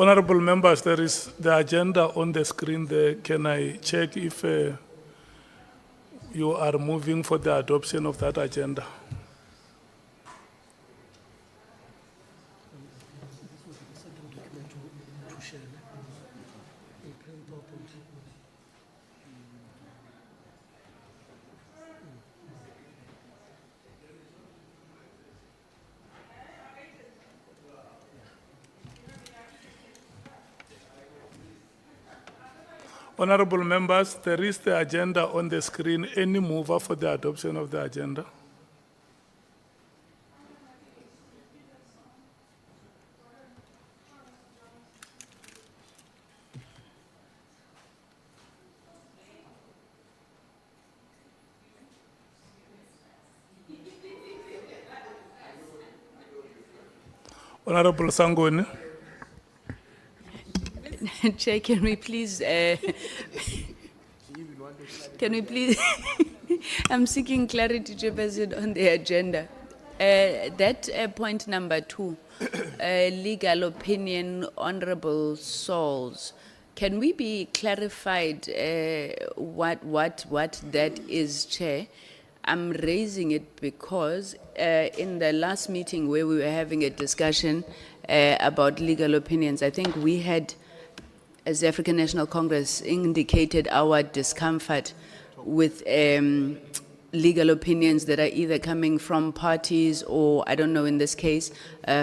Honorable members, there is the agenda on the screen there. Can I check if you are moving for the adoption of that agenda? Honorable members, there is the agenda on the screen. Any mover for the adoption of the agenda? Honorable Sangoni. Chair, can we please, I'm seeking clarity, Chairperson, on the agenda. That point number 2, legal opinion, Honorable Souls. Can we be clarified what that is, Chair? I'm raising it because in the last meeting where we were having a discussion about legal opinions, I think we had, as the African National Congress, indicated our discomfort with legal opinions that are either coming from parties or, I don't know, in this case,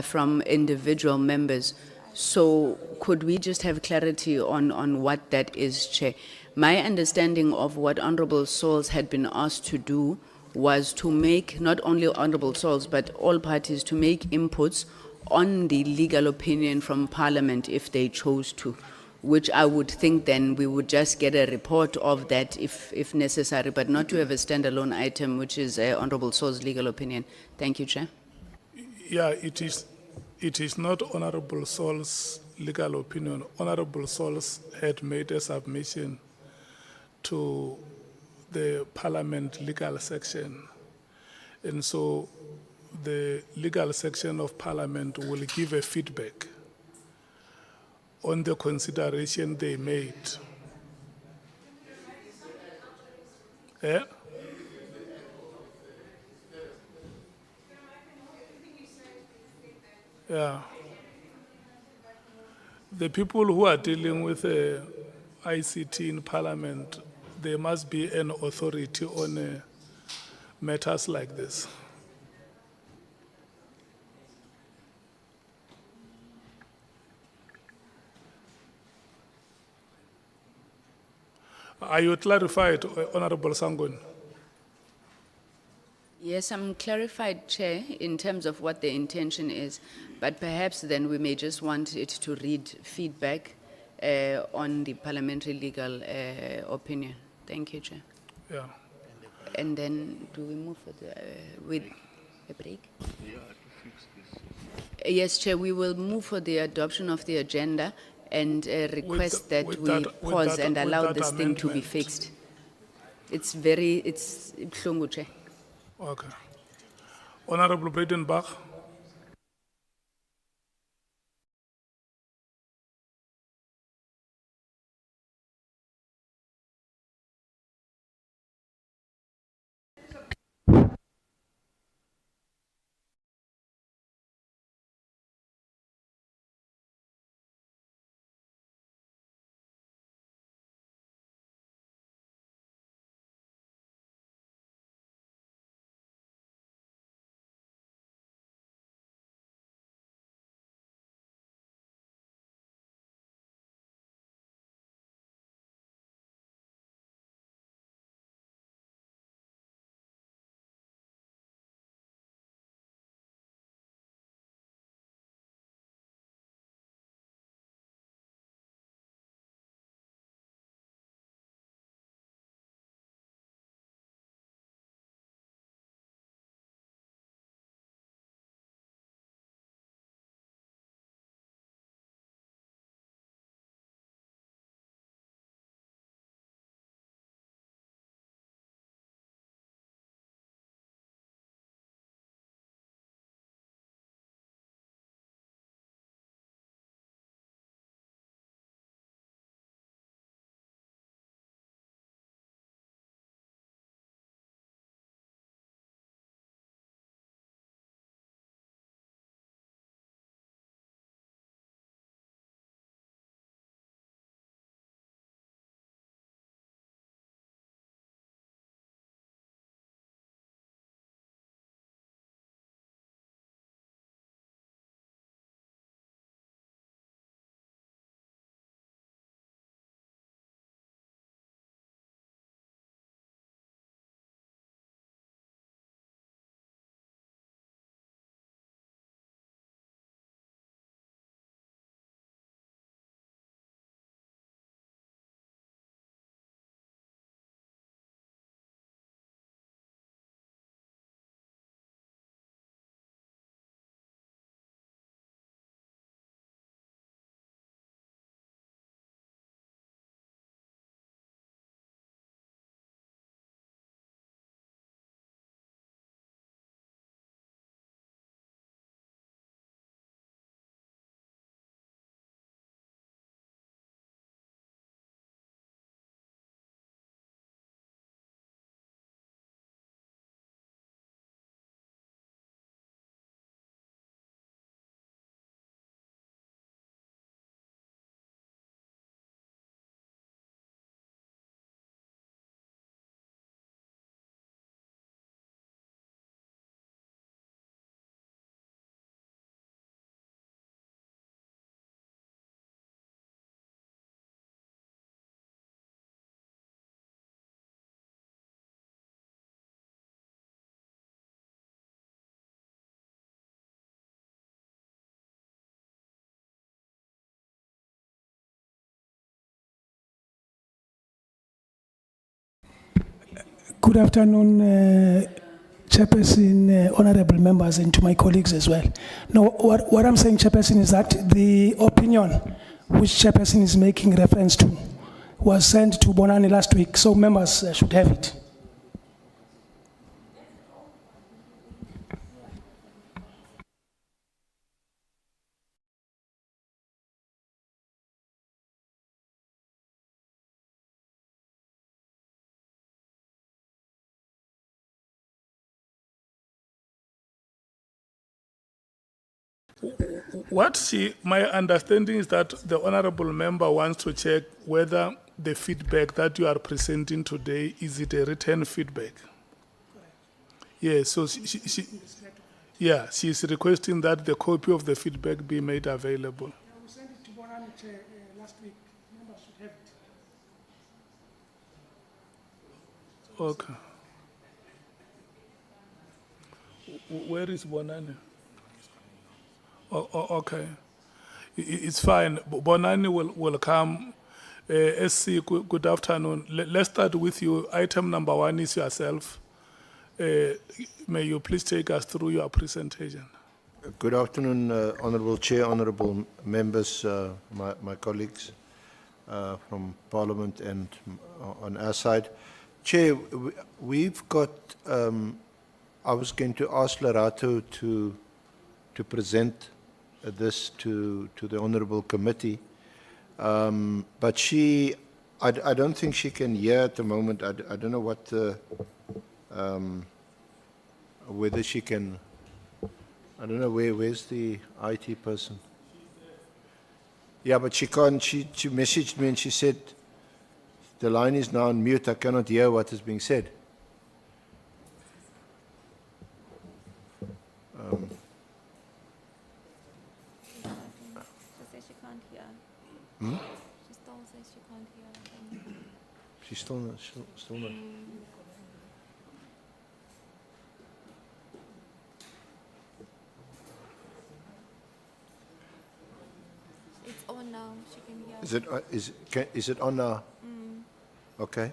from individual members. So could we just have clarity on what that is, Chair? My understanding of what Honorable Souls had been asked to do was to make, not only Honorable Souls, but all parties to make inputs on the legal opinion from Parliament if they chose to, which I would think then we would just get a report of that if necessary, but not to have a standalone item, which is Honorable Souls' legal opinion. Thank you, Chair. Yeah, it is not Honorable Saul's legal opinion. Honorable Sauls had made a submission to the Parliament legal section. And so the legal section of Parliament will give a feedback on the consideration they made. Eh? Yeah. The people who are dealing with ICT in Parliament, there must be an authority on matters like this. Are you clarified, Honorable Sangon? Yes, I'm clarified, Chair, in terms of what the intention is, but perhaps then we may just want it to read feedback on the parliamentary legal opinion. Thank you, Chair. Yeah. And then do we move for the, with a break? Yes, Chair, we will move for the adoption of the agenda and request that we pause and allow this thing to be fixed. It's Mhlungu, Chair. Okay. Honorable Bredenbach. Good afternoon, Chairperson, honorable members, and to my colleagues as well. No, what I'm saying, Chairperson, is that the opinion which Chairperson is making reference to was sent to Bonani last week, so members should have it. My understanding is that the honorable member wants to check whether the feedback that you are presenting today, is it a written feedback? Yeah, so she's requesting that the copy of the feedback be made available. We sent it to Bonani last week. Members should have it. Okay. Where is Bonani? Okay. It's fine. Bonani will come. SC, good afternoon. Let's start with you. Item number 1 is yourself. May you please take us through your presentation. Good afternoon, Honourable Chair, Honourable members, my colleagues from Parliament and on our side. Chair, we've got, I was going to ask Lerato to present this to the Honourable Committee, but I don't think she can hear at the moment. I don't know what, whether she can, I don't know where's the IT person? Yeah, but she can't, she messaged me and she said, the line is now on mute, I cannot hear what is being said. She says she can't hear. Hmm? She still says she can't hear. She's still not. It's on now. She can hear. Is it on now? Okay.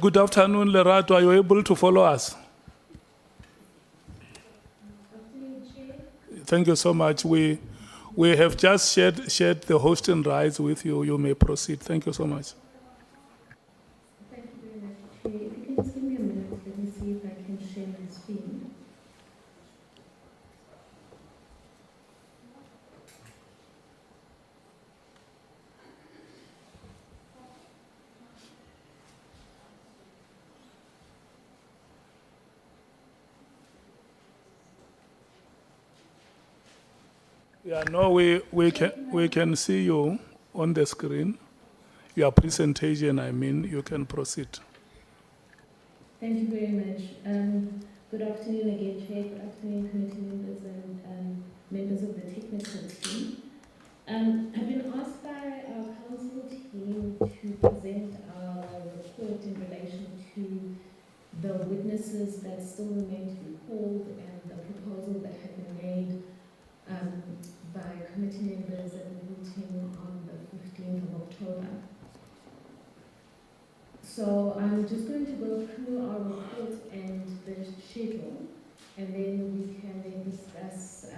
Good afternoon, Lerato. Are you able to follow us? Thank you so much. We have just shared the hosting rights with you. You may proceed. Thank you so much. Thank you very much, Chair. If you can just give me a minute, let me see if I can share my screen. Yeah, no, we can see you on the screen. Your presentation, I mean, you can proceed. Thank you very much. Good afternoon again, Chair. Good afternoon, committee members and members of the technical team. I've been asked by our council team to present our report in relation to the witnesses that still remain to be called and the proposal that had been made by committee members at the meeting on the 15th of October. So I'm just going to go through our report and the schedule, and then we can then discuss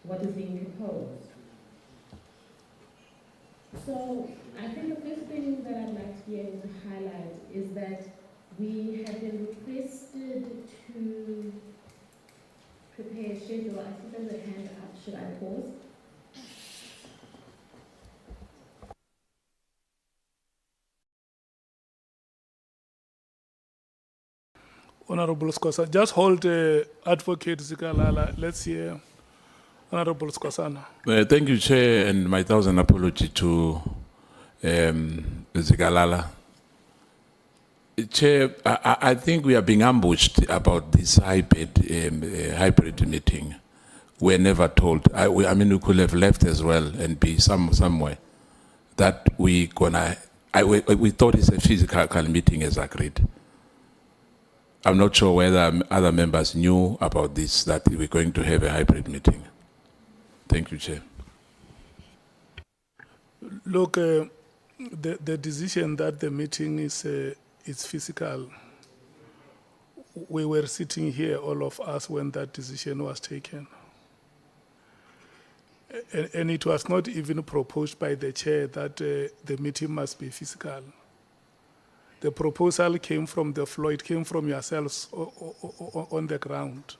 what is being proposed. So I think the first thing that I'd like to be able to highlight is that we have been requested to prepare a schedule. I see there's a hand up. Should I pause? Honorable Scosa, just hold Advocate Zikalala. Let's hear Honorable Scosana. Thank you, Chair, and my thousand apology to Zikalala. Chair, I think we are being ambushed about this hybrid meeting. We're never told. I mean, we could have left as well and be somewhere that we thought it's a physical meeting as agreed. I'm not sure whether other members knew about this, that we're going to have a hybrid meeting. Thank you, Chair. Look, the decision that the meeting is physical, we were sitting here, all of us, when that decision was taken. And it was not even proposed by the chair that the meeting must be physical. The proposal came from the floor, it came from yourselves on the ground.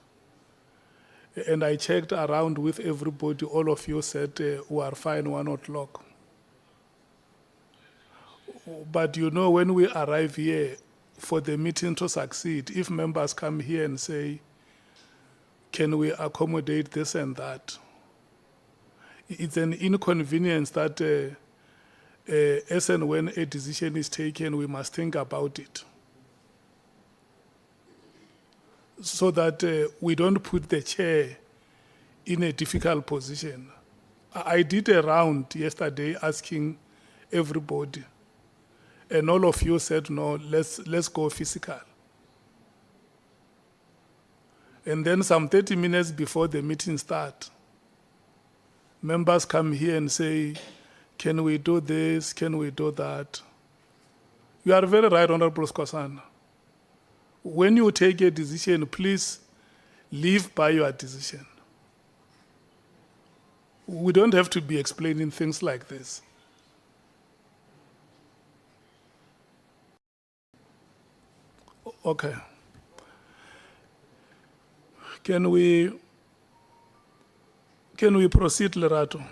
And I checked around with everybody, all of you said we are fine 1 o'clock. But you know, when we arrive here, for the meeting to succeed, if members come here and say, can we accommodate this and that? It's an inconvenience that as and when a decision is taken, we must think about it. So that we don't put the chair in a difficult position. I did a round yesterday asking everybody, and all of you said, no, let's go physical. And then some 30 minutes before the meeting starts, members come here and say, can we do this, can we do that? You are very right, Honorable Skosana. When you take a decision, please live by your decision. We don't have to be explaining things like this. Okay. Can we proceed, Lerato?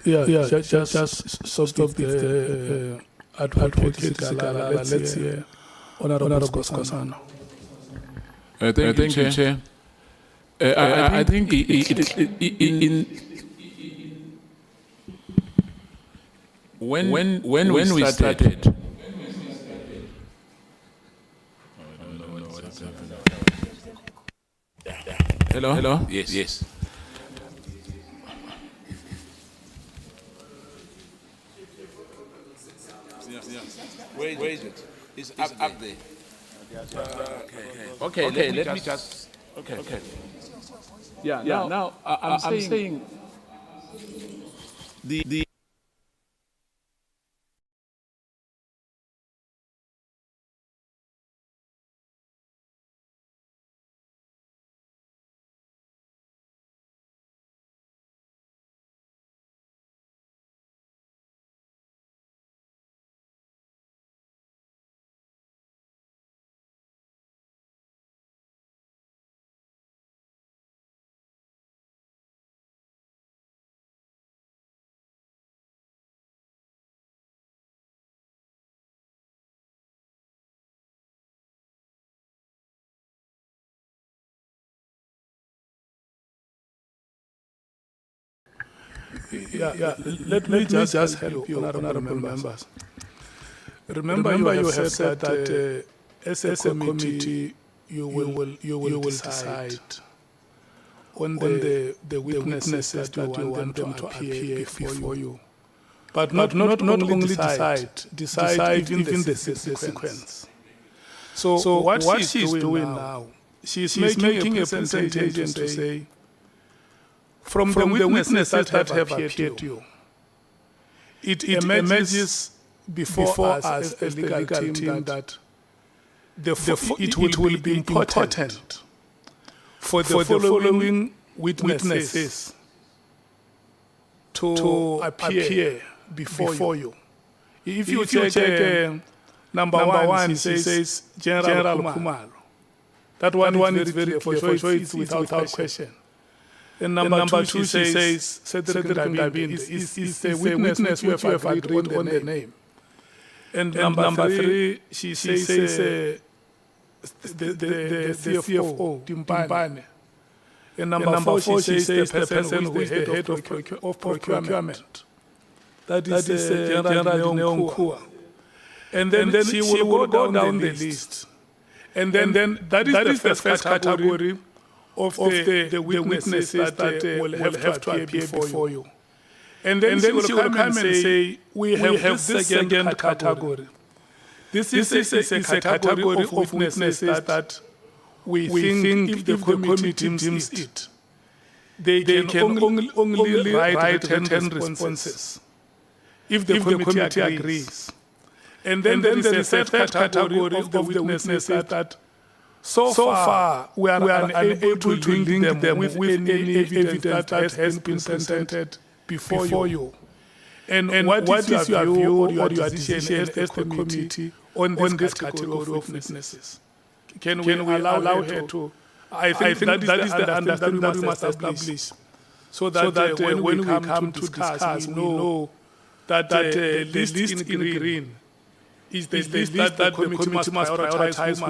Just stop the advocate Sigala. Let's hear Honorable Kosana. Thank you, Chair. I think when we started. Hello? Yes. Where is it? It's up there. Okay, let me just. Okay. Yeah, now I'm saying the Let me just help you, honorable members. Remember, you have said that as a committee, you will decide on the witnesses that you want them to appear before you. But not only decide even the sequence. So what she's doing now, she's making a presentation to say, from the witnesses that have appeared to you, it emerges before us as a legal team that it will be important for the following witnesses to appear before you. If you check number one, he says General Khumalo. That one is very clear, for sure it's without question. And number two, she says Cedric Ndabinde is a witness we have agreed on the name. And number three, she says the CFO, Timpane. And number four, she says the person who is the head of procurement. That is General Nhlanhla. And then she will go down the list. And then that is the first category of the witnesses that will have to appear before you. And then she will come and say, we have this second category. This is a category of witnesses that we think if the committee deems it, they can only write written responses if the committee agrees. And then there is a third category of the witnesses that so far we are unable to link them with any evidence that has been presented before you. And what is your view or your decision as the committee on this category of witnesses? Can we allow her to? I think that is the understanding that we must establish, so that when we come to discuss, we know that the list in green is the list that the committee must prioritize.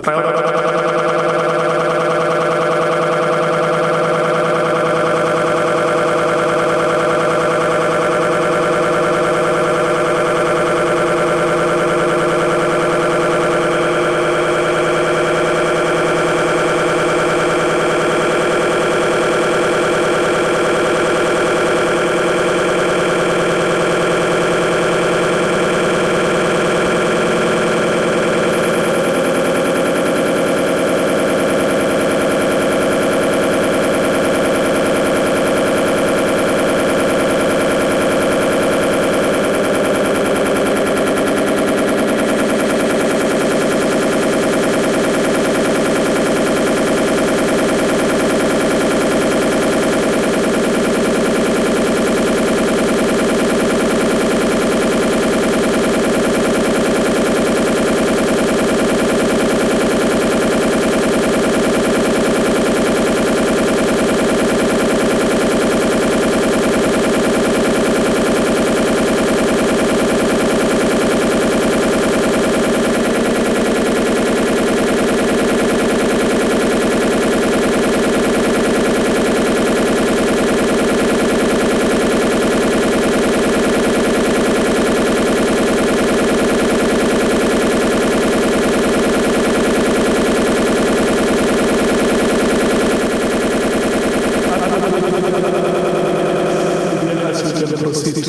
proceed.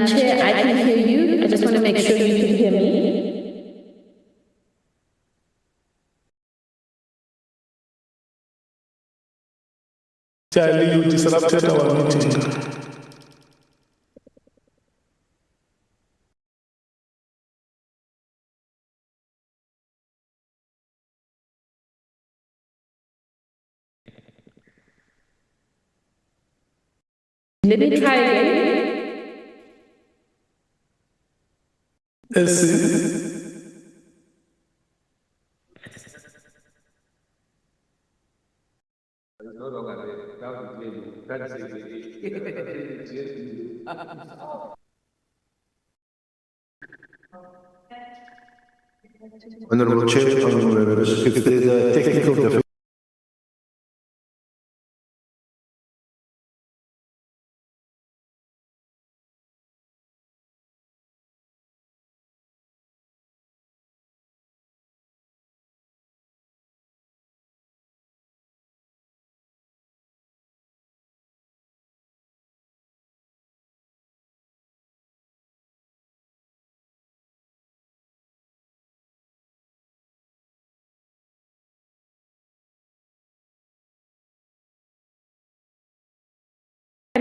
Chair, I can hear you. I just want to make sure you can hear me. Charlie, you disrupted our meeting. Let me try again. Honourable Chair, honourable members, if there's a technical difficulty,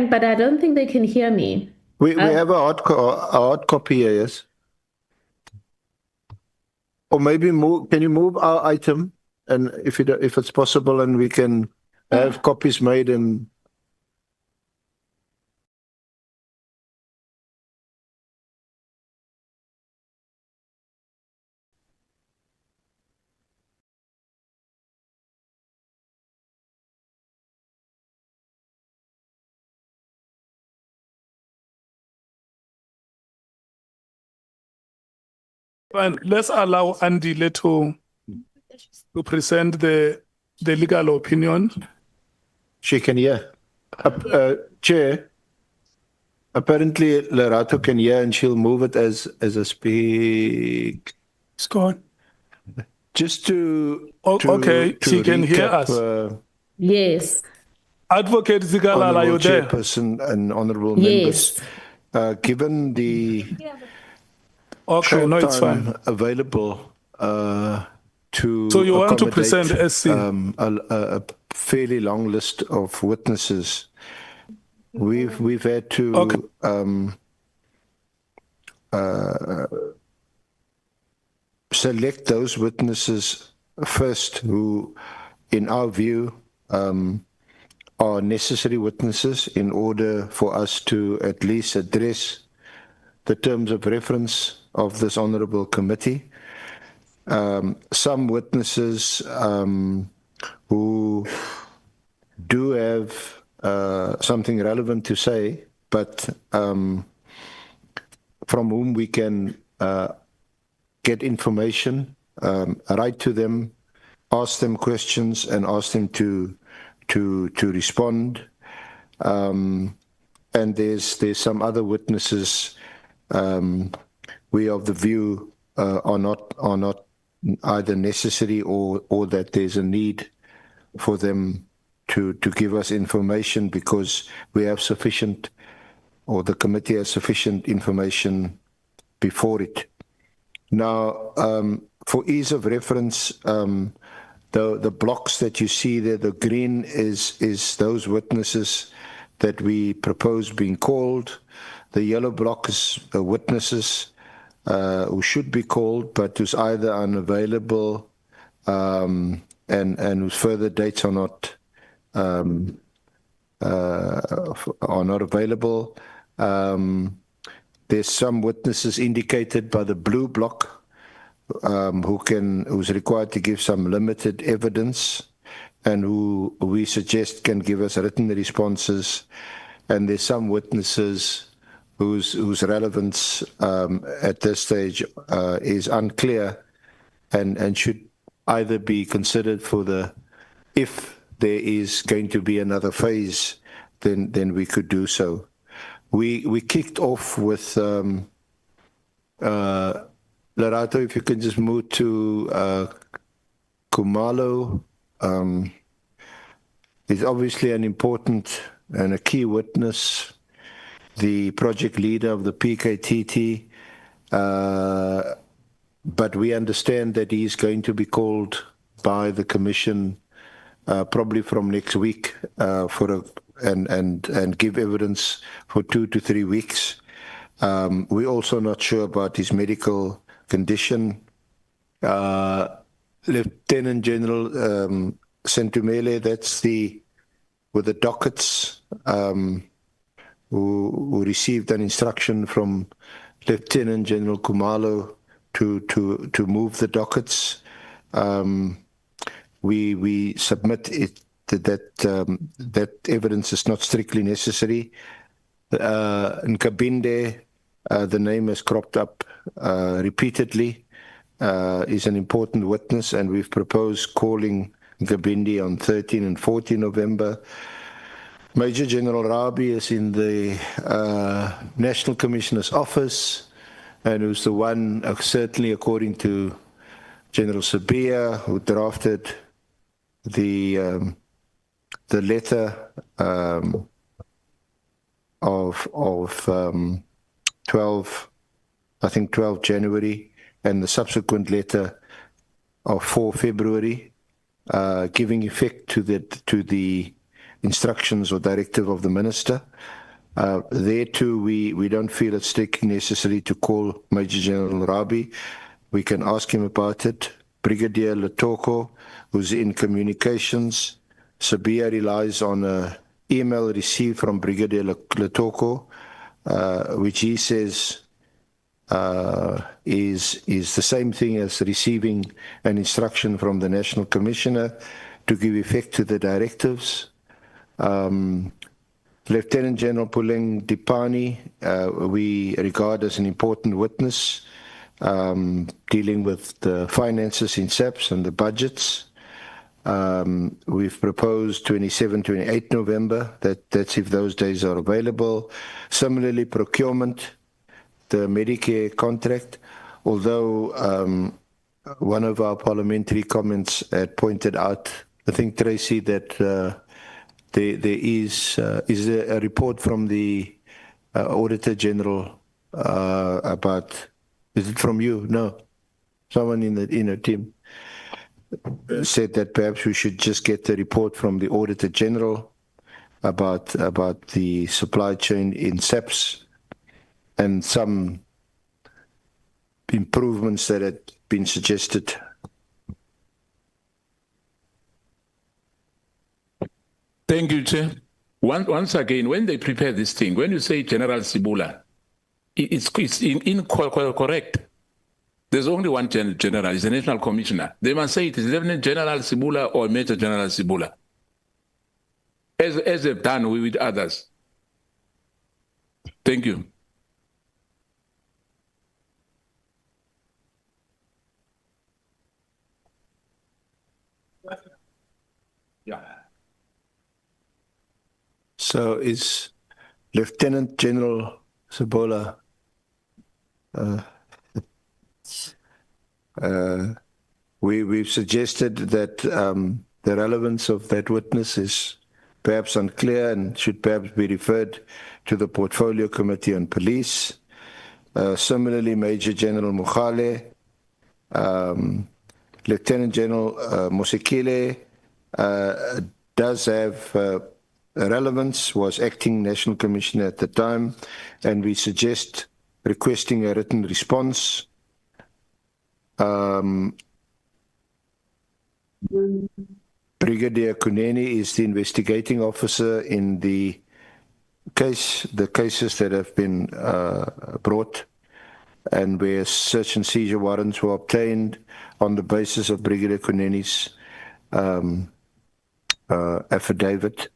But I don't think they can hear me. we have a hard copy here, yes? Or maybe can you move our item, and if it's possible, and we can have copies made and Fine, let's allow Andy to present the legal opinion. she can hear. Chair, apparently Lerato can hear, and she'll move it as a speak. Scott. Just to Okay, she can hear recap, us. Yes. Advocate Zigalala, are you Honourable there? Chairperson and honourable Yes. members, given the Okay, no, short it's time fine. available to So you want to accommodate, present SC? a fairly long list of witnesses. We've had to select those witnesses first who, in our view, are necessary witnesses in order for us to at least address the terms of reference of this honourable committee. Some witnesses who do have something relevant to say, but from whom we can get information, write to them, ask them questions, and ask them to respond. And there's some other witnesses we of the view are not either necessary or that there's a need for them to give us information because we have sufficient, or the committee has sufficient information before it. Now, for ease of reference, the blocks that you see there, the green is those witnesses that we propose being called. The yellow block is the witnesses who should be called, but who's either unavailable and whose further dates are not available. There's some witnesses indicated by the blue block who's required to give some limited evidence and who we suggest can give us written responses. And there's some witnesses whose relevance at this stage is unclear and should either be considered for if there is going to be another phase, then we could do so. We kicked off with Lerato, if you can just move to Khumalo. It's obviously an important and a key witness, the project leader of the PKTT, but we understand that he is going to be called by the Commission probably from next week and give evidence for 2 to 3 weeks. We're also not sure about his medical condition. Lieutenant General Sentumele, that's with the dockets, who received an instruction from Lieutenant General Khumalo to move the dockets. We submit it that evidence is not strictly necessary. In Kabinde, the name has cropped up repeatedly, is an important witness, and we've proposed calling Kabinde on 13 and 14 November. Major General Rabi is in the National Commissioner's office, and who's the one, certainly according to General Sabia, who drafted the letter of 12 January, and the subsequent letter of 4 February, giving effect to the instructions or directive of the minister. There too, we don't feel it's strictly necessary to call Major General Rabi. We can ask him about it. Brigadier Letoko, who's in communications, Sabia relies on an email received from Brigadier Letoko, which he says is the same thing as receiving an instruction from the National Commissioner to give effect to the directives. Lieutenant General Puleng Dipani, we regard as an important witness, dealing with the finances in SAPS and the budgets. We've proposed 27, 28 November, that's if those days are available. Similarly, procurement, the Medicare contract, although one of our parliamentary comments had pointed out, I think, Tracy, that there is a report from the Auditor General about, is it from you? No, someone in the team said that perhaps we should just get the report from the Auditor General about the supply chain in SAPS and some improvements that had been suggested. Thank you, Chair. Once again, when they prepare this thing, when you say General Sibula, it's correct. There's only one general, it's the National Commissioner. They must say it is Lieutenant General Sibula or Major General Sibula, as they've done with others. Thank you. Yeah. So is Lieutenant General Sibula we've suggested that the relevance of that witness is perhaps unclear and should perhaps be referred to the Portfolio Committee on Police. Similarly, Major General Mathale, Lieutenant General Mosekile does have relevance, was acting National Commissioner at the time, and we suggest requesting a written response. Brigadier Kuneni is the investigating officer in the cases that have been brought, and where search and seizure warrants were obtained on the basis of Brigadier Kuneni's affidavit.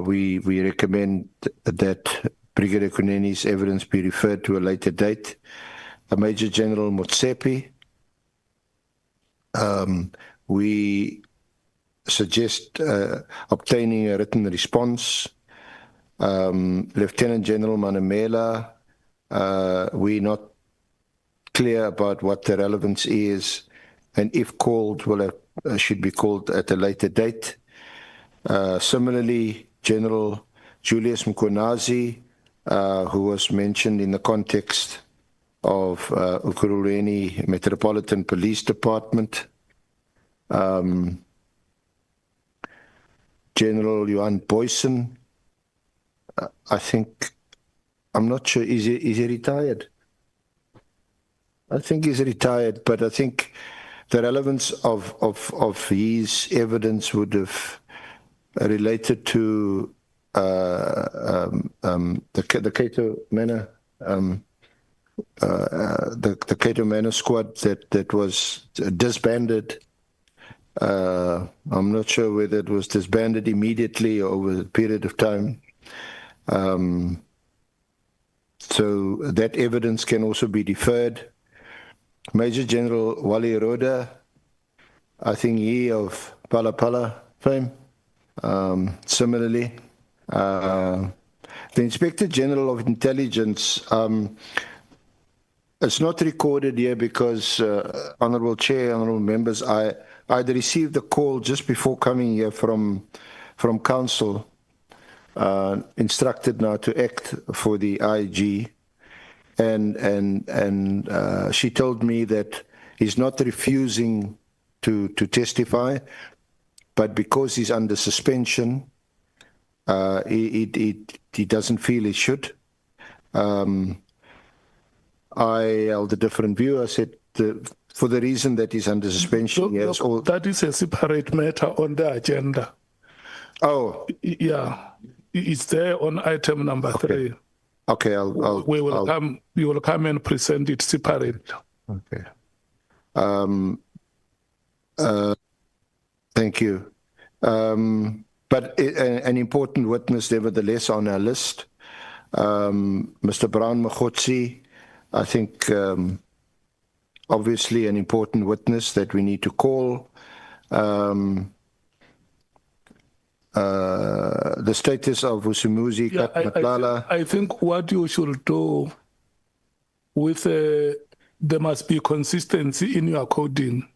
We recommend that Brigadier Kuneni's evidence be referred to a later date. Major General Motsepe, we suggest obtaining a written response. Lieutenant General Manamela, we're not clear about what the relevance is, and if called, should be called at a later date. Similarly, General Julius Mkhwanazi, who was mentioned in the context of Ekurhuleni Metropolitan Police Department. General Johan Boysen, I think, I'm not sure, is he retired? I think he's retired, but I think the relevance of his evidence would have related to the Cato Manor, the Cato Manor squad that was disbanded. I'm not sure whether it was disbanded immediately or over a period of time. So that evidence can also be deferred. Major General Wally Roda, I think he of Pala Pala fame, similarly. The Inspector General of Intelligence, it's not recorded here because, Honourable Chair, Honourable Members, I'd received a call just before coming here from Council, instructed now to act for the IG. And she told me that he's not refusing to testify, but because he's under suspension, he doesn't feel he should. I held a different view. I said, for the reason that he's under suspension, yes. That is a separate matter on the agenda. Oh, Yeah, it's there on item number 3. okay. You will come and present it separate. Okay. Thank you. But an important witness, nevertheless, on our list, Mr. Brown Mkhwanazi, I think obviously an important witness that we need to call. The status of Usumuzi, Yeah, Nhlanhla. I think what you should do with there must be consistency in your coding.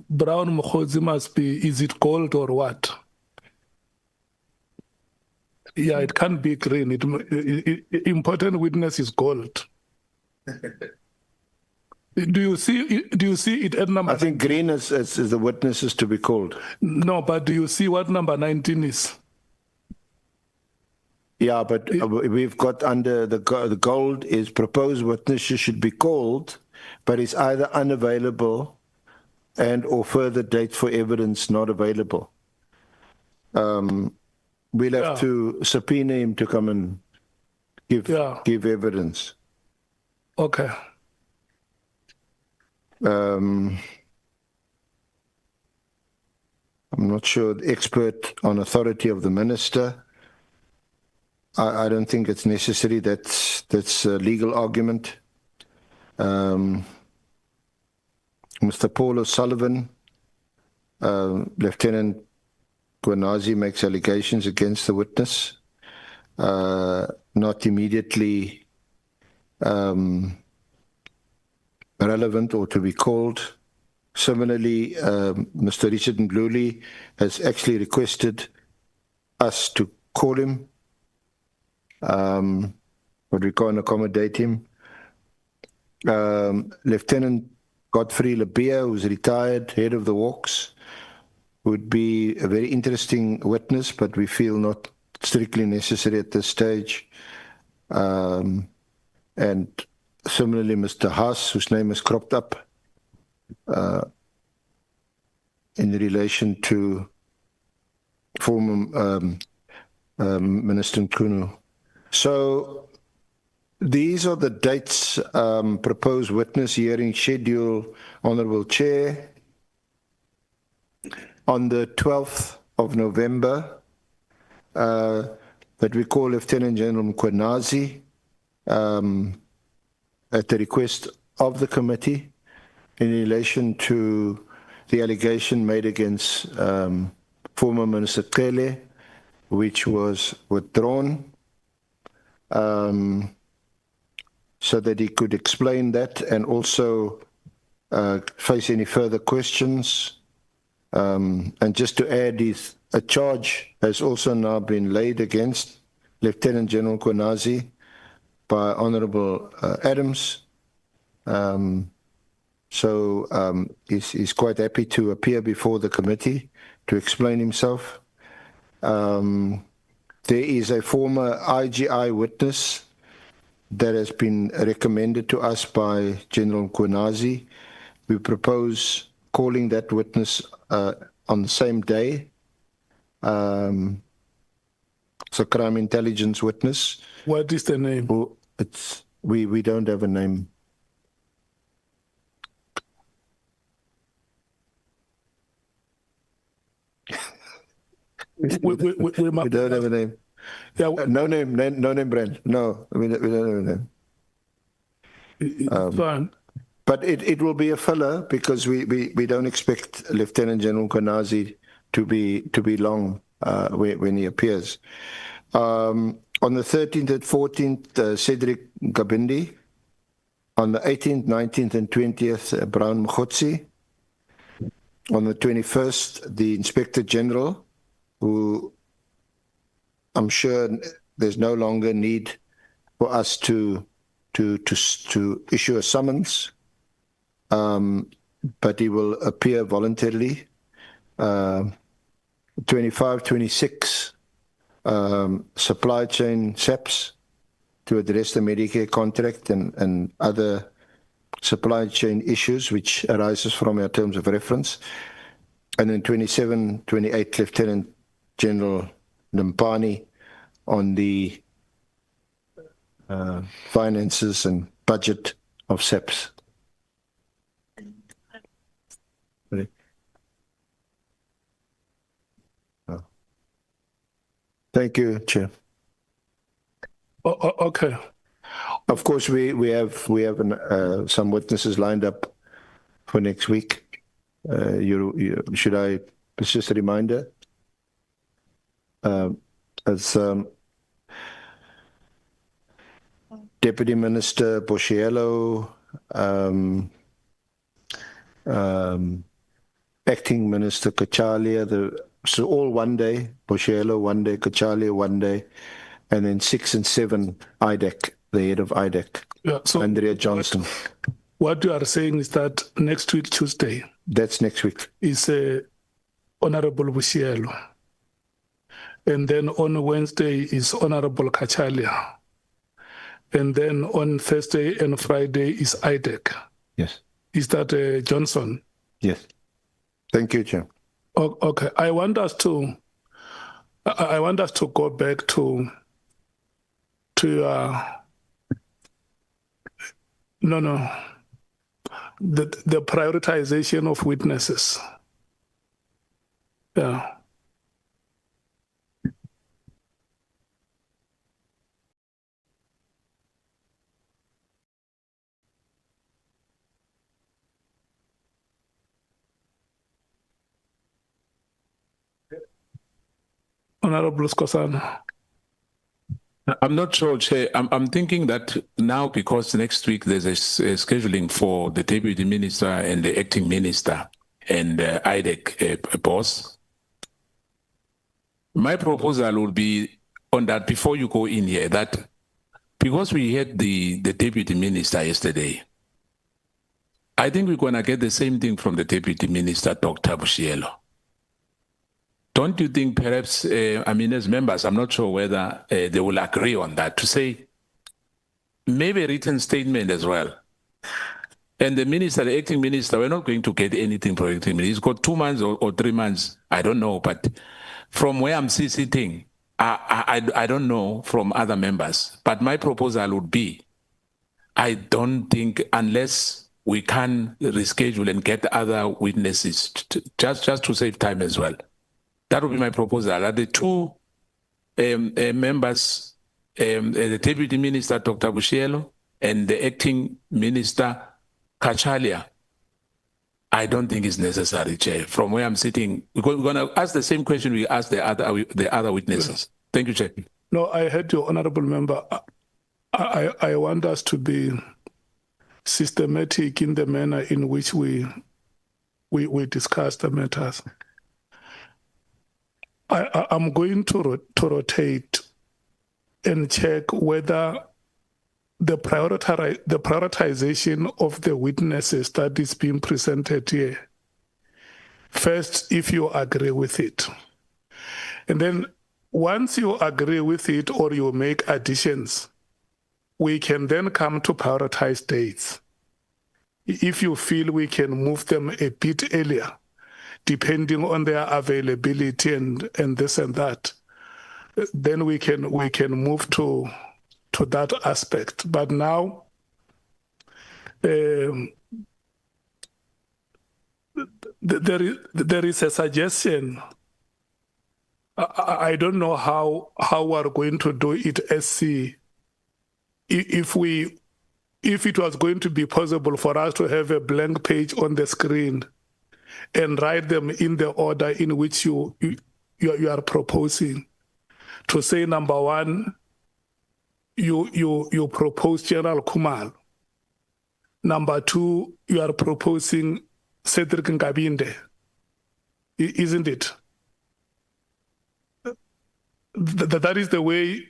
Brown Mkhwanazi must be, is it gold or what? Yeah, it can't be green. Important witness is gold. Do you see it at number? I think green is the witnesses to be called. No, but do you see what number 19 is? Yeah, but we've got under the gold is proposed witnesses should be called, but it's either unavailable and or further date for evidence not available. We'll have to subpoena him to come and give evidence. Okay. I'm not sure, the expert on authority of the minister. I don't think it's necessary. That's a legal argument. Mr. Paul O'Sullivan, Lieutenant Mkhwanazi makes allegations against the witness, not immediately relevant or to be called. Similarly, Mr. Richard Mhluli has actually requested us to call him, but we can't accommodate him. Lieutenant Godfrey Labia, who's retired, head of the Walks, would be a very interesting witness, but we feel not strictly necessary at this stage. And similarly, Mr. Haas, whose name is cropped up in relation to former Minister Nkunu. So these are the dates, proposed witness hearing schedule, Honourable Chair. On the 12th of November, that we call Lieutenant General Mkhwanazi at the request of the committee in relation to the allegation made against former Minister Kele, which was withdrawn, so that he could explain that and also face any further questions. And just to add, his a charge has also now been laid against Lt Gen Mkhwanazi by Honourable Adams. He's quite happy to appear before the committee to explain himself. There is a former IGI witness that has been recommended to us by General Mkhwanazi. We propose calling that witness on the same day. It's a crime intelligence witness. What is the name? We don't have a name. We don't have a name. Yeah, no name, Brand. No, we don't have a name. fine. But it will be a filler because we don't expect Lieutenant General Mkhwanazi to be long when he appears. On the 13th and 14th, Cedric Gabindi. On the 18th, 19th, and 20th, Brown Mkhotsi. On the 21st, the Inspector General, who I'm sure there's no longer need for us to issue a summons, but he will appear voluntarily. 25, 26, supply chain SAPs to address the Medicare contract and other supply chain issues which arises from our terms of reference. And then 27, 28, Lieutenant General Nampani on the finances and budget of SAPs. Thank you, Chair. Okay. Of course, we have some witnesses lined up for next week. Should I just a reminder? As Deputy Minister Boshielo, Acting Minister Kachalia, so all one day, Boshielo one day, Kachalia one day, and then 6 and 7, IDEC, the head of IDEC, Yeah, so Andrea Johnson. What you are saying is that next week, Tuesday, That's next week. is Honorable Bushielo. And then on Wednesday is Honorable Kachalia. And then on Thursday and Friday is IDEC. Yes. Is that Johnson? Yes. Thank you, Chair. Okay. I want us to go back to the prioritization of witnesses. Yeah. Honorable Skosana. I'm not sure, Chair. I'm thinking that now, because next week there's a scheduling for the Deputy Minister and the Acting Minister and IDEC boss, my proposal would be on that before you go in here, that because we had the Deputy Minister yesterday, I think we're going to get the same thing from the Deputy Minister, Dr. Bushielo. Don't you think perhaps, as members, I'm not sure whether they will agree on that, to say maybe a written statement as well. And the minister, the acting minister, we're not going to get anything from the acting minister. He's got 2 months or 3 months, I don't know. But from where I'm sitting, I don't know from other members. But my proposal would be, I don't think, unless we can reschedule and get other witnesses, just to save time as well. That would be my proposal. That the 2 members, the Deputy Minister, Dr. Bushielo, and the Acting Minister, Kachalia, I don't think it's necessary, Chair. From where I'm sitting, we're going to ask the same question we asked the other witnesses. Thank you, Chair. No, I heard you, Honorable Member. I want us to be systematic in the manner in which we discuss the matters. I'm going to rotate and check whether the prioritization of the witnesses that is being presented here. First, if you agree with it. And then once you agree with it or you make additions, we can then come to prioritize dates. If you feel we can move them a bit earlier, depending on their availability and this and that, then we can move to that aspect. But now, there is a suggestion. I don't know how we're going to do it. SC, if it was going to be possible for us to have a blank page on the screen and write them in the order in which you are proposing. To say number one, you propose General Khumalo. Number two, you are proposing Cedric Nkabinde, isn't it? That is the way,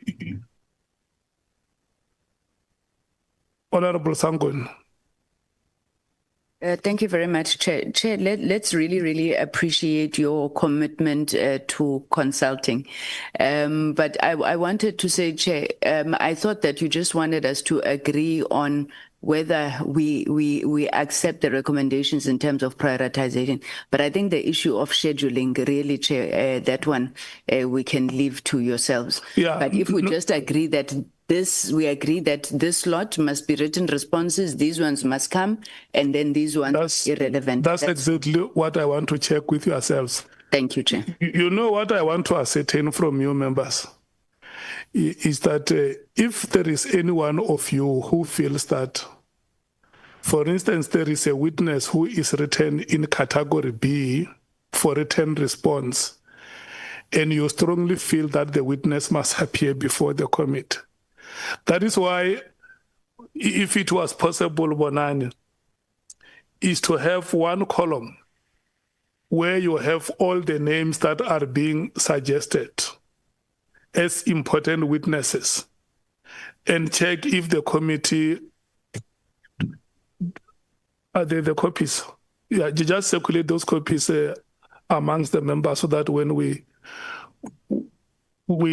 Honorable Sangon. Thank you very much, Chair. Chair, let's really appreciate your commitment to consulting. But I wanted to say, Chair, I thought that you just wanted us to agree on whether we accept the recommendations in terms of prioritization. But I think the issue of scheduling, really, Chair, that one we can leave to yourselves. Yeah. But if we just agree that we agree that this lot must be written responses, these ones must come, and then these ones irrelevant. That's exactly what I want to check with yourselves. Thank you, Chair. You know what I want to ascertain from you members is that if there is any one of you who feels that, for instance, there is a witness who is written in category B for written response, and you strongly feel that the witness must appear before the committee. That is why, if it was possible, Bonani, is to have one column where you have all the names that are being suggested as important witnesses, and check if the committee are the copies. Yeah, just circulate those copies amongst the members so that when we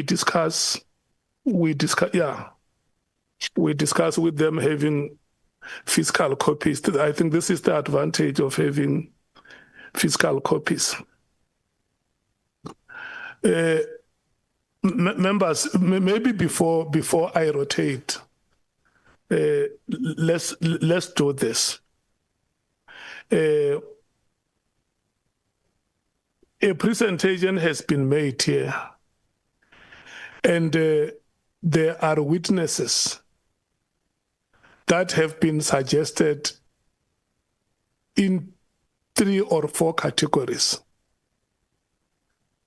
discuss with them having physical copies. I think this is the advantage of having physical copies. Members, maybe before I rotate, let's do this. A presentation has been made here, and there are witnesses that have been suggested in 3 or 4 categories.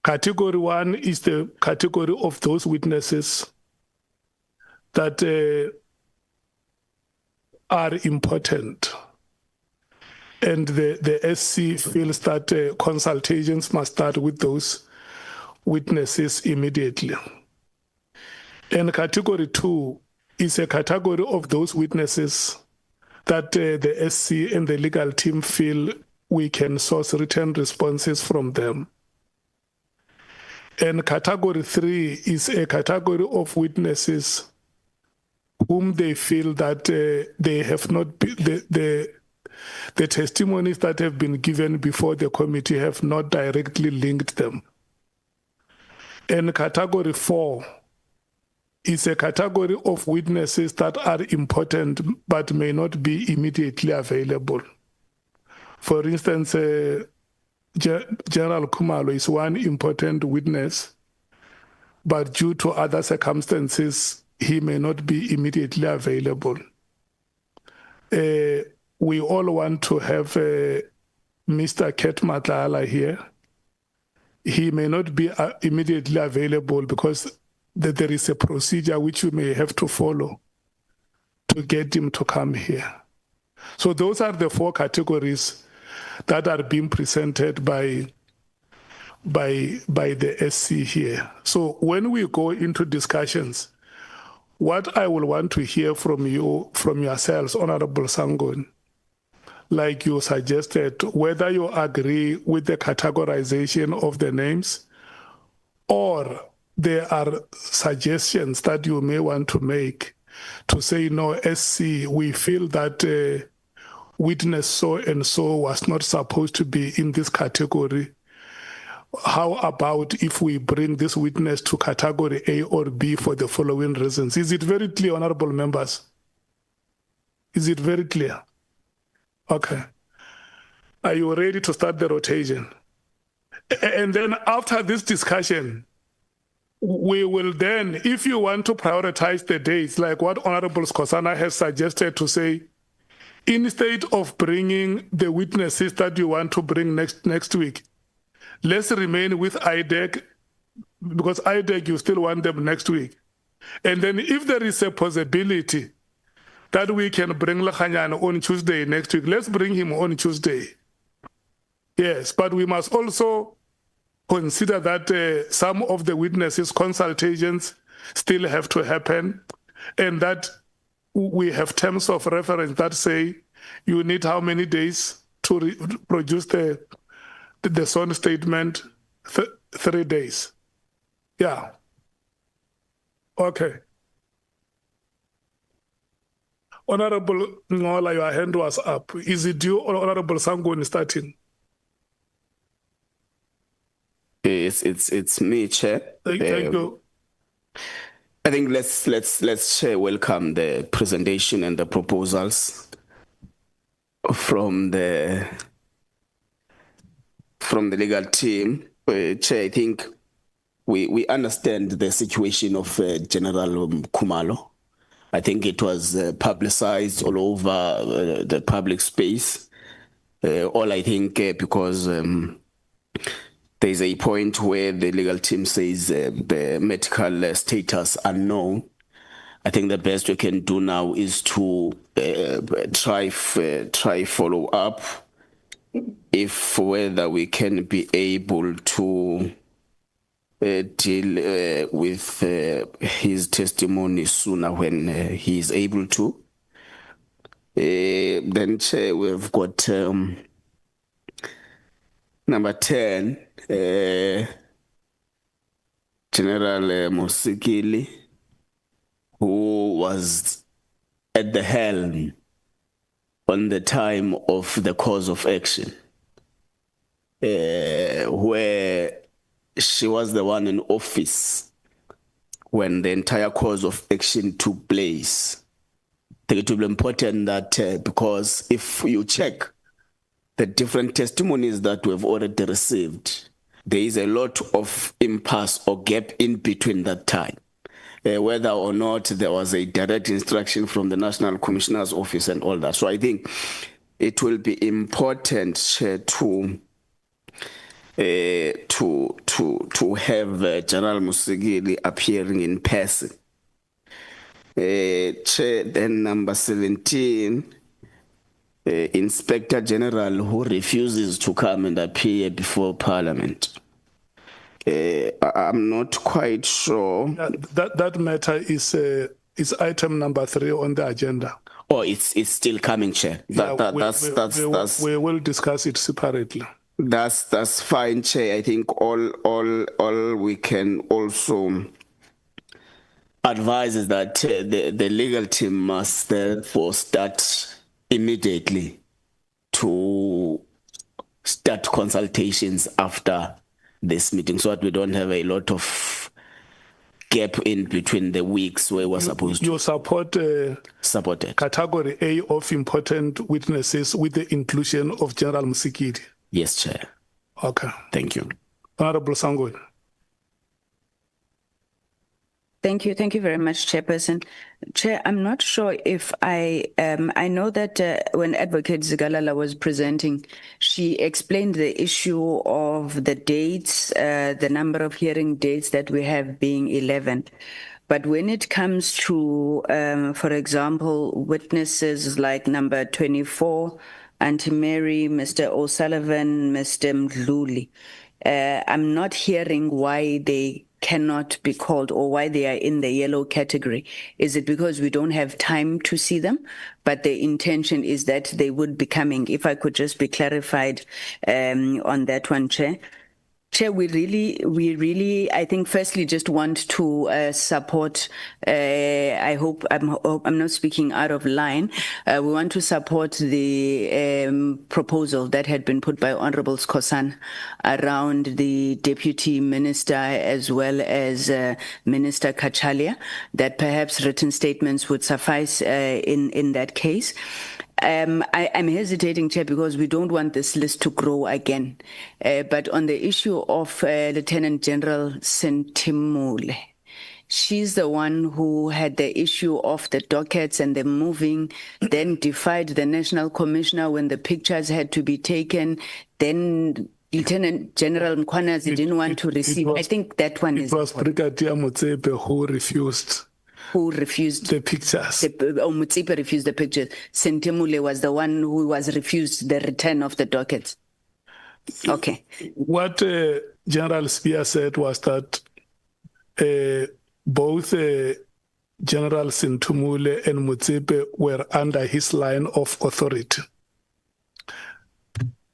Category 1 is the category of those witnesses that are important. And the SC feels that consultations must start with those witnesses immediately. And category 2 is a category of those witnesses that the SC and the legal team feel we can source written responses from them. And category 3 is a category of witnesses whom they feel that they have not the testimonies that have been given before the committee have not directly linked them. And category 4 is a category of witnesses that are important but may not be immediately available. For instance, General Khumalo is one important witness, but due to other circumstances, he may not be immediately available. We all want to have Mr. Mathale here. He may not be immediately available because there is a procedure which we may have to follow to get him to come here. So those are the 4 categories that are being presented by by the SC here. So when we go into discussions, what I will want to hear from you, from yourselves, Honorable Sangon, like you suggested, whether you agree with the categorization of the names or there are suggestions that you may want to make to say, no, SC, we feel that witness so and so was not supposed to be in this category. How about if we bring this witness to category A or B for the following reasons? Is it very clear, honorable members? Is it very clear? Okay. Are you ready to start the rotation? And then after this discussion, we will then, if you want to prioritize the dates, like what Honorable Skosana has suggested to say, instead of bringing the witnesses that you want to bring next week, let's remain with IDEC, because IDEC, you still want them next week. And then if there is a possibility that we can bring Nhlanhla on Tuesday next week, let's bring him on Tuesday. Yes, but we must also consider that some of the witnesses' consultations still have to happen, and that we have terms of reference that say you need how many days to produce the sworn statement? 3 days. Yeah. Okay. Honorable Nhlanhla, your hand was up. Is it you or Honorable Sangon starting? It's me, Chair. Thank you. I think let's Chair, welcome the presentation and the proposals from the legal team. Chair, I think we understand the situation of General Khumalo. I think it was publicized all over the public space. All I think because there's a point where the legal team says the medical status unknown. I think the best we can do now is to try follow up if whether we can be able to deal with his testimony sooner when he is able to. Then Chair, we've got number 10, General Musikili, who was at the helm on the time of the cause of action, where she was the one in office when the entire cause of action took place. I think it will be important that because if you check the different testimonies that we've already received, there is a lot of impasse or gap in between that time, whether or not there was a direct instruction from the National Commissioner's Office and all that. So I think it will be important to have General Musigili appearing in person. Chair, then number 17. Inspector General who refuses to come and appear before Parliament. I'm not quite sure. That matter is item number 3 on the agenda. Oh, it's still coming, Chair. We will discuss it separately. That's fine, Chair. I think all we can also advise is that the legal team must therefore start immediately to start consultations after this meeting so that we don't have a lot of gap in between the weeks where we're supposed to. You supported category A of important witnesses with the inclusion of General Musikili? Yes, Chair. Okay. Thank you. Honorable Sangon. Thank you very much, Chairperson. Chair, I'm not sure if I know that when Advocate Zigalala was presenting, she explained the issue of the dates, the number of hearing dates that we have being 11. But when it comes to, for example, witnesses like number 24, Auntie Mary, Mr. O'Sullivan, Mr. Mdluli, I'm not hearing why they cannot be called or why they are in the yellow category. Is it because we don't have time to see them? But the intention is that they would be coming. If I could just be clarified on that one, Chair. Chair, we really, I think, firstly, just want to support. I hope I'm not speaking out of line. We want to support the proposal that had been put by Honourable Skhosana around the Deputy Minister as well as Minister Kachalia, that perhaps written statements would suffice in that case. I'm hesitating, Chair, because we don't want this list to grow again. But on the issue of Lieutenant General Sentimule, she's the one who had the issue of the dockets and the moving, then defied the National Commissioner when the pictures had to be taken. Then Lieutenant General Mkhwanazi didn't want to receive. I think that one is. It was Brigadier Motsepe who refused. Who refused the pictures. Motsepe refused the pictures. Sentimule was the one who was refused the return of the dockets. Okay. What General Spear said was that both General Sentimule and Motsepe were under his line of authority.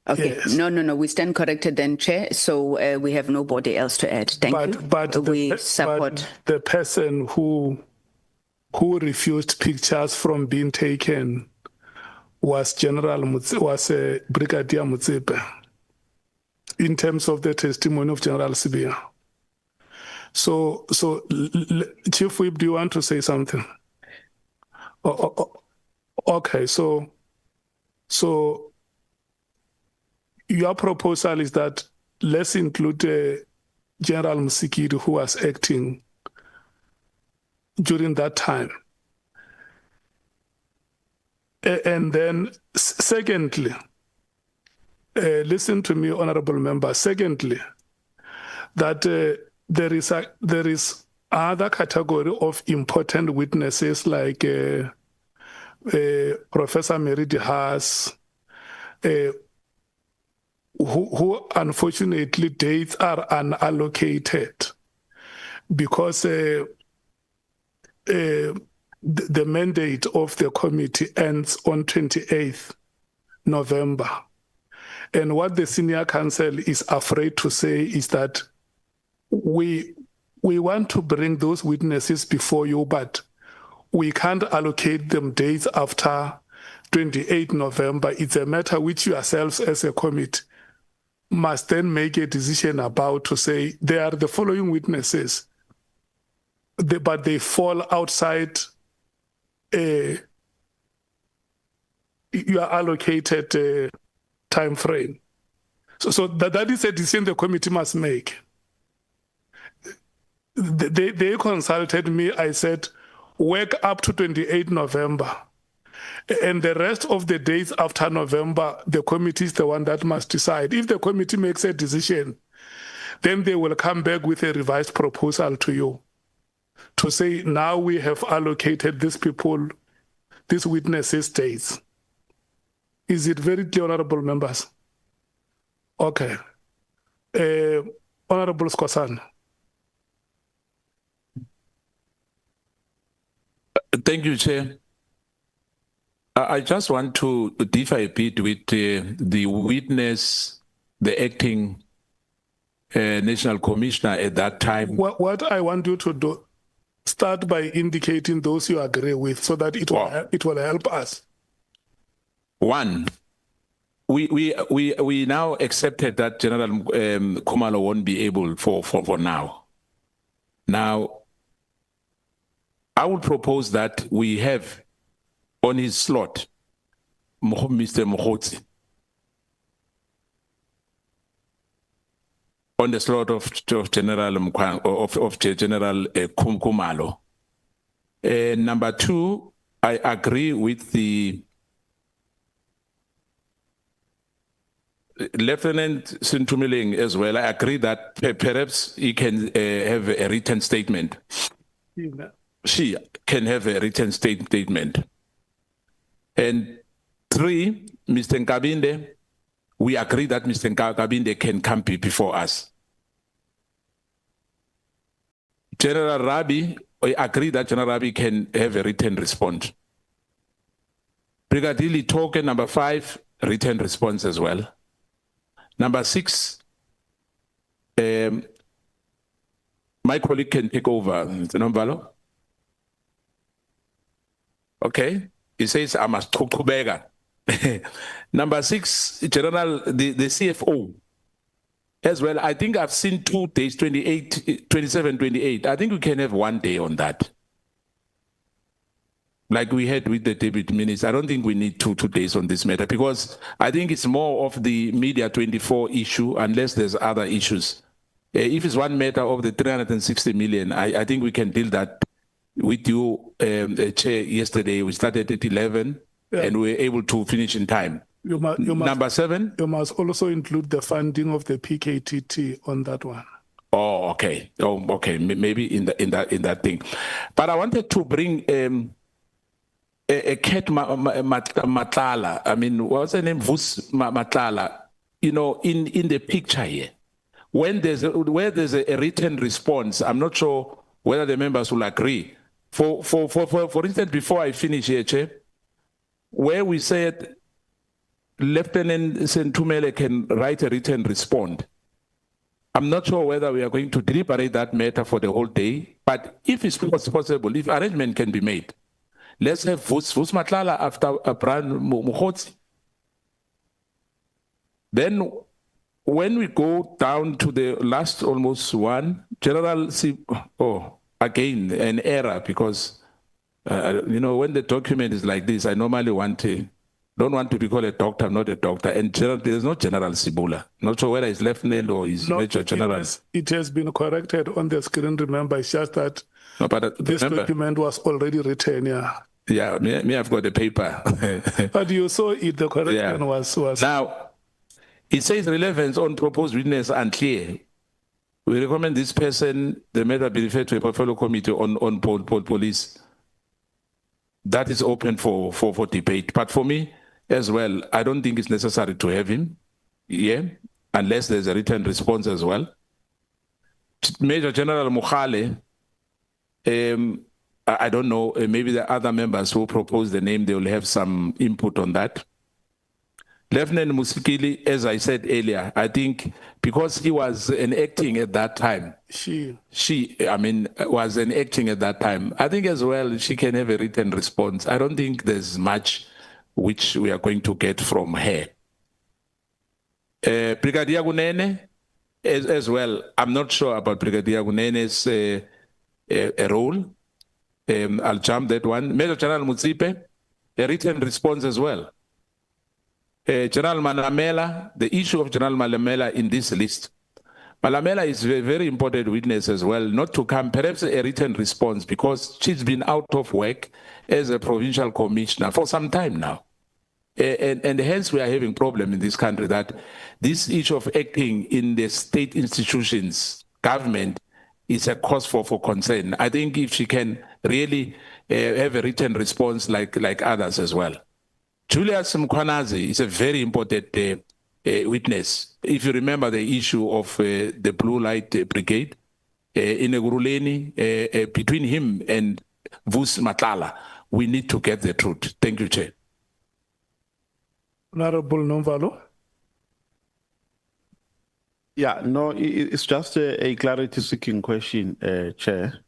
Okay. Yes. No. We stand corrected then, Chair. So we have nobody else to add. Thank you. But we support the person who refused pictures from being taken was Brigadier Motsepe, in terms of the testimony of General Spear. So Chief Whip, do you want to say something? Okay, so your proposal is that let's include General Msikiri, who was acting during that time. And then secondly, listen to me, honorable member. Secondly, that there is other category of important witnesses like Professor Mary de Haas, who unfortunately dates are unallocated because the mandate of the committee ends on 28th November. And what the senior counsel is afraid to say is that we want to bring those witnesses before you, but we can't allocate them dates after 28 November. It's a matter which yourselves as a committee must then make a decision about, to say they are the following witnesses, but they fall outside your allocated time frame. So that is a decision the committee must make. They consulted me. I said, work up to 28 November. And the rest of the days after November, the committee is the one that must decide. If the committee makes a decision, then they will come back with a revised proposal to you to say, now we have allocated these people, these witnesses' dates. Is it very clear, honorable members? Okay. Honorable Skhosana. Thank you, Chair. I just want to differ a bit with the witness, the acting National Commissioner at that time. What I want you to do, start by indicating those you agree with, so that it will help us. One, we now accepted that General Khumalo won't be able for now. Now, I would propose that we have on his slot Mr. Mkhwanazi, on the slot of General Khumalo. Number two, I agree with the Lieutenant Sentimule as well. I agree that perhaps he can have a written statement. She can have a written statement. And three, Mr. Nkabinde, we agree that Mr. Kabinde can come before us. General Rabi, we agree that General Rabi can have a written response. Brigadier Token, number 5, written response as well. Number 6, my colleague can take over. Nombalo? Okay. He says, I must talk to Bega. Number 6, General, the CFO. As well, I think I've seen 2 days, 28, 27, 28. I think we can have 1 day on that. Like we had with the deputy minister. I don't think we need 2 days on this matter because I think it's more of the Media 24 issue unless there's other issues. If it's one matter of the 360 million, I think we can deal that with you, Chair, yesterday. We started at 11 and we were able to finish in time. You must, Number 7. You must also include the funding of the PKTT on that one. Oh, okay. Oh, okay. Maybe in that thing. But I wanted to bring a cat Mathale. I mean, what's her name? Mathale. You know, in the picture here, where there's a written response. I'm not sure whether the members will agree. For instance, before I finish here, Chair, where we said Lieutenant Sentumele can write a written response. I'm not sure whether we are going to deliberate that matter for the whole day, but if it's possible, if arrangement can be made, let's have Vus Mathale after Brian Mkhwanazi. Then when we go down to the last almost one, General, again, an error because, you know, when the document is like this, I normally don't want to be called a doctor, I'm not a doctor. And there's no General Sibula. Not sure whether it's Lieutenant or he's Major General. It has been corrected on the screen, remember, it's just that this document was already written, yeah. Yeah, me I've got the paper. But you saw it, the correction was... Now, it says relevance on proposed witness unclear. We recommend this person, the matter be referred to a portfolio committee on police. That is open for debate. But for me, as well, I don't think it's necessary to have him, unless there's a written response as well. Major General Mkhwanazi, I don't know, maybe the other members who propose the name, they will have some input on that. Lieutenant Musikili, as I said earlier, I think because he was enacting at that time, she was enacting at that time, I think as well she can have a written response. I don't think there's much which we are going to get from her. Brigadier Gunene, as well, I'm not sure about Brigadier Gunene's role. I'll jump that one. Major General Mutsipe, a written response as well. General Malamela, the issue of General Malamela in this list. Malamela is a very important witness as well, not to come, perhaps a written response, because she's been out of work as a provincial commissioner for some time now. And hence we are having problem in this country that this issue of acting in the state institutions, government, is a cause for concern. I think if she can really have a written response like others as well. Julius Mkhwanazi is a very important witness. If you remember the issue of the Blue Light Brigade in Eguruleni, between him and Vus Mathale, we need to get the truth. Thank you, Chair. Honorable Nomvalo. Yeah, no, it's just a clarity-seeking question, Chair,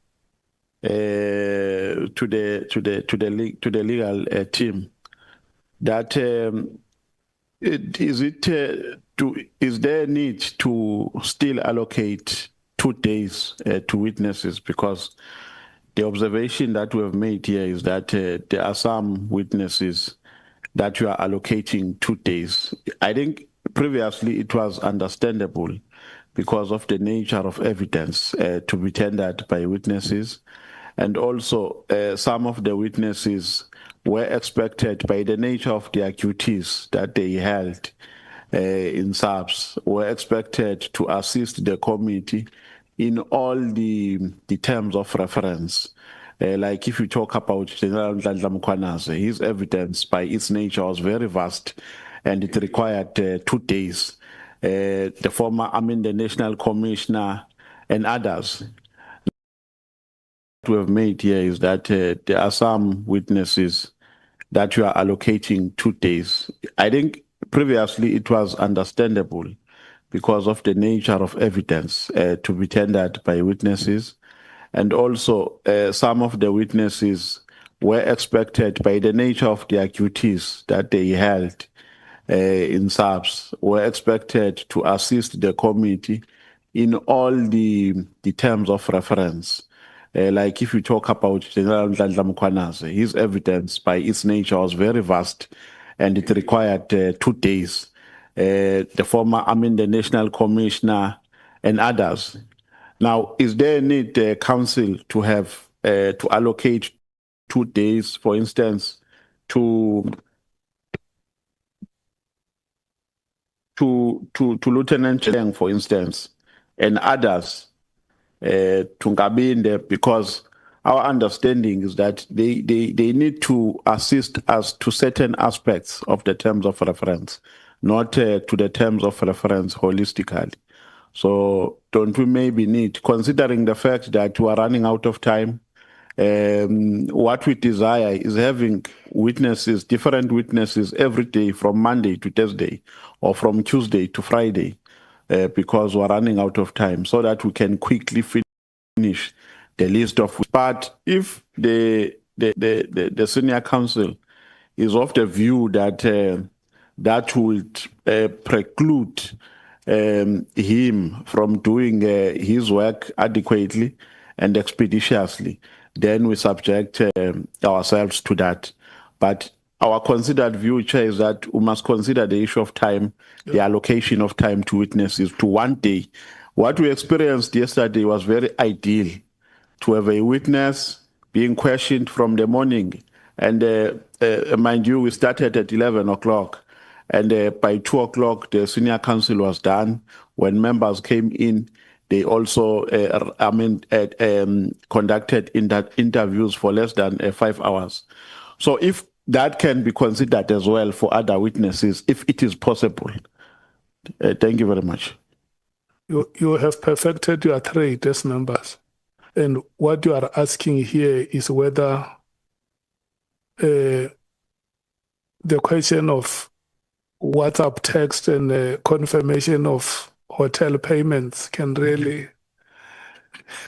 to the legal team. That is there a need to still allocate 2 days to witnesses? Because the observation that we have made here is that there are some witnesses that you are allocating 2 days. I think previously it was understandable because of the nature of evidence to be tendered by witnesses, and also some of the witnesses were expected by the nature of their duties that they held in SAPS, were expected to assist the committee in all the terms of reference. Like if you talk about General Nhlanhla Mkhwanazi, his evidence by its nature was very vast and it required 2 days. The former, the National Commissioner and others we have made here is that there are some witnesses that you are allocating 2 days. I think previously it was understandable because of the nature of evidence to be tendered by witnesses. And also some of the witnesses were expected by the nature of their duties that they held in SAPS, were expected to assist the committee in all the terms of reference. Like if you talk about General Nhlanhla Mkhwanazi, his evidence by its nature was very vast and it required 2 days. The former, the National Commissioner and others. Now, is there a need, Council, to have, to allocate 2 days, for instance, to Lieutenant Gen, for instance, and others, to Ngabinde, because our understanding is that they need to assist us to certain aspects of the terms of reference, not to the terms of reference holistically. So don't we maybe need, considering the fact that we are running out of time, what we desire is having witnesses, different witnesses every day from Monday to Thursday or from Tuesday to Friday, because we're running out of time, so that we can quickly finish the list of. But if the senior council is of the view that that would preclude him from doing his work adequately and expeditiously, then we subject ourselves to that. But our considered view, Chair, is that we must consider the issue of time, the allocation of time to witnesses to 1 day. What we experienced yesterday was very ideal, to have a witness being questioned from the morning. And mind you, we started at 11 o'clock. And by 2 o'clock, the senior council was done. When members came in, they also, conducted interviews for less than 5 hours. So if that can be considered as well for other witnesses, if it is possible. Thank you very much. You have perfected your trade as members. And what you are asking here is whether the question of WhatsApp text and confirmation of hotel payments can really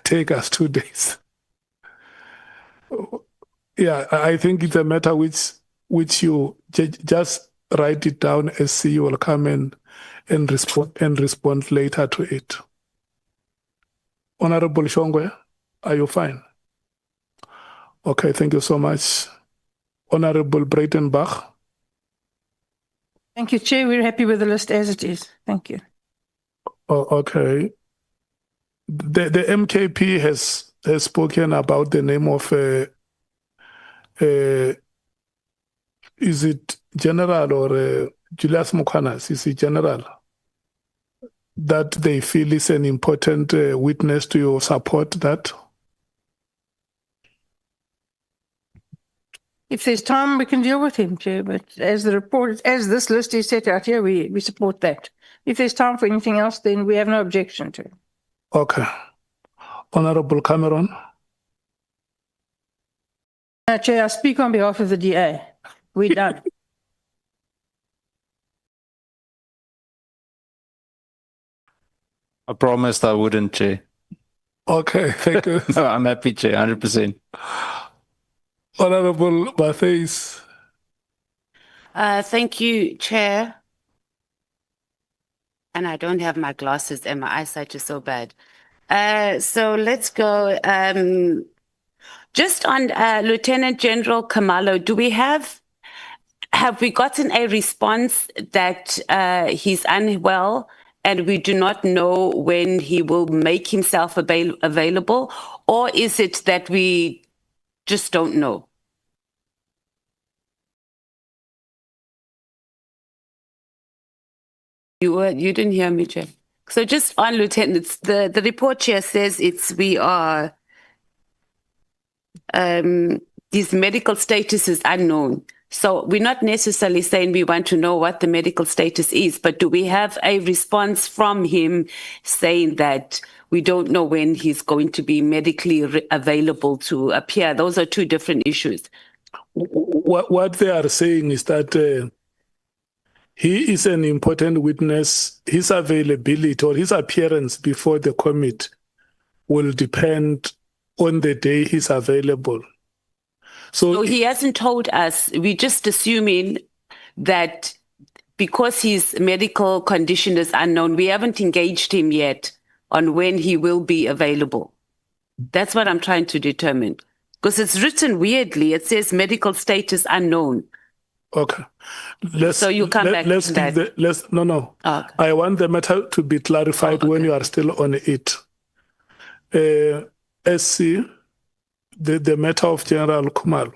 take us 2 days. Yeah, I think it's a matter which you just write it down as CEO will come and respond later to it. Honorable Shongwe, are you fine? Okay, thank you so much. Honorable Breitenbach. Thank you, Chair. We're happy with the list as it is. Thank you. Oh, okay. The MKP has spoken about the name of is it General or Julius Mkhwanazi? Is it General? That they feel is an important witness to your support that? If there's time, we can deal with him, Chair. But as the report, as this list is set out here, we support that. If there's time for anything else, then we have no objection to it. Okay. Honorable Cameron. Chair, I speak on behalf of the DA. We're done. I promised I wouldn't, Chair. Okay, thank you. No, I'm happy, Chair, 100%. Honorable Mathale. Thank you, Chair. And I don't have my glasses and my eyesight is so bad. So let's go. Just on Lieutenant General Khumalo, do we have we gotten a response that he's unwell and we do not know when he will make himself available? Or is it that we just don't know? You didn't hear me, Chair. So just on Lieutenant, the report Chair says we are his medical status is unknown. So we're not necessarily saying we want to know what the medical status is, but do we have a response from him saying that we don't know when he's going to be medically available to appear? Those are two different issues. What they are saying is that he is an important witness. His availability or his appearance before the committee will depend on the day he's available. So he hasn't told us. We're just assuming that because his medical condition is unknown, we haven't engaged him yet on when he will be available. That's what I'm trying to determine. Because it's written weirdly. It says medical status unknown. Okay. So you come back to that. No. Oh, okay. I want the matter to be clarified when you are still on it. SC, the matter of General Khumalo.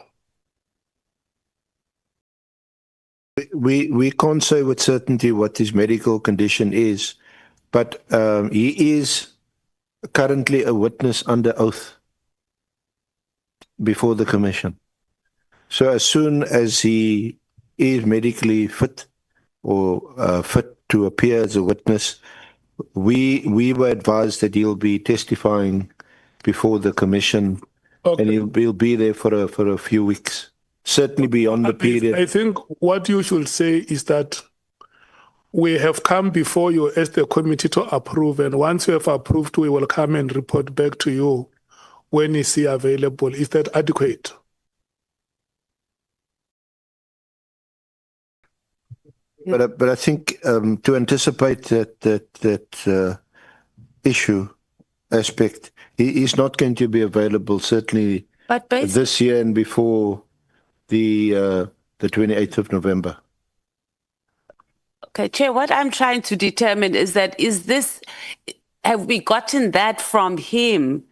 We can't say with certainty what his medical condition is, but he is currently a witness under oath before the commission. So as soon as he is medically fit or fit to appear as a witness, we were advised that he'll be testifying before the commission, Okay. and he'll be there for a few weeks, certainly beyond the period. I think what you should say is that we have come before you as the committee to approve, and once you have approved, we will come and report back to you when is he available. Is that adequate? But I think to anticipate that issue aspect, he is not going to be available certainly this year and before the 28th of November. Okay, Chair, what I'm trying to determine is that have we gotten that from him?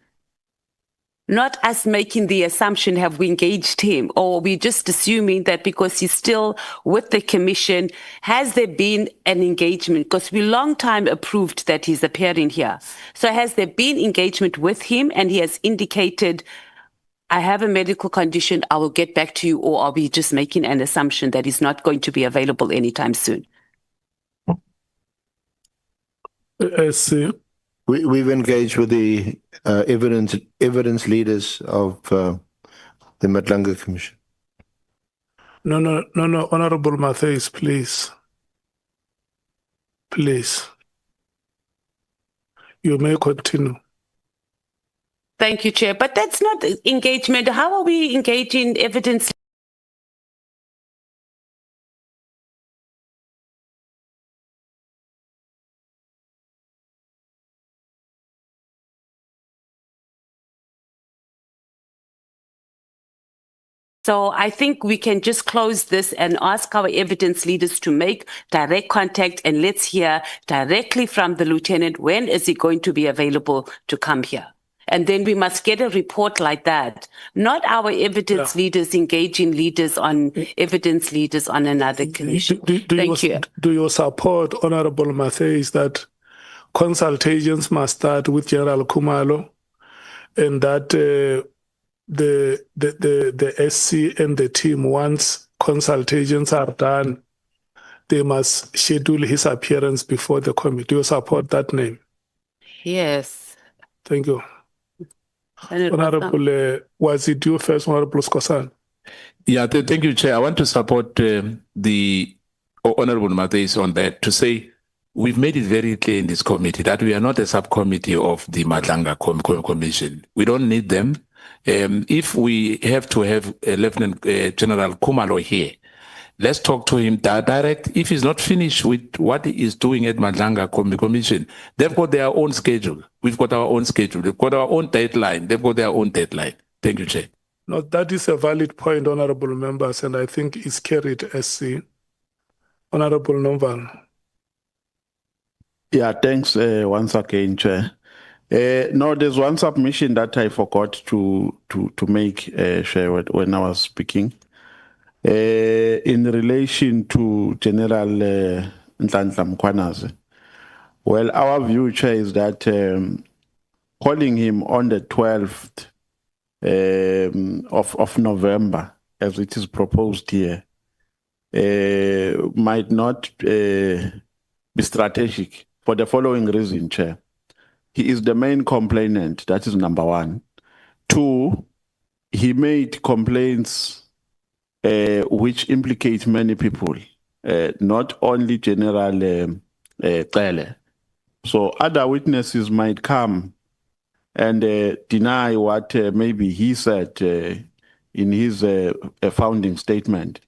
Not us making the assumption, have we engaged him? Or are we just assuming that because he's still with the commission, has there been an engagement? Because we long time approved that he's appearing here. So has there been engagement with him and he has indicated, I have a medical condition, I will get back to you? Or are we just making an assumption that he's not going to be available anytime soon? We've engaged with the evidence leaders of the Nhlanhla Commission. No, Honorable Mathale, please. Please. You may continue. Thank you, Chair. But that's not engagement. How are we engaging evidence? So I think we can just close this and ask our evidence leaders to make direct contact, and let's hear directly from the lieutenant, when is he going to be available to come here? And then we must get a report like that, not our evidence leaders engaging evidence leaders on another commission. Thank you. Do you support, Honorable Mathale, that consultations must start with General Khumalo, and that the SC and the team, once consultations are done, they must schedule his appearance before the committee? Do you support that name? Yes. Thank you. Honorable, was it you first, Honorable Skosan? Yeah, thank you, Chair. I want to support the Honorable Mathale on that, to say we've made it very clear in this committee that we are not a subcommittee of the Nhlanhla Commission. We don't need them. If we have to have Lieutenant General Khumalo here, let's talk to him direct. If he's not finished with what he is doing at Nhlanhla Commission, they've got their own schedule. We've got our own schedule. They've got our own deadline. They've got their own deadline. Thank you, Chair. No, that is a valid point, honorable members, and I think it's carried SC. Honorable Noval. Yeah, thanks once again, Chair. No, there's one submission that I forgot to make, Chair, when I was speaking. In relation to General Lt Mkhwanazi. Well, our view, Chair, is that calling him on the 12th of November, as it is proposed here, might not be strategic for the following reason, Chair. He is the main complainant, that is number one. Two, he made complaints which implicate many people, not only General Cele. So other witnesses might come and deny what maybe he said in his founding statement.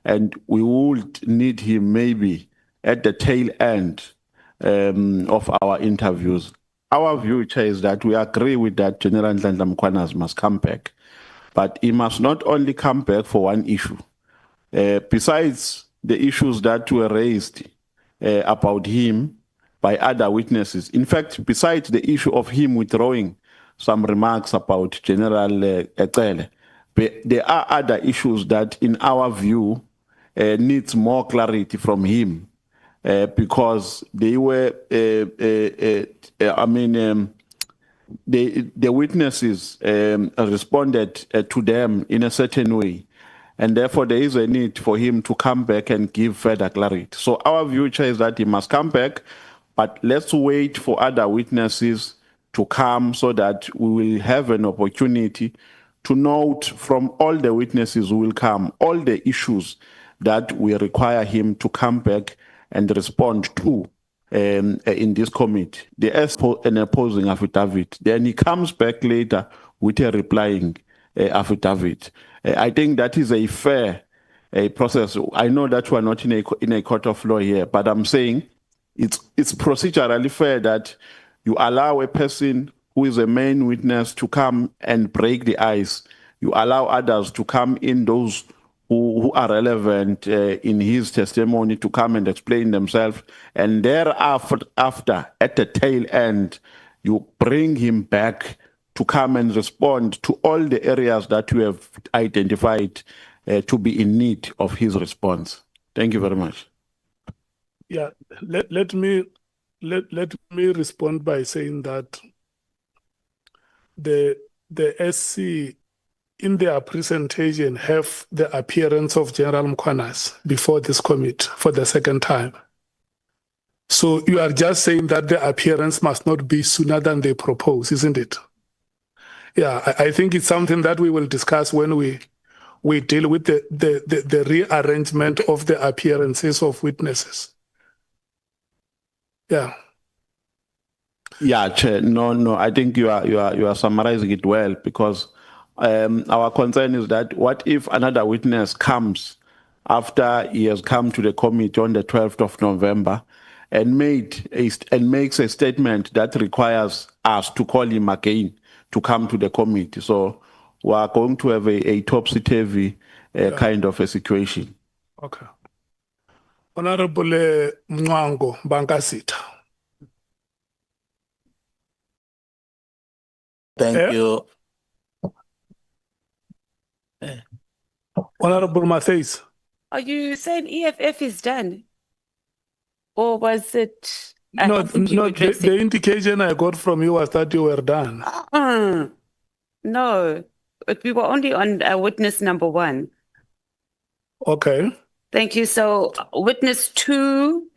And we would need him maybe at the tail end of our interviews. Our view, Chair, is that we agree with that General Nhlanhla Mkhwanazi must come back. But he must not only come back for one issue. Besides the issues that were raised about him by other witnesses. In fact, besides the issue of him withdrawing some remarks about General Cele, there are other issues that, in our view, needs more clarity from him because they were, the witnesses responded to them in a certain way. And therefore, there is a need for him to come back and give further clarity. So our view, Chair, is that he must come back, but let's wait for other witnesses to come so that we will have an opportunity to note from all the witnesses who will come, all the issues that we require him to come back and respond to in this committee. There's an opposing affidavit. Then he comes back later with a replying affidavit. I think that is a fair process. I know that we are not in a court of law here, but I'm saying it's procedurally fair that you allow a person who is a main witness to come and break the ice. You allow others to come in, those who are relevant in his testimony, to come and explain themselves. And thereafter, at the tail end, you bring him back to come and respond to all the areas that you have identified to be in need of his response. Thank you very much. Yeah, let me respond by saying that the SC in their presentation have the appearance of General Mkhwanazi before this committee for the second time. So you are just saying that the appearance must not be sooner than they propose, isn't it? Yeah, I think it's something that we will discuss when we deal with the rearrangement of the appearances of witnesses. Yeah. Yeah, Chair. No. I think you are summarizing it well, because our concern is that what if another witness comes after he has come to the committee on the 12th of November and makes a statement that requires us to call him again to come to the committee. So we are going to have a topsy-turvy kind of a situation. Okay. Honorable Mngwango Bankasita. Thank you. Honorable Mathale. Are you saying EFF is done? Or was it? No, the indication I got from you was that you were done. No, but we were only on witness number 1. Okay. Thank you. So witness 2,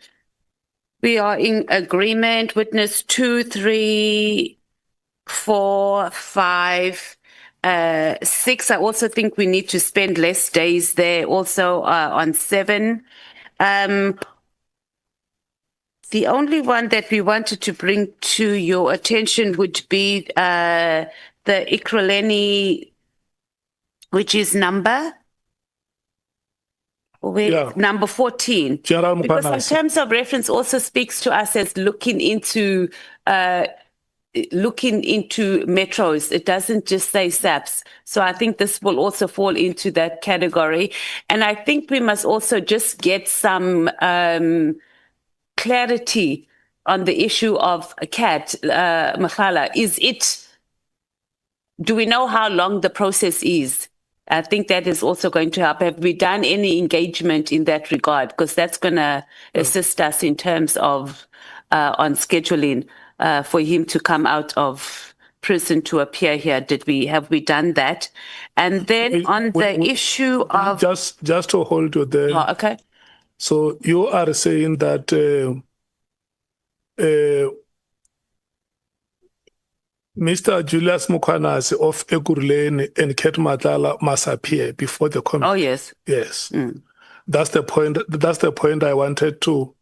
we are in agreement. Witness 2, 3, 4, 5, 6. I also think we need to spend less days there. Also on 7. The only one that we wanted to bring to your attention would be the Ekreleni, which is number 14. Because in terms of reference also speaks to us as looking into metros. It doesn't just say SAPS. So I think this will also fall into that category. And I think we must also just get some clarity on the issue of CAT, Nhlanhla. Do we know how long the process is? I think that is also going to help. Have we done any engagement in that regard? Because that's going to assist us in terms of on scheduling for him to come out of person to appear here. Have we done that? And then on the issue of just to hold you there. oh, okay. So you are saying that Mr. Julius Mkhwanazi of Ekurhuleni and Ket Mathale must appear before the committee. Oh yes. Yes. That's the point. That's the point I wanted to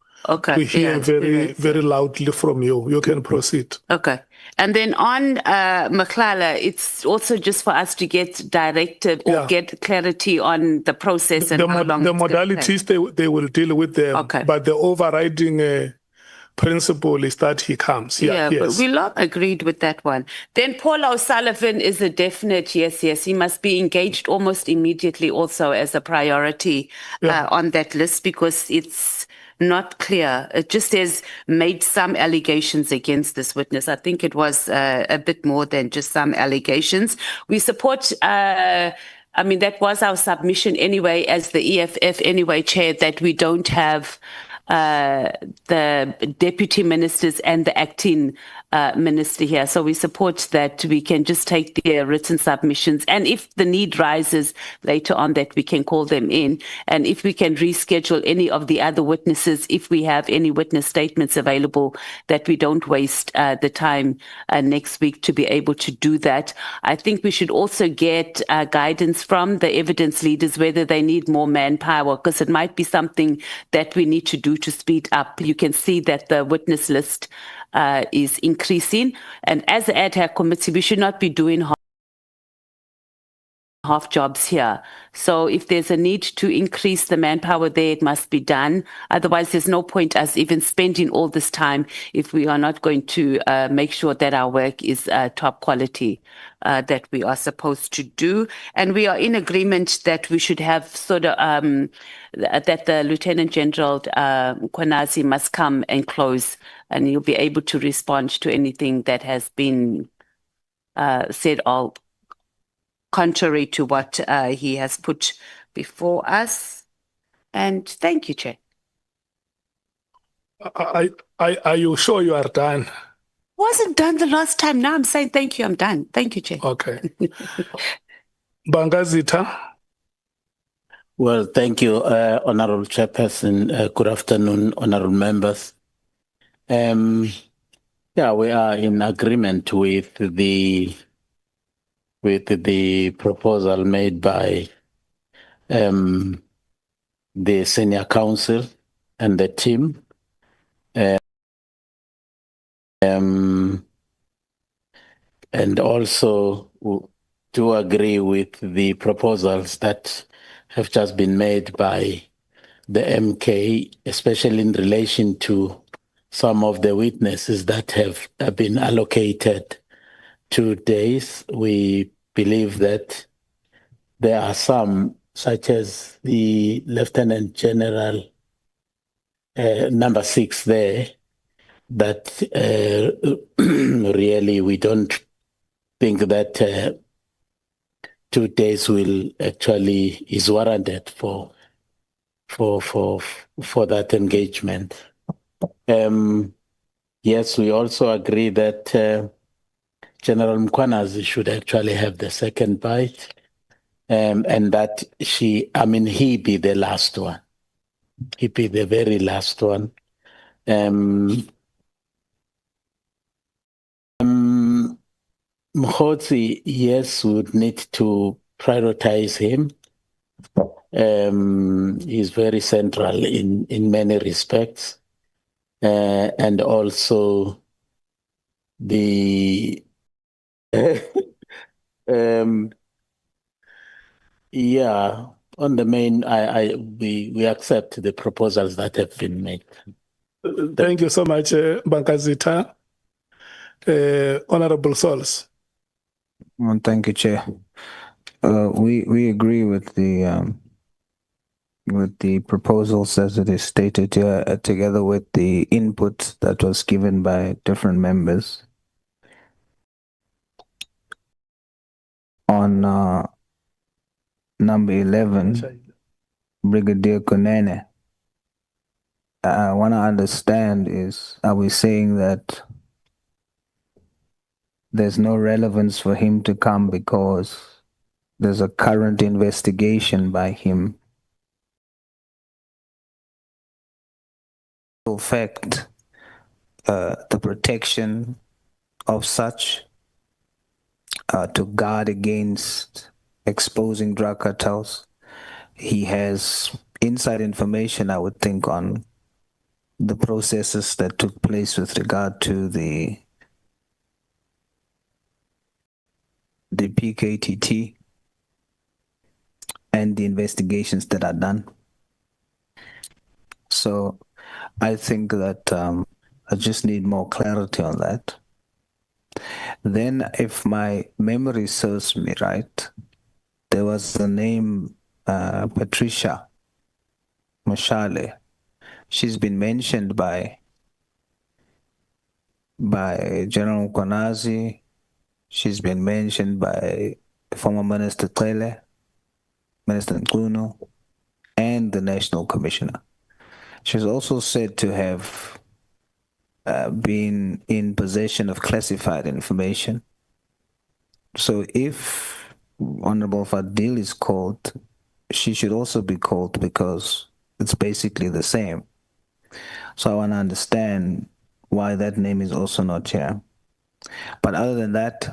hear very loudly from you. You can proceed. Okay. And then on Mathale, it's also just for us to get directive or get clarity on the process and how long the modalities they will deal with them. Okay. But the overriding principle is that he comes. Yeah, yes. But we lot agreed with that one. Then Paul O'Sullivan is a definite yes. He must be engaged almost immediately also as a priority on that list because it's not clear. It just says made some allegations against this witness. I think it was a bit more than just some allegations. We support that was our submission anyway as the EFF anyway, Chair, that we don't have the deputy ministers and the acting minister here. So we support that we can just take their written submissions. And if the need rises later on that we can call them in. And if we can reschedule any of the other witnesses, if we have any witness statements available, that we don't waste the time next week to be able to do that. I think we should also get guidance from the evidence leaders, whether they need more manpower, because it might be something that we need to do to speed up. You can see that the witness list is increasing. And as the ad hoc committee, we should not be doing half jobs here. So if there's a need to increase the manpower there, it must be done. Otherwise, there's no point us even spending all this time if we are not going to make sure that our work is top quality that we are supposed to do. And we are in agreement that we should have sort of that the Lieutenant General Mkhwanazi must come and close, and he'll be able to respond to anything that has been said all contrary to what he has put before us. And thank you, Chair. Are you sure you are done? Wasn't done the last time. Now I'm saying thank you, I'm done. Thank you, Chair. Okay. Bangazitha. Well, thank you, Honorable Chairperson. Good afternoon, honorable members. We are in agreement with the proposal made by the senior counsel and the team. And also do agree with the proposals that have just been made by the MK, especially in relation to some of the witnesses that have been allocated 2 days. We believe that there are some, such as the Lieutenant General number 6 there, that really we don't think that 2 days will actually is warranted for that engagement. Yes, we also agree that General Mkhwanazi should actually have the second bite, and that he be the last one. He be the very last one. Mkhotsi, yes, we would need to prioritize him. He's very central in many respects. And also the on the main, we accept the proposals that have been made. Thank you so much, Bangazitha. Honorable Sols. Well, thank you, Chair. We agree with the proposals as it is stated here, together with the input that was given by different members. On number 11, Brigadier Konene, I want to understand are we saying that there's no relevance for him to come because there's a current investigation by him. In fact, the protection of such to guard against exposing drug cartels. He has inside information, I would think, on the processes that took place with regard to the PKTT and the investigations that are done. So I think that I just need more clarity on that. Then, if my memory serves me right, there was the name Patricia Mathale. She's been mentioned by General Mkhwanazi. She's been mentioned by former Minister Tlele, Minister Nkunu, and the National Commissioner. She's also said to have been in possession of classified information. So if Honorable Fadil is called, she should also be called because it's basically the same. So I want to understand why that name is also not here. But other than that,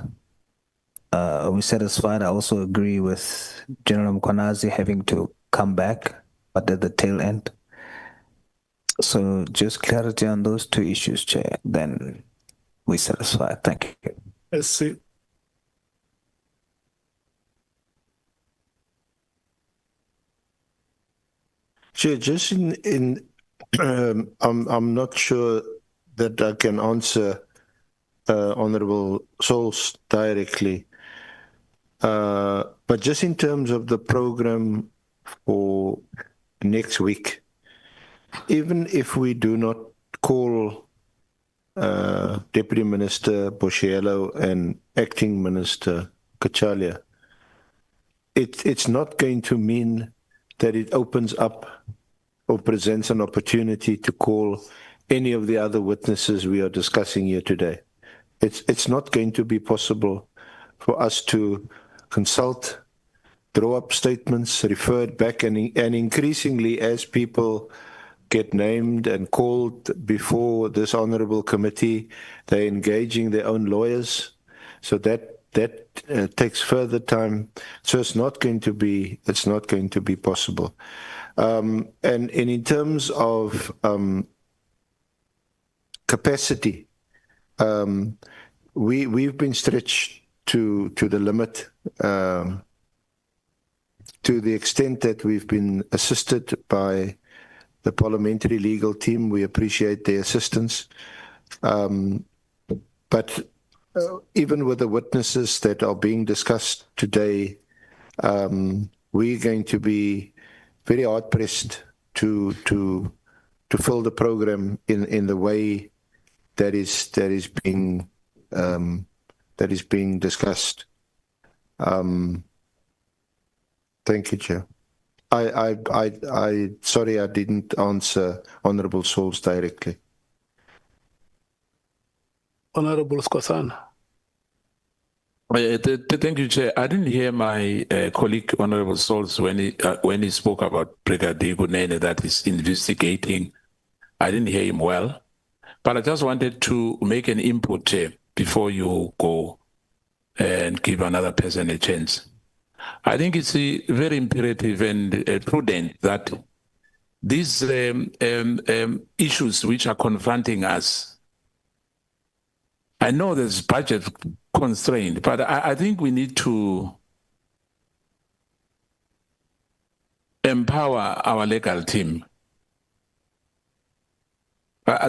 we're satisfied. I also agree with General Mkhwanazi having to come back, but at the tail end. So just clarity on those two issues, Chair, then we're satisfied. Thank you. Let's see. Chair, just I'm not sure that I can answer Honorable Souls directly. But just in terms of the program for next week, even if we do not call Deputy Minister Boshielo and Acting Minister Kachalia, it's not going to mean that it opens up or presents an opportunity to call any of the other witnesses we are discussing here today. It's not going to be possible for us to consult, draw up statements, refer it back, and increasingly as people get named and called before this honorable committee, they're engaging their own lawyers. So that takes further time. So it's not going to be possible. And in terms of capacity, we've been stretched to the limit, to the extent that we've been assisted by the parliamentary legal team. We appreciate their assistance. But even with the witnesses that are being discussed today, we're going to be very hard pressed to fill the program in the way that is being discussed. Thank you, Chair. Sorry, I didn't answer Honorable Souls directly. Honorable Skosana. Thank you, Chair. I didn't hear my colleague, Honorable Souls, when he spoke about Brigadier Gunene that is investigating. I didn't hear him well, but I just wanted to make an input, Chair, before you go and give another person a chance. I think it's very imperative and prudent that these issues which are confronting us, I know there's budget constraint, but I think we need to empower our legal team.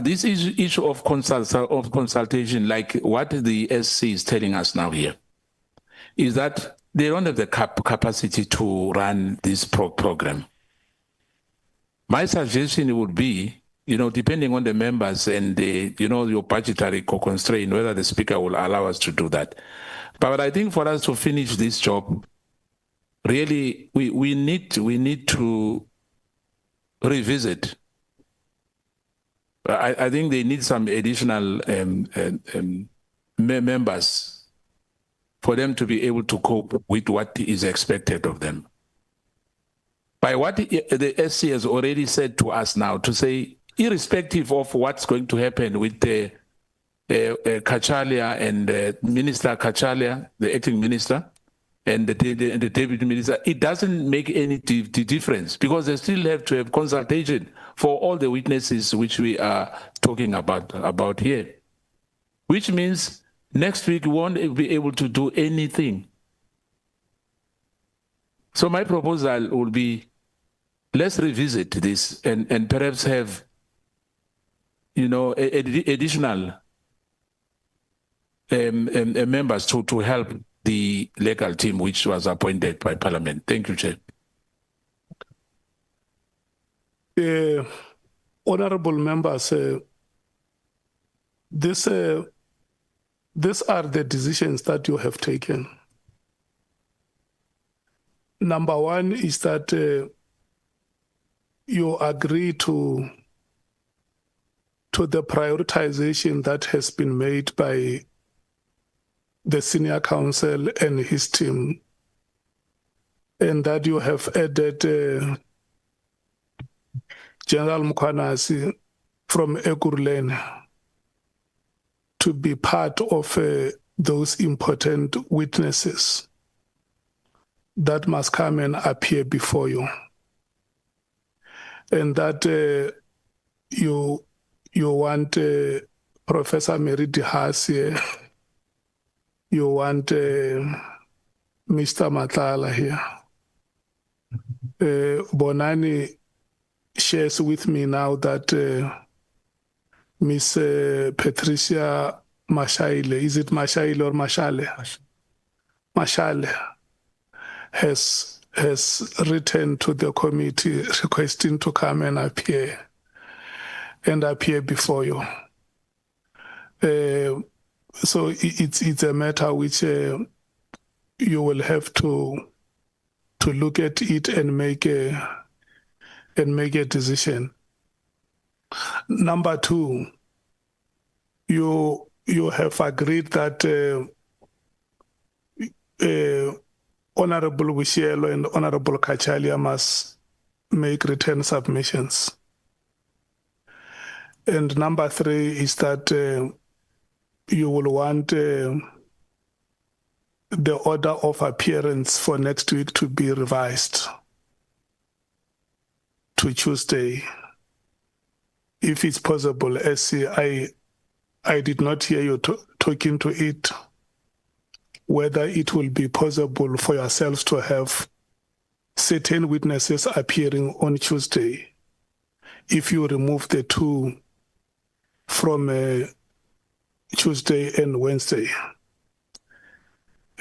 This issue of consultation, like what the SC is telling us now here, is that they don't have the capacity to run this program. My suggestion would be, depending on the members and the, your budgetary constraint, whether the Speaker will allow us to do that. But I think for us to finish this job, really, we need to revisit. I think they need some additional members for them to be able to cope with what is expected of them. By what the SC has already said to us now, to say, irrespective of what's going to happen with the Kachalia and Minister Kachalia, the acting minister, and the deputy minister, it doesn't make any difference because they still have to have consultation for all the witnesses which we are talking about here. Which means next week we won't be able to do anything. So my proposal will be, let's revisit this and perhaps have, you know, additional members to help the legal team which was appointed by Parliament. Thank you, Chair. Honorable members, these are the decisions that you have taken. Number one is that you agree to the prioritization that has been made by the senior counsel and his team, and that you have added General Mkhwanazi from Ekurhuleni to be part of those important witnesses that must come and appear before you, and that you want Professor Mary Dihasi, you want Mr. Mathale here. Bonani shares with me now that Miss Patricia Mashale, is it Mashale or Mashale? Mashale has written to the committee requesting to come and appear before you. So it's a matter which you will have to look at it and make a decision. Number two, you have agreed that Honorable Wishielo and Honorable Kachalia must make written submissions. And number three is that you will want the order of appearance for next week to be revised to Tuesday, if it's possible. I did not hear you talking to it, whether it will be possible for yourselves to have certain witnesses appearing on Tuesday, if you remove the two from Tuesday and Wednesday.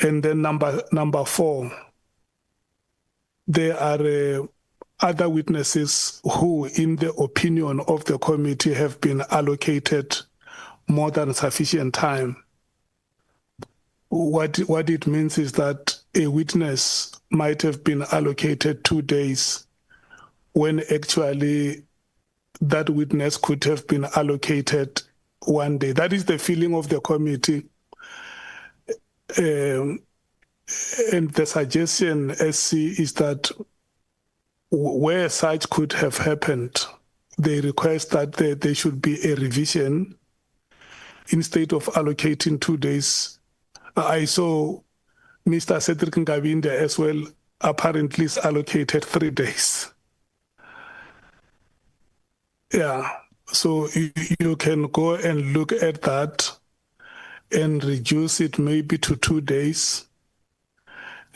And then number four, there are other witnesses who, in the opinion of the committee, have been allocated more than sufficient time. What it means is that a witness might have been allocated 2 days when actually that witness could have been allocated 1 day. That is the feeling of the committee. And the suggestion, SC, is that where such could have happened, they request that there should be a revision instead of allocating 2 days. I saw Mr. Cedric Ngabinde as well, apparently is allocated 3 days. Yeah, so you can go and look at that and reduce it maybe to 2 days.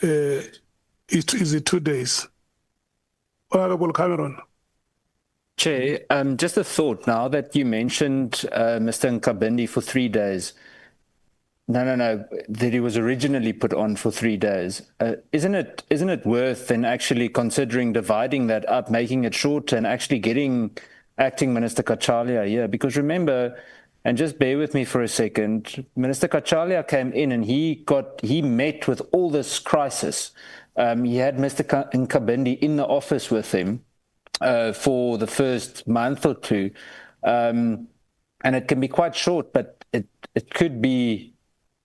Is it 2 days? Honorable Cameron. Chair, just a thought now that you mentioned Mr. Nkabindi for 3 days. No, that he was originally put on for 3 days. Isn't it worth then actually considering dividing that up, making it short, and actually getting Acting Minister Kachalia here? Because remember, and just bear with me for a second, Minister Kachalia came in and he met with all this crisis. He had Mr. Nkabindi in the office with him for the first month or two, and it can be quite short, but it could be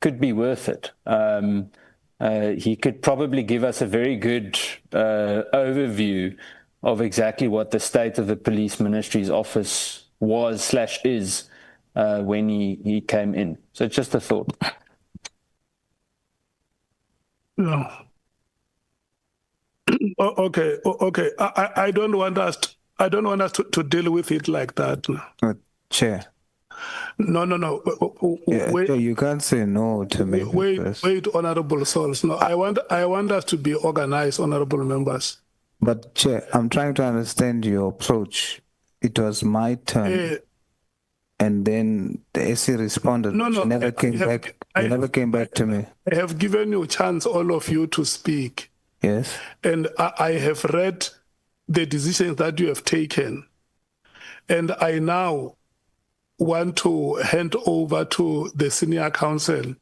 could be worth it. He could probably give us a very good overview of exactly what the state of the police ministry's office was/is when he came in. So just a thought. No. Okay. I don't want us. I don't want us to deal with it like that. Chair. No. Yeah, you can't say no to me. Wait, honorable souls. No, I want us to be organized, honorable members. But Chair, I'm trying to understand your approach. It was my turn, and then the SC responded. No. She never came back. You never came back to me. I have given you a chance, all of you, to speak. Yes. And I have read the decisions that you have taken, and I now want to hand over to the senior counsel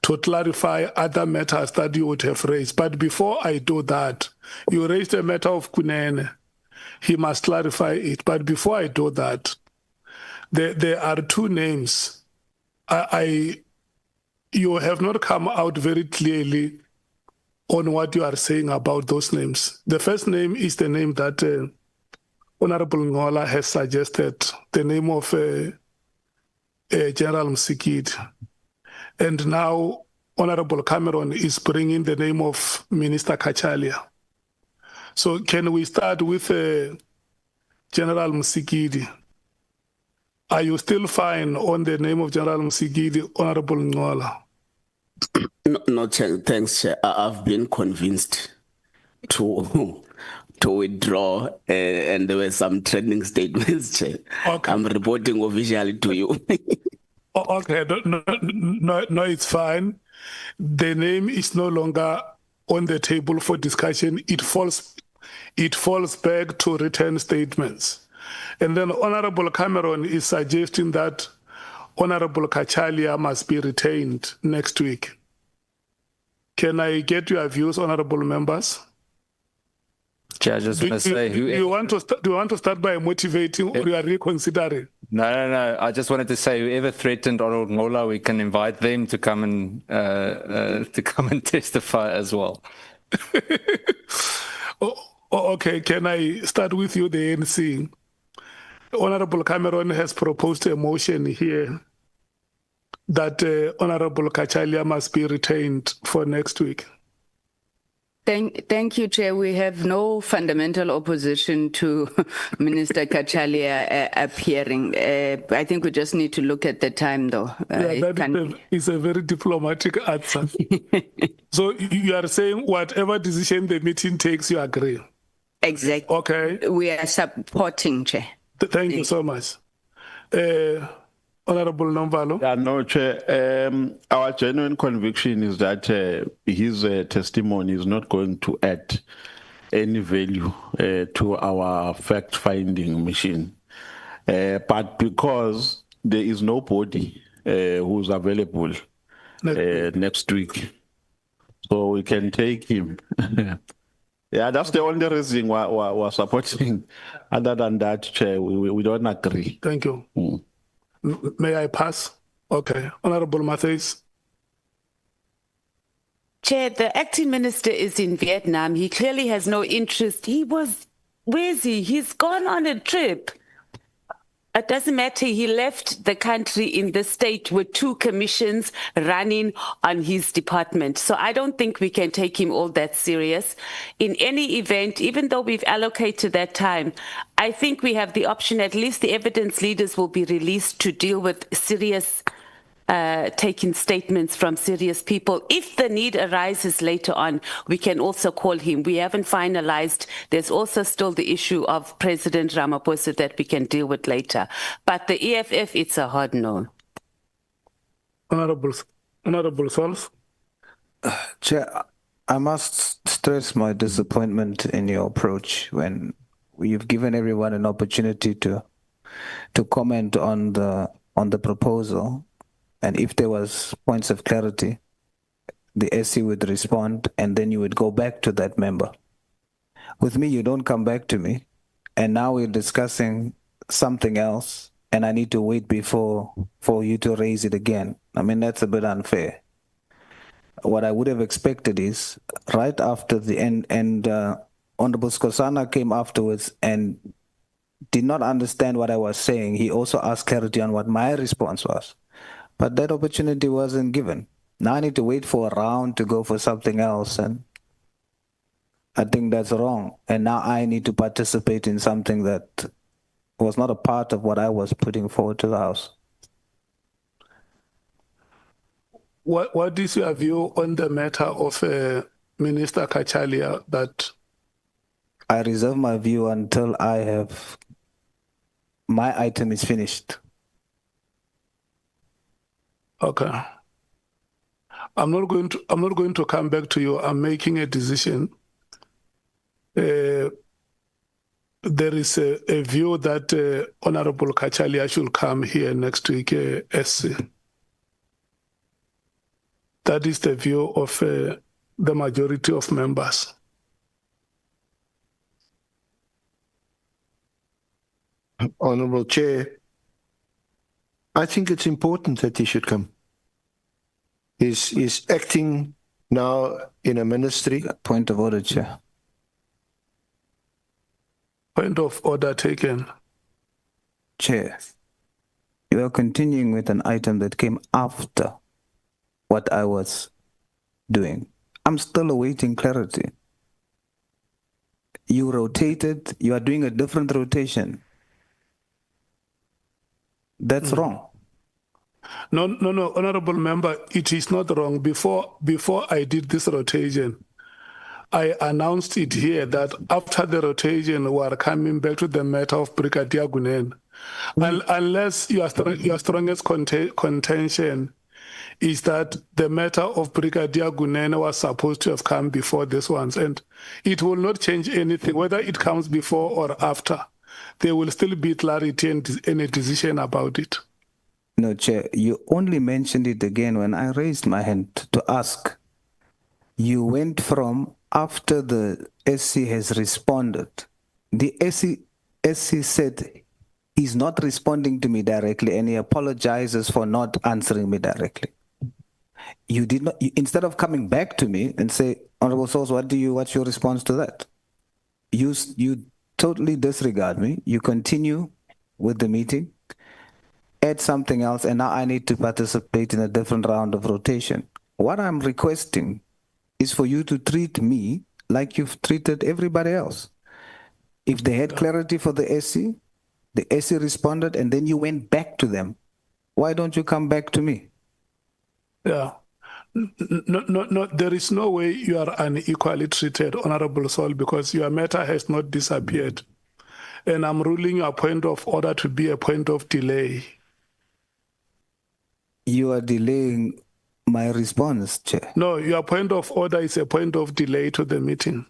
to clarify other matters that you would have raised. But before I do that, you raised a matter of Kunene. He must clarify it. But before I do that, there are two names. You have not come out very clearly on what you are saying about those names. The first name is the name that Honorable Nhlanhla has suggested, the name of General Mkhwanazi. And now Honorable Cameron is bringing the name of Minister Cachalia. So can we start with General Mkhwanazi? Are you still fine on the name of General Mkhwanazi, Honorable Nhlanhla? No, thanks, Chair. I've been convinced to withdraw, and there were some trending statements, Chair. Okay. I'm reporting officially to you. Okay, no, it's fine. The name is no longer on the table for discussion. It falls back to written statements. And then Honorable Cameron is suggesting that Honorable Cachalia must be retained next week. Can I get your views, honorable members? Chair, I just want to say, do you want to start by motivating, or you are reconsidering? No. I just wanted to say, whoever threatened Honorable Nhlanhla, we can invite them to come and testify as well. Okay, can I start with you, the ANC? Honorable Cameron has proposed a motion here that Honorable Cachalia must be retained for next week. Thank you, Chair. We have no fundamental opposition to Minister Cachalia appearing. I think we just need to look at the time, though. That is a very diplomatic answer. So you are saying whatever decision the meeting takes, you agree? Exactly. Okay. We are supporting, Chair. Thank you so much. Honorable Nomvalo. Yeah, no, Chair. Our genuine conviction is that his testimony is not going to add any value to our fact-finding mission. But because there is nobody who's available next week, so we can take him. Yeah, that's the only reason we're supporting. Other than that, Chair, we don't agree. Thank you. May I pass? Okay. Honorable Mathale. Chair, the acting minister is in Vietnam. He clearly has no interest. Where is he? He's gone on a trip. It doesn't matter. He left the country in the state with 2 commissions running on his department. So I don't think we can take him all that serious. In any event, even though we've allocated that time, I think we have the option, at least the evidence leaders will be released to deal with serious taking statements from serious people. If the need arises later on, we can also call him. We haven't finalized. There's also still the issue of President Ramaphosa that we can deal with later. But the EFF, it's a hard no. Honorable Sols. Chair, I must stress my disappointment in your approach when you've given everyone an opportunity to comment on the proposal. And if there was points of clarity, the SC would respond, and then you would go back to that member. With me, you don't come back to me, and now we're discussing something else, and I need to wait for you to raise it again. I mean, that's a bit unfair. what I would have expected is right after the end, and Honorable Skosana came afterwards and did not understand what I was saying. He also asked clarity on what my response was. But that opportunity wasn't given. Now I need to wait for a round to go for something else, and I think that's wrong. And now I need to participate in something that was not a part of what I was putting forward to the House. What is your view on the matter of Minister Kachalia that I reserve my view until I have my item is finished. okay? I'm not going to come back to you. I'm making a decision. There is a view that Honorable Kachalia should come here next week, SC. That is the view of the majority of members. Honourable Chair, I think it's important that he should come. He's acting now in a ministry. Point of order, Chair. Point of order taken. Chair, you are continuing with an item that came after what I was doing. I'm still awaiting clarity. You rotated, you are doing a different rotation. That's wrong. No, honorable member, it is not wrong. Before I did this rotation, I announced it here that after the rotation, we are coming back to the matter of Brigadier Gunen. Unless your strongest contention is that the matter of Brigadier Gunen was supposed to have come before this one, and it will not change anything, whether it comes before or after. There will still be clarity and a decision about it. No, Chair, you only mentioned it again when I raised my hand to ask. You went from after the SC has responded. The SC said he's not responding to me directly and he apologizes for not answering me directly. You did not, instead of coming back to me and say, Honorable Source, what's your response to that? You totally disregard me. You continue with the meeting, add something else, and now I need to participate in a different round of rotation. What I'm requesting is for you to treat me like you've treated everybody else. If they had clarity for the SC responded, and then you went back to them. Why don't you come back to me? Yeah. No, there is no way you are unequally treated, Honorable Sol, because your matter has not disappeared. And I'm ruling your point of order to be a point of delay. You are delaying my response, Chair. No, your point of order is a point of delay to the meeting.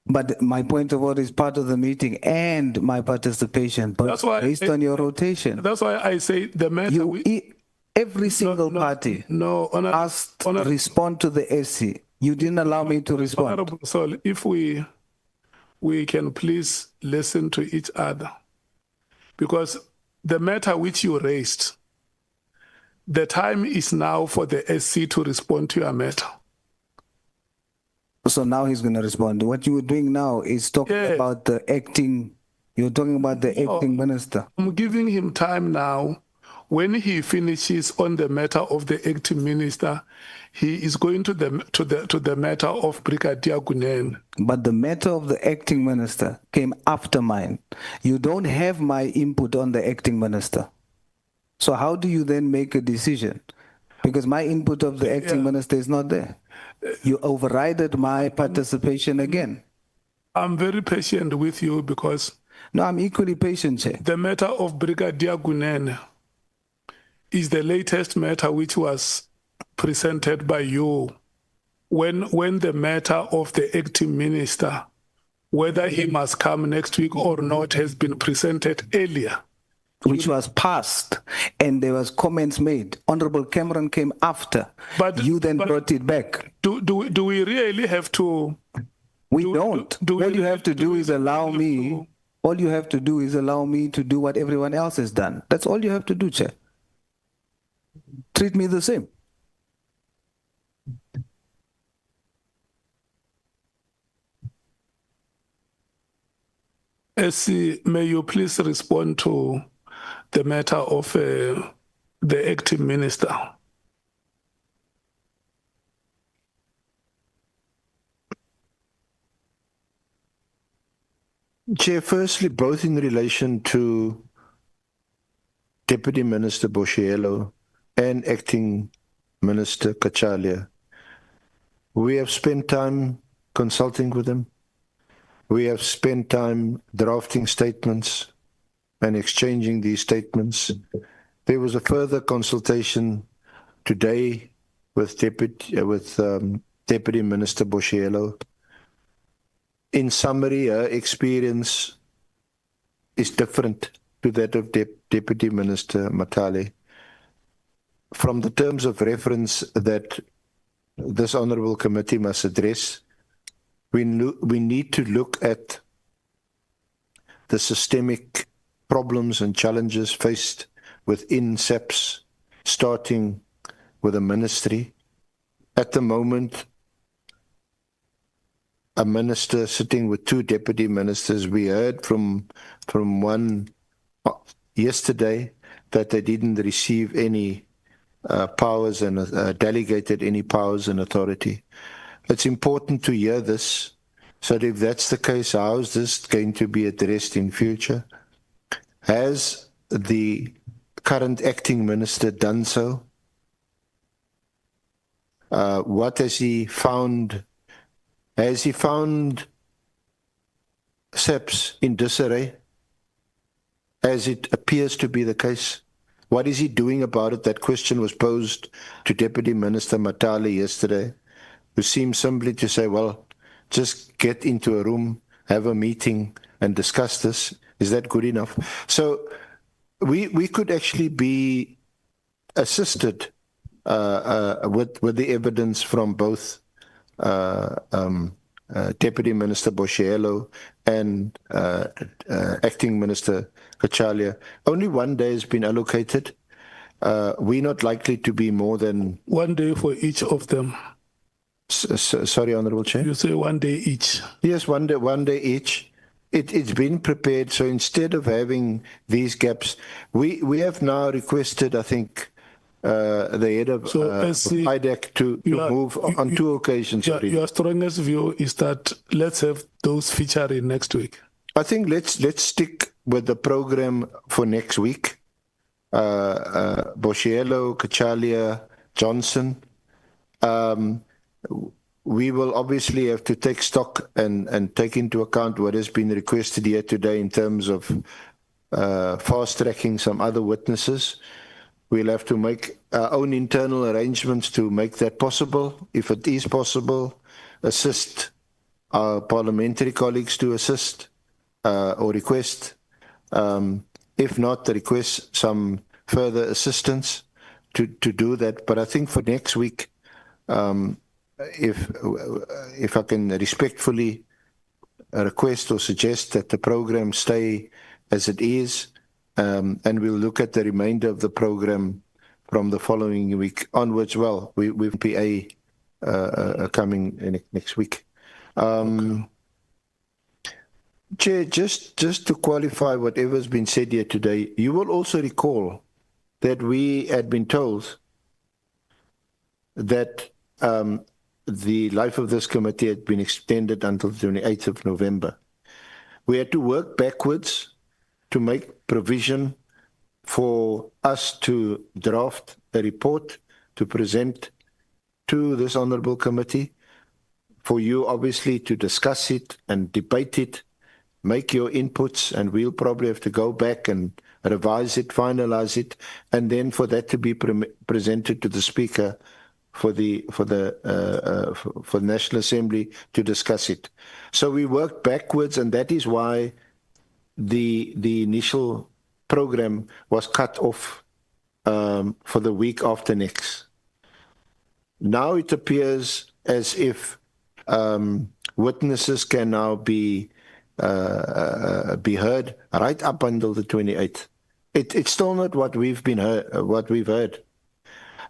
But my point of order is part of the meeting and my participation, but that's why based on your rotation. That's why I say the matter... Every single party asked to respond to the SC. You didn't allow me to respond. Honorable Sol, if we can please listen to each other. Because the matter which you raised, the time is now for the SC to respond to your matter. So now he's going to respond. What you were doing now is talking about the acting, you're talking about the acting minister. I'm giving him time now. When he finishes on the matter of the acting minister, he is going to the matter of Brigadier Gunen. But the matter of the acting minister came after mine. You don't have my input on the acting minister. So how do you then make a decision? Because my input of the acting minister is not there. You overrided my participation again. I'm very patient with you because... No, I'm equally patient, Chair. The matter of Brigadier Gunen is the latest matter which was presented by you when the matter of the acting minister, whether he must come next week or not, has been presented earlier. Which was passed, and there was comments made. Honorable Cameron came after, but you then brought it back. Do we really have to? We don't. All you have to do is allow me. All you have to do is allow me to do what everyone else has done. That's all you have to do, Chair. Treat me the same. SC, may you please respond to the matter of the acting minister? Chair, firstly, both in relation to Deputy Minister Boshielo and Acting Minister Kachalia, we have spent time consulting with them. We have spent time drafting statements and exchanging these statements. There was a further consultation today with Deputy Minister Boshielo. In summary, her experience is different to that of Deputy Minister Mathale. From the terms of reference that this honourable committee must address, we need to look at the systemic problems and challenges faced within SAPS, starting with the ministry. At the moment, a minister sitting with two deputy ministers. We heard from one yesterday that they didn't receive any powers and delegated any powers and authority. It's important to hear this, so that if that's the case, how is this going to be addressed in future? Has the current acting minister done so? What has he found? Has he found SAPS in disarray, as it appears to be the case? What is he doing about it? That question was posed to Deputy Minister Mathale yesterday, who seemed simply to say, well, just get into a room, have a meeting and discuss this. Is that good enough? So we could actually be assisted with the evidence from both Deputy Minister Boshielo and Acting Minister Kachalia. Only 1 day has been allocated. We're not likely to be more than 1 day for each of them. Sorry, Honourable Chair. You say 1 day each. Yes, 1 day each. It's been prepared. So instead of having these gaps, we have now requested, I think, the head of IDAC to move on 2 occasions. Your strongest view is that let's have those featuring next week. I think let's stick with the program for next week. Boshielo, Kachalia, Johnson. We will obviously have to take stock and take into account what has been requested here today in terms of fast-tracking some other witnesses. We'll have to make our own internal arrangements to make that possible. If it is possible, assist our parliamentary colleagues to assist or request. If not, request some further assistance to do that. But I think for next week, if I can respectfully request or suggest that the program stay as it is, and we'll look at the remainder of the program from the following week onwards. Well, we've PA coming next week. Chair, just to qualify whatever's been said here today, you will also recall that we had been told that the life of this committee had been extended until the 28th of November. We had to work backwards to make provision for us to draft a report to present to this honourable committee, for you obviously to discuss it and debate it, make your inputs, and we'll probably have to go back and revise it, finalize it, and then for that to be presented to the Speaker for the National Assembly to discuss it. So we worked backwards, and that is why the initial program was cut off for the week after next. Now it appears as if witnesses can now be heard right up until the 28th. It's still not what we've heard.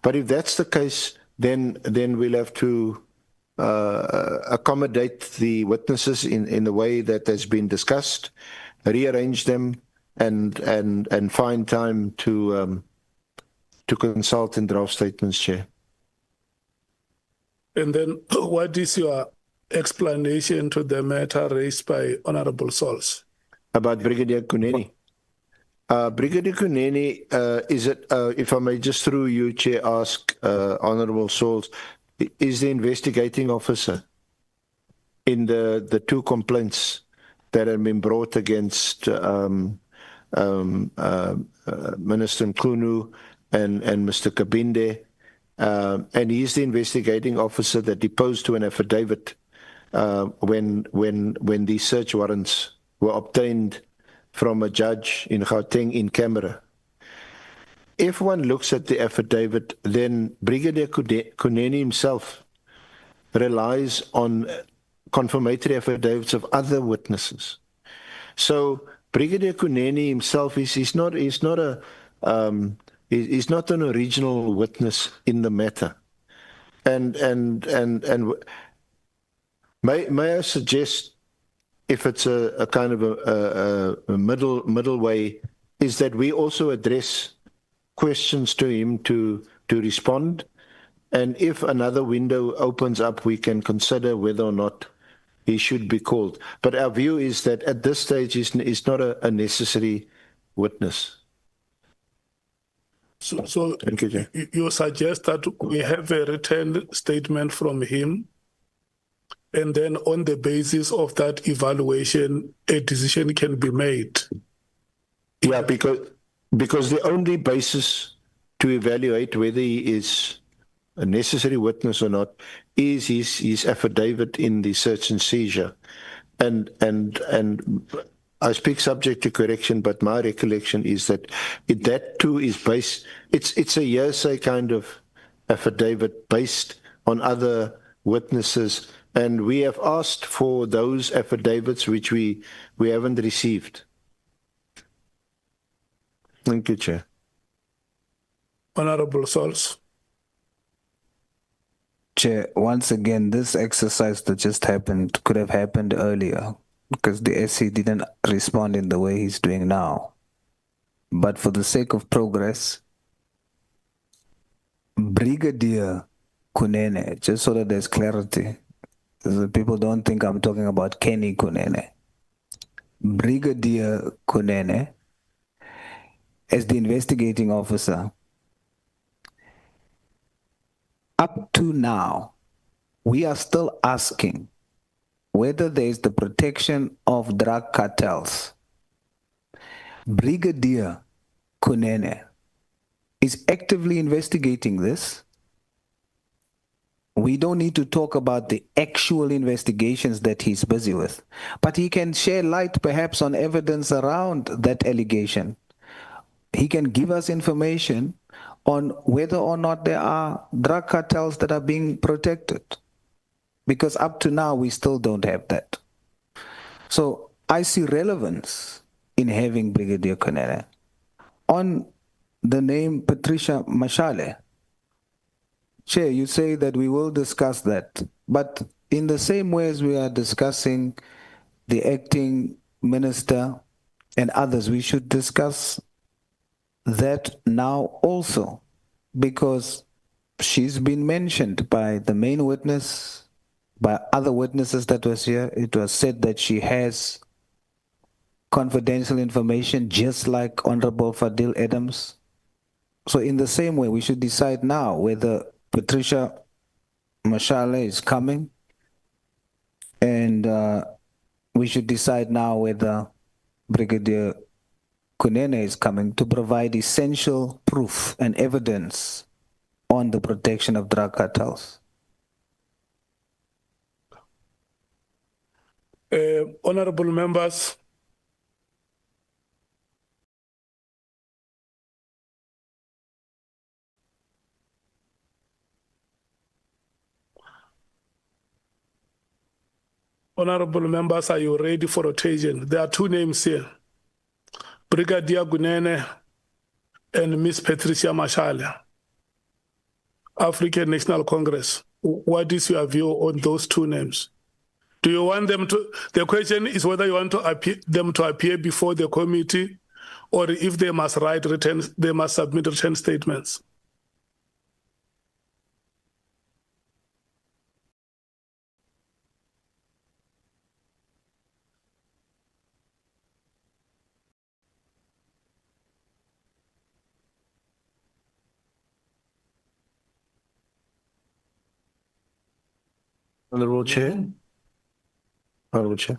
But if that's the case, then we'll have to accommodate the witnesses in the way that has been discussed, rearrange them, and find time to consult and draft statements, Chair. And then what is your explanation to the matter raised by Honorable Sols? About Brigadier Kuneni. Brigadier Kuneni, is it, if I may just through you, Chair, ask Honorable Sols, is the investigating officer in the two complaints that have been brought against Minister Mkhwanazi and Mr. Kabinde, and he's the investigating officer that deposed to an affidavit when these search warrants were obtained from a judge in Gauteng in camera. If one looks at the affidavit, then Brigadier Kuneni himself relies on confirmatory affidavits of other witnesses. So Brigadier Kuneni himself is not an original witness in the matter. And may I suggest, if it's a kind of a middle way, is that we also address questions to him to respond, and if another window opens up, we can consider whether or not he should be called. But our view is that at this stage he's not a necessary witness. So Thank you, Chair. You suggest that we have a written statement from him, and then on the basis of that evaluation, a decision can be made. Yeah, because the only basis to evaluate whether he is a necessary witness or not is his affidavit in the search and seizure. And I speak subject to correction, but my recollection is that that too is based, it's a hearsay kind of affidavit based on other witnesses, and we have asked for those affidavits which we haven't received. Thank you, Chair. Honorable Sols. Chair, once again, this exercise that just happened could have happened earlier because the SC didn't respond in the way he's doing now. But for the sake of progress, Brigadier Kunene, just so that there's clarity, so people don't think I'm talking about Kenny Kunene. Brigadier Kunene, as the investigating officer, up to now, we are still asking whether there is the protection of drug cartels. Brigadier Kunene is actively investigating this. We don't need to talk about the actual investigations that he's busy with, but he can share light perhaps on evidence around that allegation. He can give us information on whether or not there are drug cartels that are being protected, because up to now we still don't have that. So I see relevance in having Brigadier Kunene. On the name Patricia Mathale, Chair, you say that we will discuss that, but in the same way as we are discussing the acting minister and others, we should discuss that now also, because she's been mentioned by the main witness, by other witnesses that was here. It was said that she has confidential information, just like Honorable Fadil Adams. So in the same way, we should decide now whether Patricia Mathale is coming, and we should decide now whether Brigadier Kunene is coming to provide essential proof and evidence on the protection of drug cartels. Honorable members, are you ready for rotation? There are two names here, Brigadier Kunene and Miss Patricia Mathale. African National Congress. What is your view on those two names? Do you want them to, the question is whether you want to them to appear before the committee, or if they must they must submit written statements. Honourable Chair. Honourable Chair.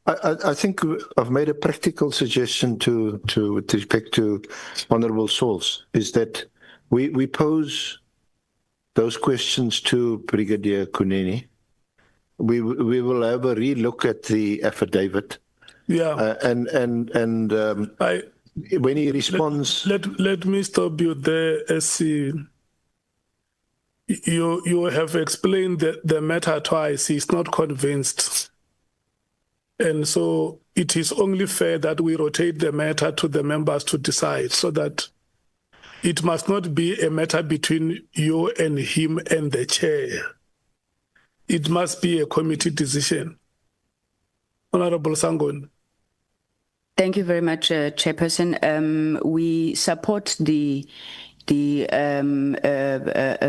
I think I've made a practical suggestion with respect to Honourable Sauls, is that we pose those questions to Brigadier Kunene. We will have a relook at the affidavit. Yeah. When he responds, let me stop you there, SC. You have explained the matter twice. He's not convinced. And so it is only fair that we rotate the matter to the members to decide, so that it must not be a matter between you and him and the chair. It must be a committee decision. Honorable Sangon. Thank you very much, Chairperson. We support the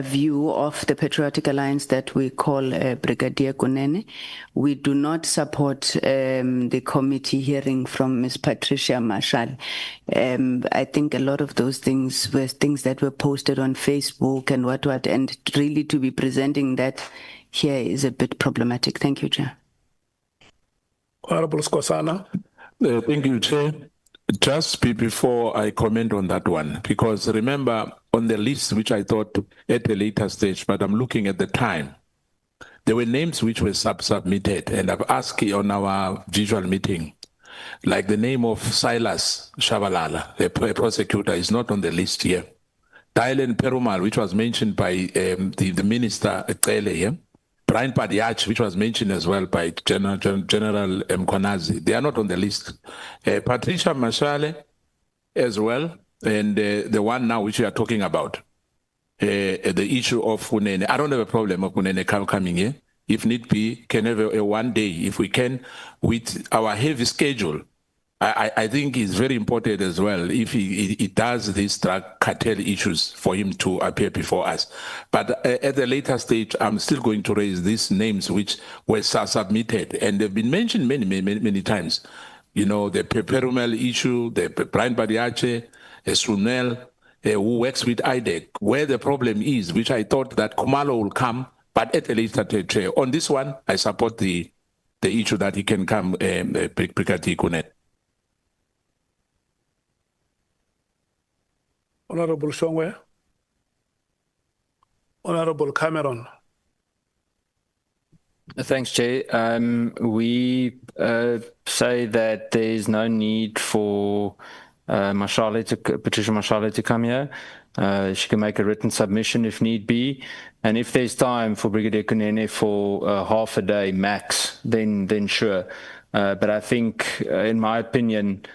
view of the Patriotic Alliance that we call Brigadier Kunene. We do not support the committee hearing from Ms. Patricia Mathale. I think a lot of those things were things that were posted on Facebook and what, and really to be presenting that here is a bit problematic. Thank you, Chair. Honorable Skosana. Thank you, Chair. Just before I comment on that one, because remember on the list, which I thought at a later stage, but I'm looking at the time, there were names which were submitted, and I've asked on our visual meeting, like the name of Silas Shabalala, the prosecutor, is not on the list here. Dylan Perumal, which was mentioned by the minister Eqele here. Brian Padiach, which was mentioned as well by General Mkhwanazi, they are not on the list. Patricia Mathale as well, and the one now which we are talking about, the issue of Kunene. I don't have a problem of Kunene coming here. If need be, can have a one day, if we can, with our heavy schedule. I think it's very important as well if he does these drug cartel issues for him to appear before us. But at the later stage, I'm still going to raise these names which were submitted, and they've been mentioned many times. You know, the Perumel issue, the Brian Badiache, Sunel, who works with IDEC, where the problem is, which I thought that Khumalo will come, but at a later stage. On this one, I support the issue that he can come, Brigadier Kunene. Honorable Shongwe. Honorable Cameron. Thanks, Chair. We say that there is no need for Patricia Mathale to come here. She can make a written submission if need be. And if there's time for Brigadier Kunene for half a day max, then sure. But I think, in my opinion,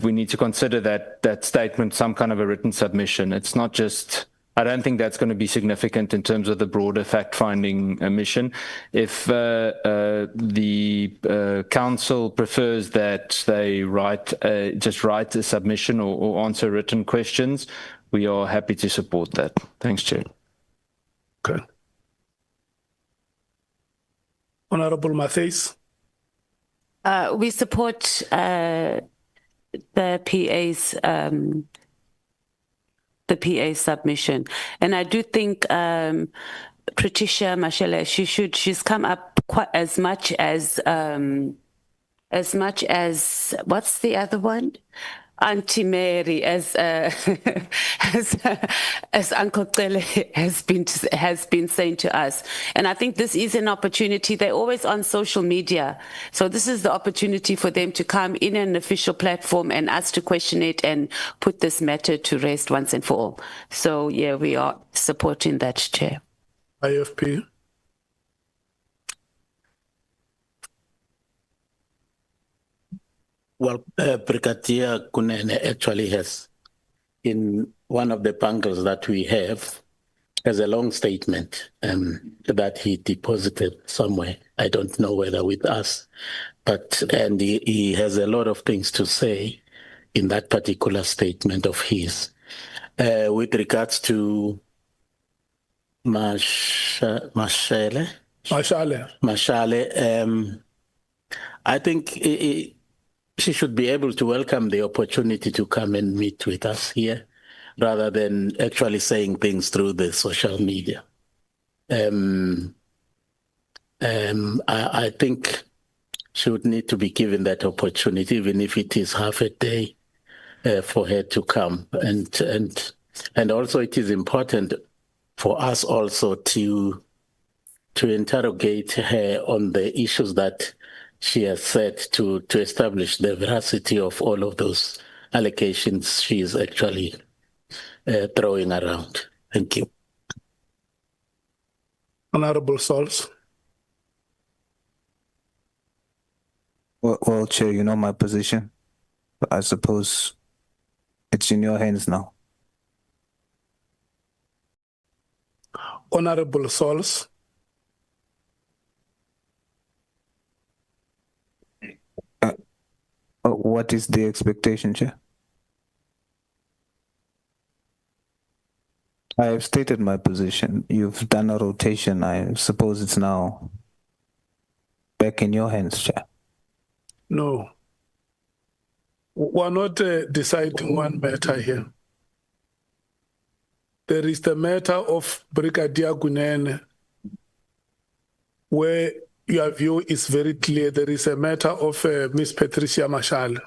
we need to consider that statement some kind of a written submission. It's not just, I don't think that's going to be significant in terms of the broader fact-finding mission. If the council prefers that they just write a submission or answer written questions, we are happy to support that. Thanks, Chair. Okay. Honorable Mathale. We support the PA's submission, and I do think Patricia Mathale, she's come up quite as much as what's the other one? Auntie Mary, as Uncle Tele has been saying to us. And I think this is an opportunity. They're always on social media. So this is the opportunity for them to come in an official platform and us to question it and put this matter to rest once and for all. So yeah, we are supporting that, Chair. IFP. Well, Brigadier Kunene actually has, in one of the bungles that we have, has a long statement that he deposited somewhere. I don't know whether with us, and he has a lot of things to say in that particular statement of his. With regards to Mashale, I think she should be able to welcome the opportunity to come and meet with us here, rather than actually saying things through the social media. I think she would need to be given that opportunity, even if it is half a day, for her to come. And also it is important for us also to interrogate her on the issues that she has said to establish the veracity of all of those allegations she is actually throwing around. Thank you. Honorable Sauls. Well, Chair, you know my position. But I suppose it's in your hands now. Honorable Sauls. What is the expectation, Chair? I have stated my position. You've done a rotation. I suppose it's now back in your hands, Chair. No. We're not deciding one matter here. There is the matter of Brigadier Gunene, where your view is very clear. There is a matter of Miss Patricia Mashale.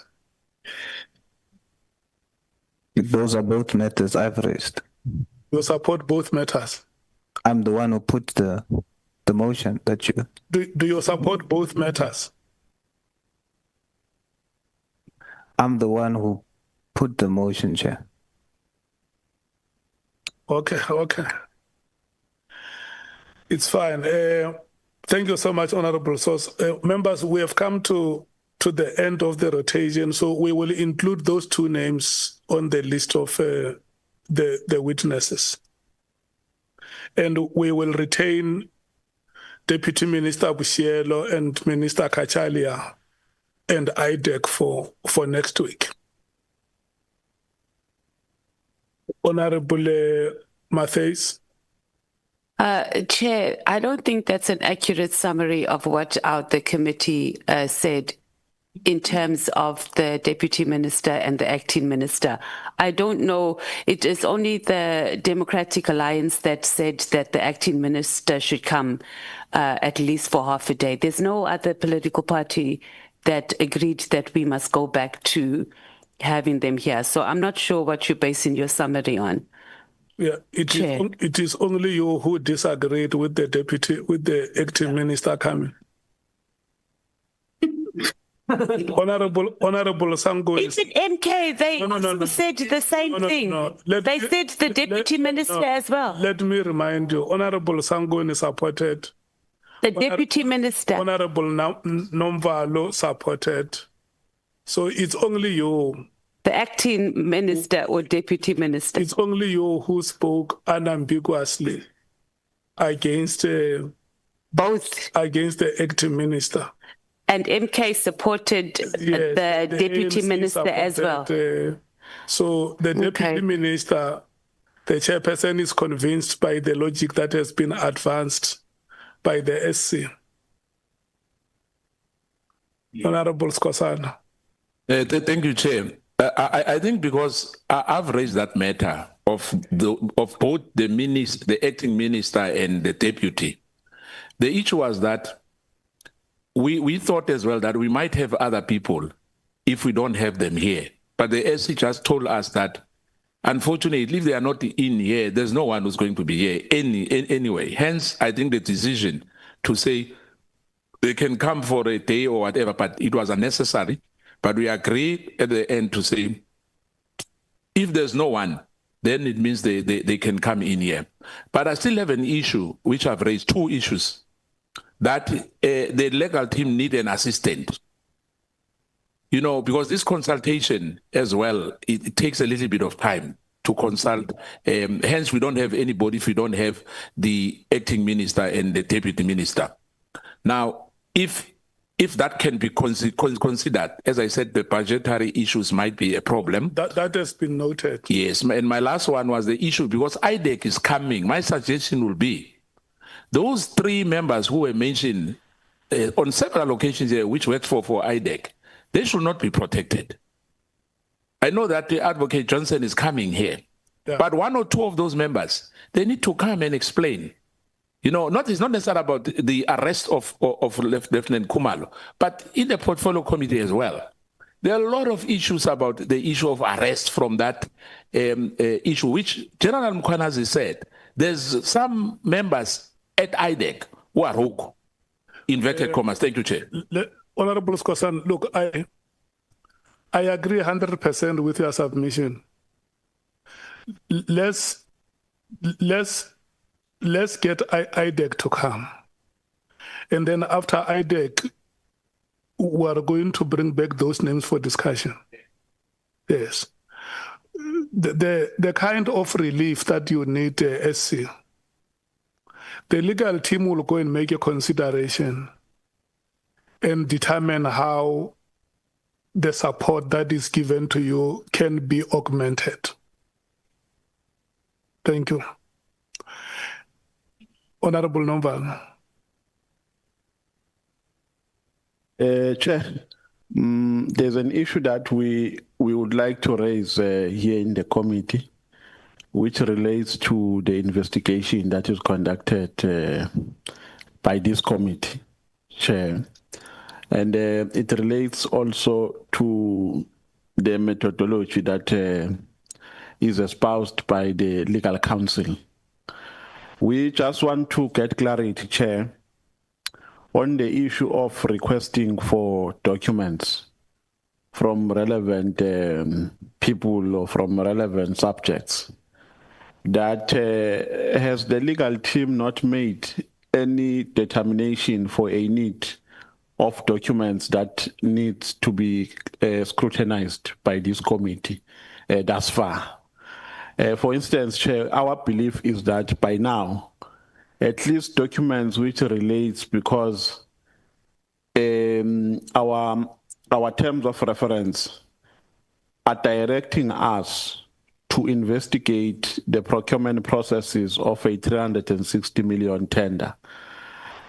Those are both matters I've raised. You support both matters? I'm the one who put the motion that you... Do you support both matters? I'm the one who put the motion, Chair. Okay. It's fine. Thank you so much, Honorable Source. Members, we have come to the end of the rotation, so we will include those two names on the list of the witnesses. And we will retain Deputy Minister Bushielo and Minister Kachalia and IDEC for next week. Honorable Mathale. Chair, I don't think that's an accurate summary of what the committee said in terms of the Deputy Minister and the Acting Minister. I don't know. It is only the Democratic Alliance that said that the Acting Minister should come at least for half a day. There's no other political party that agreed that we must go back to having them here. So I'm not sure what you're basing your summary on. Yeah, it is only you who disagreed with the Acting Minister coming. Honorable Sango. Even MK, they said the same thing. They said the Deputy Minister as well. Let me remind you, Honorable Sangoni supported. The Deputy Minister. Honorable Nomvalo supported. So it's only you. The Acting Minister or Deputy Minister. It's only you who spoke unambiguously against both against the Acting Minister. And MK supported the Deputy Minister as well. So the Deputy Minister, the chairperson, is convinced by the logic that has been advanced by the SC. Honorable Skosana. Thank you, Chair. I think because I've raised that matter of both the Acting Minister and the Deputy. The issue was that we thought as well that we might have other people if we don't have them here. But the SC just told us that, unfortunately, if they are not in here, there's no one who's going to be here anyway. Hence, I think the decision to say they can come for a day or whatever, but it was unnecessary. But we agreed at the end to say, if there's no one, then it means they can come in here. But I still have an issue, which I've raised, two issues, that the legal team need an assistant. You know, because this consultation as well, it takes a little bit of time to consult. Hence, we don't have anybody if we don't have the acting minister and the deputy minister. Now, if that can be considered, as I said, the budgetary issues might be a problem. That has been noted. Yes, and my last one was the issue, because IDEC is coming. My suggestion will be, those 3 members who were mentioned on several occasions here, which worked for IDEC, they should not be protected. I know that the Advocate Johnson is coming here, but 1 or 2 of those members, they need to come and explain. You know, it's not necessarily about the arrest of Lieutenant Khumalo, but in the portfolio committee as well. There are a lot of issues about the issue of arrest from that issue, which General Mkhwanazi said. There's some members at IDEC who are rogue. Inverted commas. Thank you, Chair. Honorable Skosan, look, I agree 100% with your submission. Let's get IDEC to come. And then after IDEC, we are going to bring back those names for discussion. Yes. The kind of relief that you need, SC, the legal team will go and make a consideration and determine how the support that is given to you can be augmented. Thank you. Honorable Nomvana. Chair, there's an issue that we would like to raise here in the committee, which relates to the investigation that is conducted by this committee, Chair. And it relates also to the methodology that is espoused by the legal counsel. We just want to get clarity, Chair, on the issue of requesting for documents from relevant people or from relevant subjects. That has the legal team not made any determination for a need of documents that needs to be scrutinized by this committee thus far? For instance, Chair, our belief is that by now, at least documents which relates, because our terms of reference are directing us to investigate the procurement processes of a 360 million tender.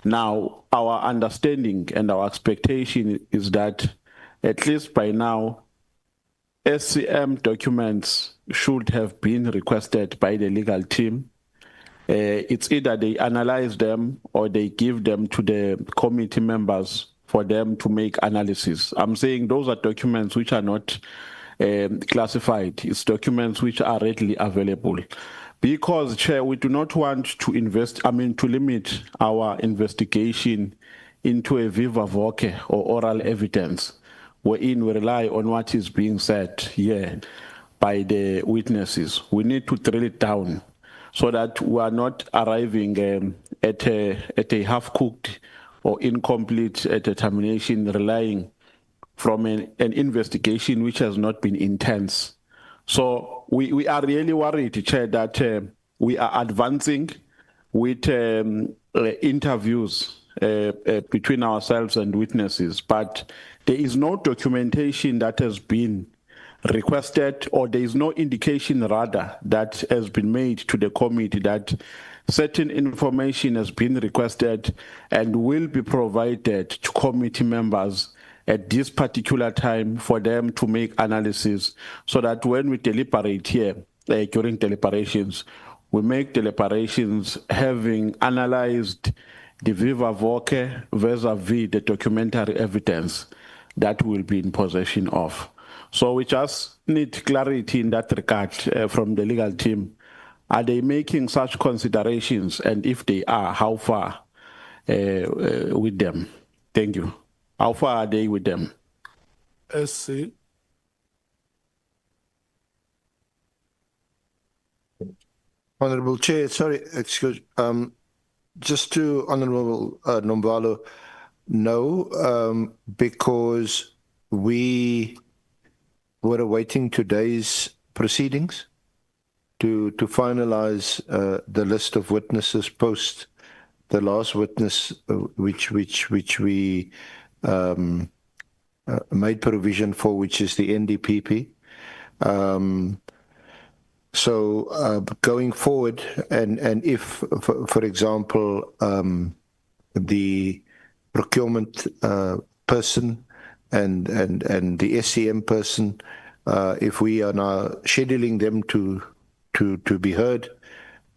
Now, our understanding and our expectation is that at least by now, SCM documents should have been requested by the legal team. It's either they analyze them or they give them to the committee members for them to make analysis. I'm saying those are documents which are not classified. It's documents which are readily available. Because, Chair, we do not want to to limit our investigation into a viva voce or oral evidence, wherein we rely on what is being said here by the witnesses. We need to drill it down so that we are not arriving at a half-cooked or incomplete determination relying from an investigation which has not been intense. So we are really worried, Chair, that we are advancing with interviews between ourselves and witnesses, but there is no documentation that has been requested, or there is no indication rather that has been made to the committee that certain information has been requested and will be provided to committee members at this particular time for them to make analysis, so that when we deliberate here during deliberations, we make deliberations having analyzed the viva voce vis-a-vis the documentary evidence that will be in possession of. So we just need clarity in that regard from the legal team. Are they making such considerations? And if they are, how far with them? Thank you. How far are they with them? SC. Honorable Chair, sorry, excuse, just to Honorable Nombalo, no, because we were awaiting today's proceedings. to finalize the list of witnesses post the last witness, which we made provision for, which is the NDPP. So going forward, and if, for example, the procurement person and the SCM person, if we are now scheduling them to be heard,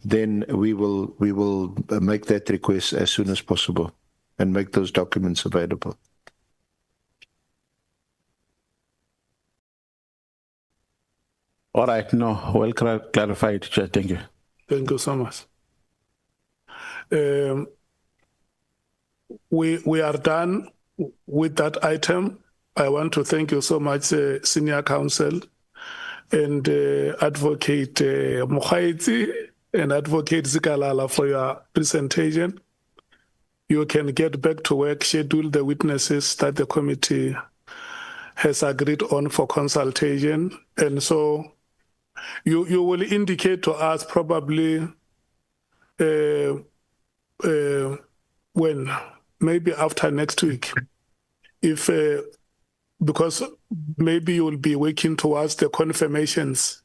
then we will make that request as soon as possible and make those documents available. All right, no, well clarified, Chair. Thank you. Thank you so much. We are done with that item. I want to thank you so much, Senior Counsel and Advocate Mkhwanazi and Advocate Zikalala, for your presentation. You can get back to work, schedule the witnesses that the committee has agreed on for consultation. And so you will indicate to us probably when, maybe after next week, if because maybe you will be working towards the confirmations.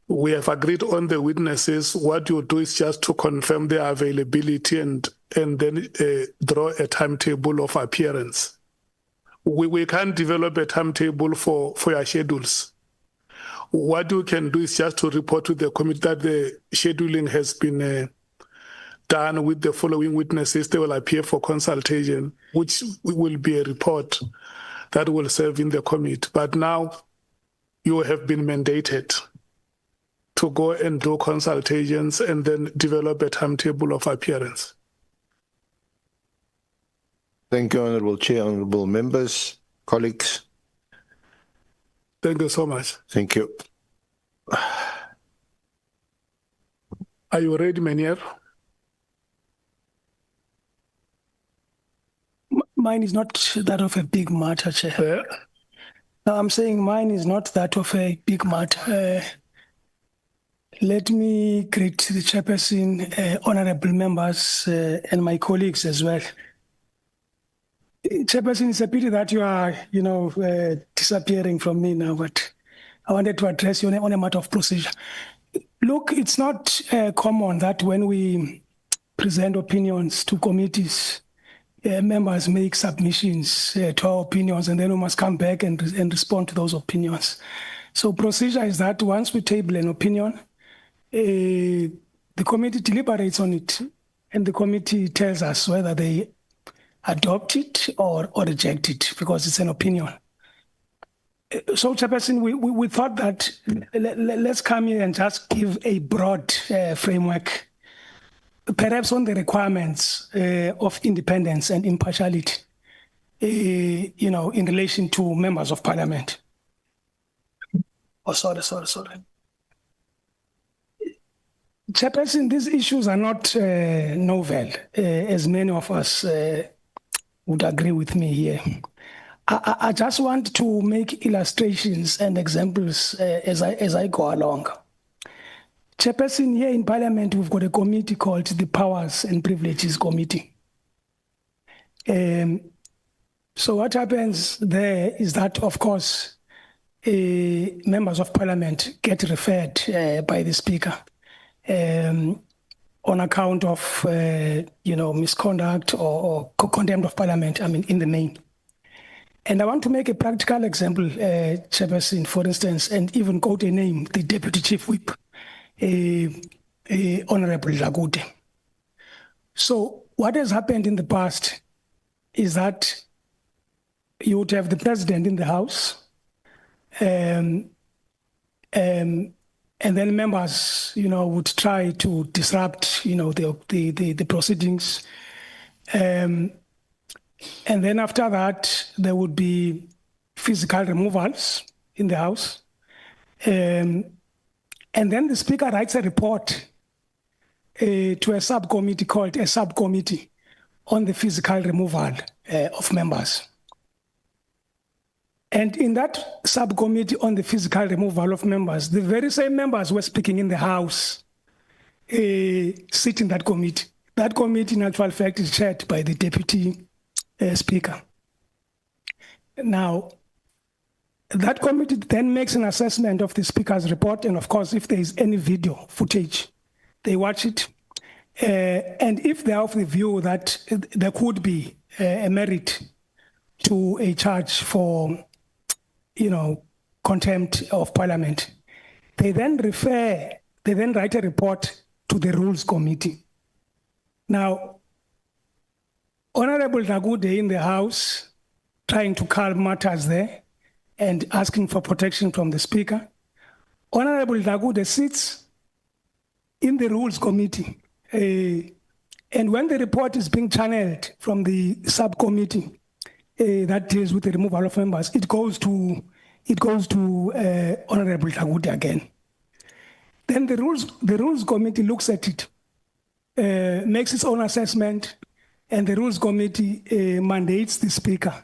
We have agreed on the witnesses. What you do is just to confirm their availability and then draw a timetable of appearance. We can't develop a timetable for your schedules. What you can do is just to report to the committee that the scheduling has been done with the following witnesses. They will appear for consultation, which will be a report that will serve in the committee. But now you have been mandated to go and do consultations and then develop a timetable of appearance. Thank you, Honourable Chair, honourable members, colleagues. Thank you so much. Thank you. Are you ready, Menier? Mine is not that of a big matter, Chair. Yeah. No, I'm saying mine is not that of a big matter. Let me greet the chairperson, honourable members, and my colleagues as well. Chairperson, it's a pity that you are, disappearing from me now, but I wanted to address you on a matter of procedure. Look, it's not common that when we present opinions to committees, members make submissions to our opinions, and then we must come back and respond to those opinions. So procedure is that once we table an opinion, the committee deliberates on it, and the committee tells us whether they adopt it or reject it, because it's an opinion. So, Chairperson, we thought that let's come here and just give a broad framework, perhaps on the requirements of independence and impartiality, in relation to members of parliament. Oh, sorry. Chairperson, these issues are not novel, as many of us would agree with me here. I just want to make illustrations and examples as I go along. Chairperson, here in Parliament, we've got a committee called the Powers and Privileges Committee. So what happens there is that, of course, members of Parliament get referred by the Speaker on account of, misconduct or contempt of Parliament, in the main. And I want to make a practical example, Chairperson, for instance, and even quote a name, the Deputy Chief Whip, Honourable Lagude. So what has happened in the past is that you would have the President in the House, and then members, would try to disrupt, the proceedings. And then after that, there would be physical removals in the House. And then the Speaker writes a report to a subcommittee called a subcommittee on the physical removal of members. And in that subcommittee on the physical removal of members, the very same members were speaking in the House, sit in that committee. That committee, in actual fact, is chaired by the Deputy Speaker. Now, that committee then makes an assessment of the Speaker's report, and of course, if there is any video footage, they watch it. And if they are of the view that there could be a merit to a charge for, contempt of Parliament, they then write a report to the Rules Committee. Now, Honorable Nagude in the House, trying to calm matters there and asking for protection from the Speaker. Honorable Nagude sits in the Rules Committee. And when the report is being channeled from the subcommittee that deals with the removal of members, it goes to Honorable Nagude again. Then the Rules Committee looks at it, makes its own assessment, and the Rules Committee mandates the Speaker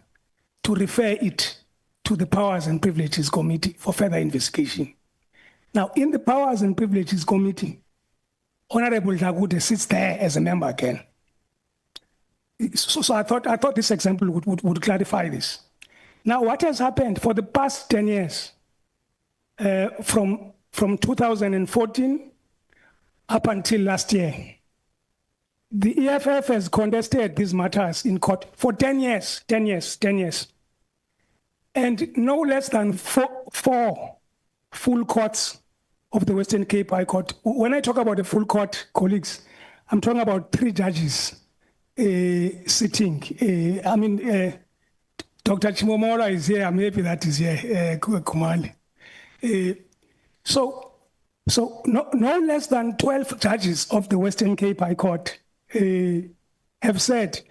to refer it to the Powers and Privileges Committee for further investigation. Now, in the Powers and Privileges Committee, Honorable Nagude sits there as a member again. So I thought this example would clarify this. Now, what has happened for the past 10 years, from 2014 up until last year, the EFF has contested these matters in court for 10 years. And no less than four full courts of the Western Cape High Court. When I talk about a full court, colleagues, I'm talking about 3 judges sitting. Dr. Chimomora is here, maybe that is here, Kumali. So no less than 12 judges of the Western Cape High Court have said,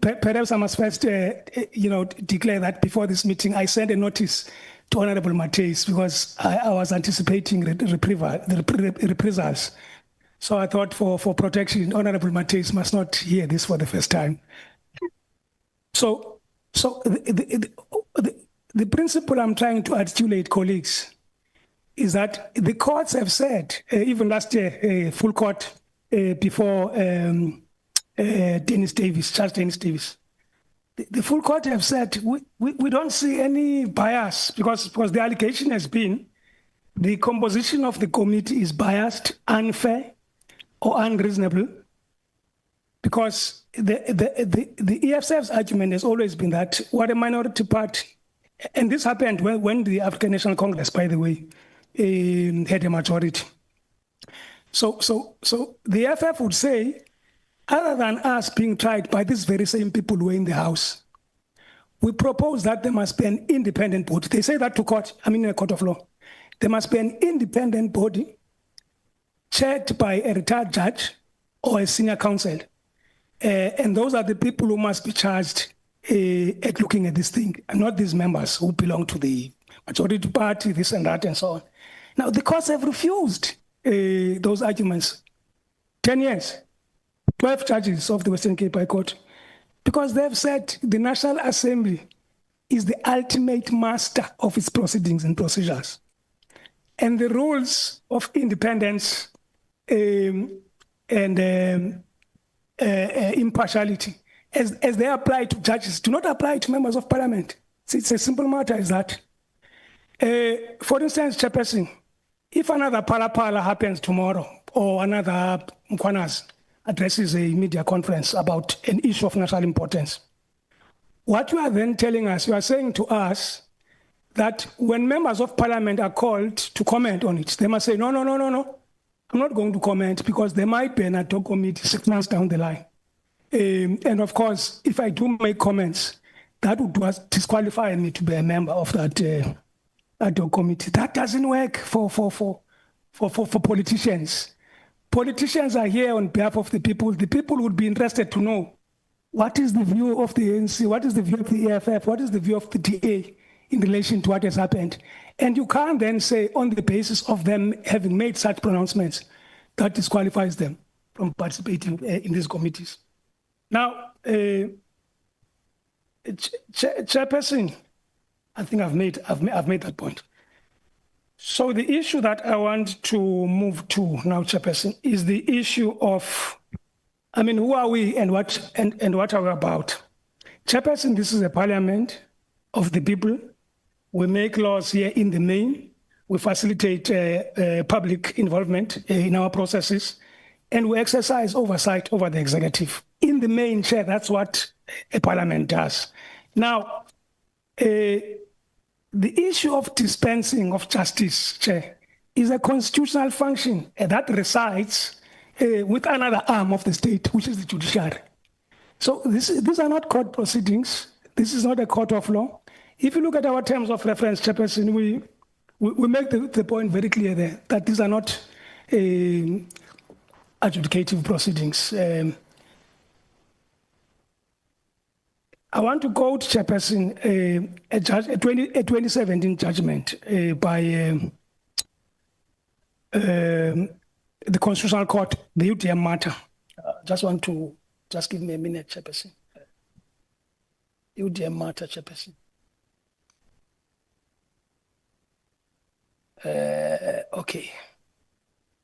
perhaps I must first, declare that before this meeting, I sent a notice to Honorable Mathale because I was anticipating reprisals. So I thought for protection, Honorable Mathale must not hear this for the first time. So the principle I'm trying to articulate, colleagues, is that the courts have said, even last year, full court before Charles Dennis Davis, the full court have said, we don't see any bias because the allegation has been the composition of the committee is biased, unfair, or unreasonable, because the EFF's argument has always been that what a minority party, and this happened when the African National Congress, by the way, had a majority. So the EFF would say, other than us being tried by these very same people who were in the House, we propose that there must be an independent body. They say that to court, in a court of law. There must be an independent body chaired by a retired judge or a senior counsel. And those are the people who must be charged at looking at this thing, and not these members who belong to the majority party, this and that, and so on. Now, the courts have refused those arguments. 10 years, 12 judges of the Western Cape High Court, because they've said the National Assembly is the ultimate master of its proceedings and procedures. And the rules of independence and impartiality, as they apply to judges, do not apply to members of Parliament. It's a simple matter, is that. For instance, Chairperson, if another Pala happens tomorrow, or another Mkhwanazi addresses a media conference about an issue of national importance, what you are then telling us, you are saying to us that when members of Parliament are called to comment on it, they must say, no, I'm not going to comment because there might be an ad hoc committee 6 months down the line. And of course, if I do make comments, that would disqualify me to be a member of that ad hoc committee. That doesn't work for politicians. Politicians are here on behalf of the people. The people would be interested to know what is the view of the ANC, what is the view of the EFF, what is the view of the DA in relation to what has happened. And you can't then say on the basis of them having made such pronouncements, that disqualifies them from participating in these committees. Now, Chairperson, I think I've made that point. So the issue that I want to move to now, Chairperson, is the issue of, I mean, who are we and what are we about? Chairperson, this is a parliament of the people. We make laws here in the main. We facilitate public involvement in our processes, and we exercise oversight over the executive. In the main, Chair, that's what a parliament does. Now, the issue of dispensing of justice, Chair, is a constitutional function that resides with another arm of the state, which is the judiciary. So these are not court proceedings. This is not a court of law. If you look at our terms of reference, Chairperson, we make the point very clear there that these are not adjudicative proceedings. I want to quote, Chairperson, a 2017 judgment by the Constitutional Court, the UTM matter. Just give me a minute, Chairperson. UTM matter, Chairperson. Okay.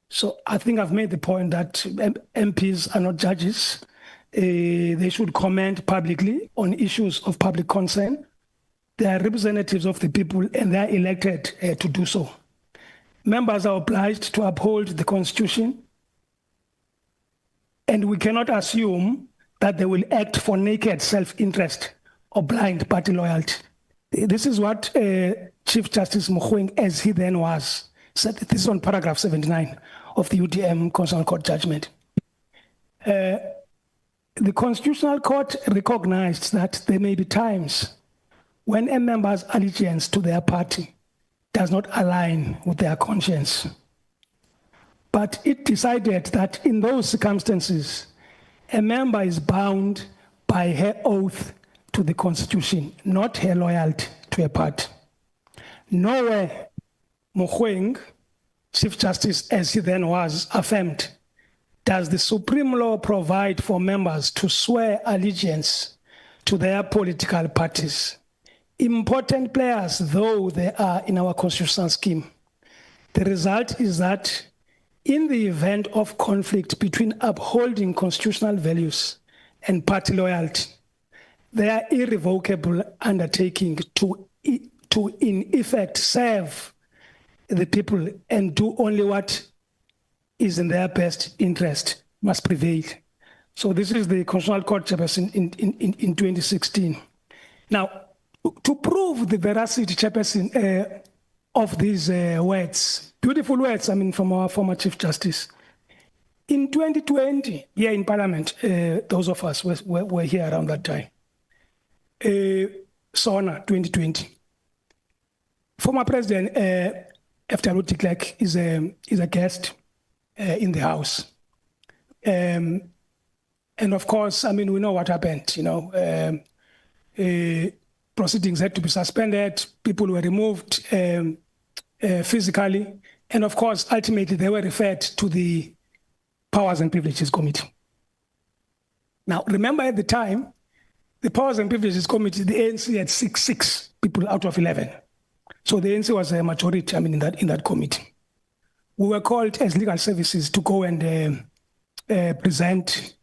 So I think I've made the point that MPs are not judges. They should comment publicly on issues of public concern. They are representatives of the people and they are elected to do so. Members are obliged to uphold the Constitution, and we cannot assume that they will act for naked self-interest or blind party loyalty. This is what Chief Justice Mkhwanazi, as he then was, said. This is on paragraph 79 of the UTM Constitutional Court judgment. The Constitutional Court recognized that there may be times when a member's allegiance to their party does not align with their conscience. But it decided that in those circumstances, a member is bound by her oath to the Constitution, not her loyalty to a party. Nowhere Mkhwanazi, Chief Justice as he then was, affirmed, does the supreme law provide for members to swear allegiance to their political parties, important players though they are in our constitutional scheme. The result is that in the event of conflict between upholding constitutional values and party loyalty, they are irrevocable undertaking to in effect serve the people and do only what is in their best interest must prevail. So this is the Constitutional Court, Chairperson, in 2016. Now, to prove the veracity, Chairperson, of these words, beautiful words, I mean, from our former Chief Justice, in 2020, here in Parliament, those of us were here around that time, SONA 2020, former President Lt de Klerk is a guest in the House. And of course, I mean, we know what happened, you know. Proceedings had to be suspended, people were removed physically, and of course, ultimately, they were referred to the Powers and Privileges Committee. Now, remember at the time, the Powers and Privileges Committee, the ANC had six people out of 11. So the ANC was a majority, I mean, in that committee. We were called as legal services to go and present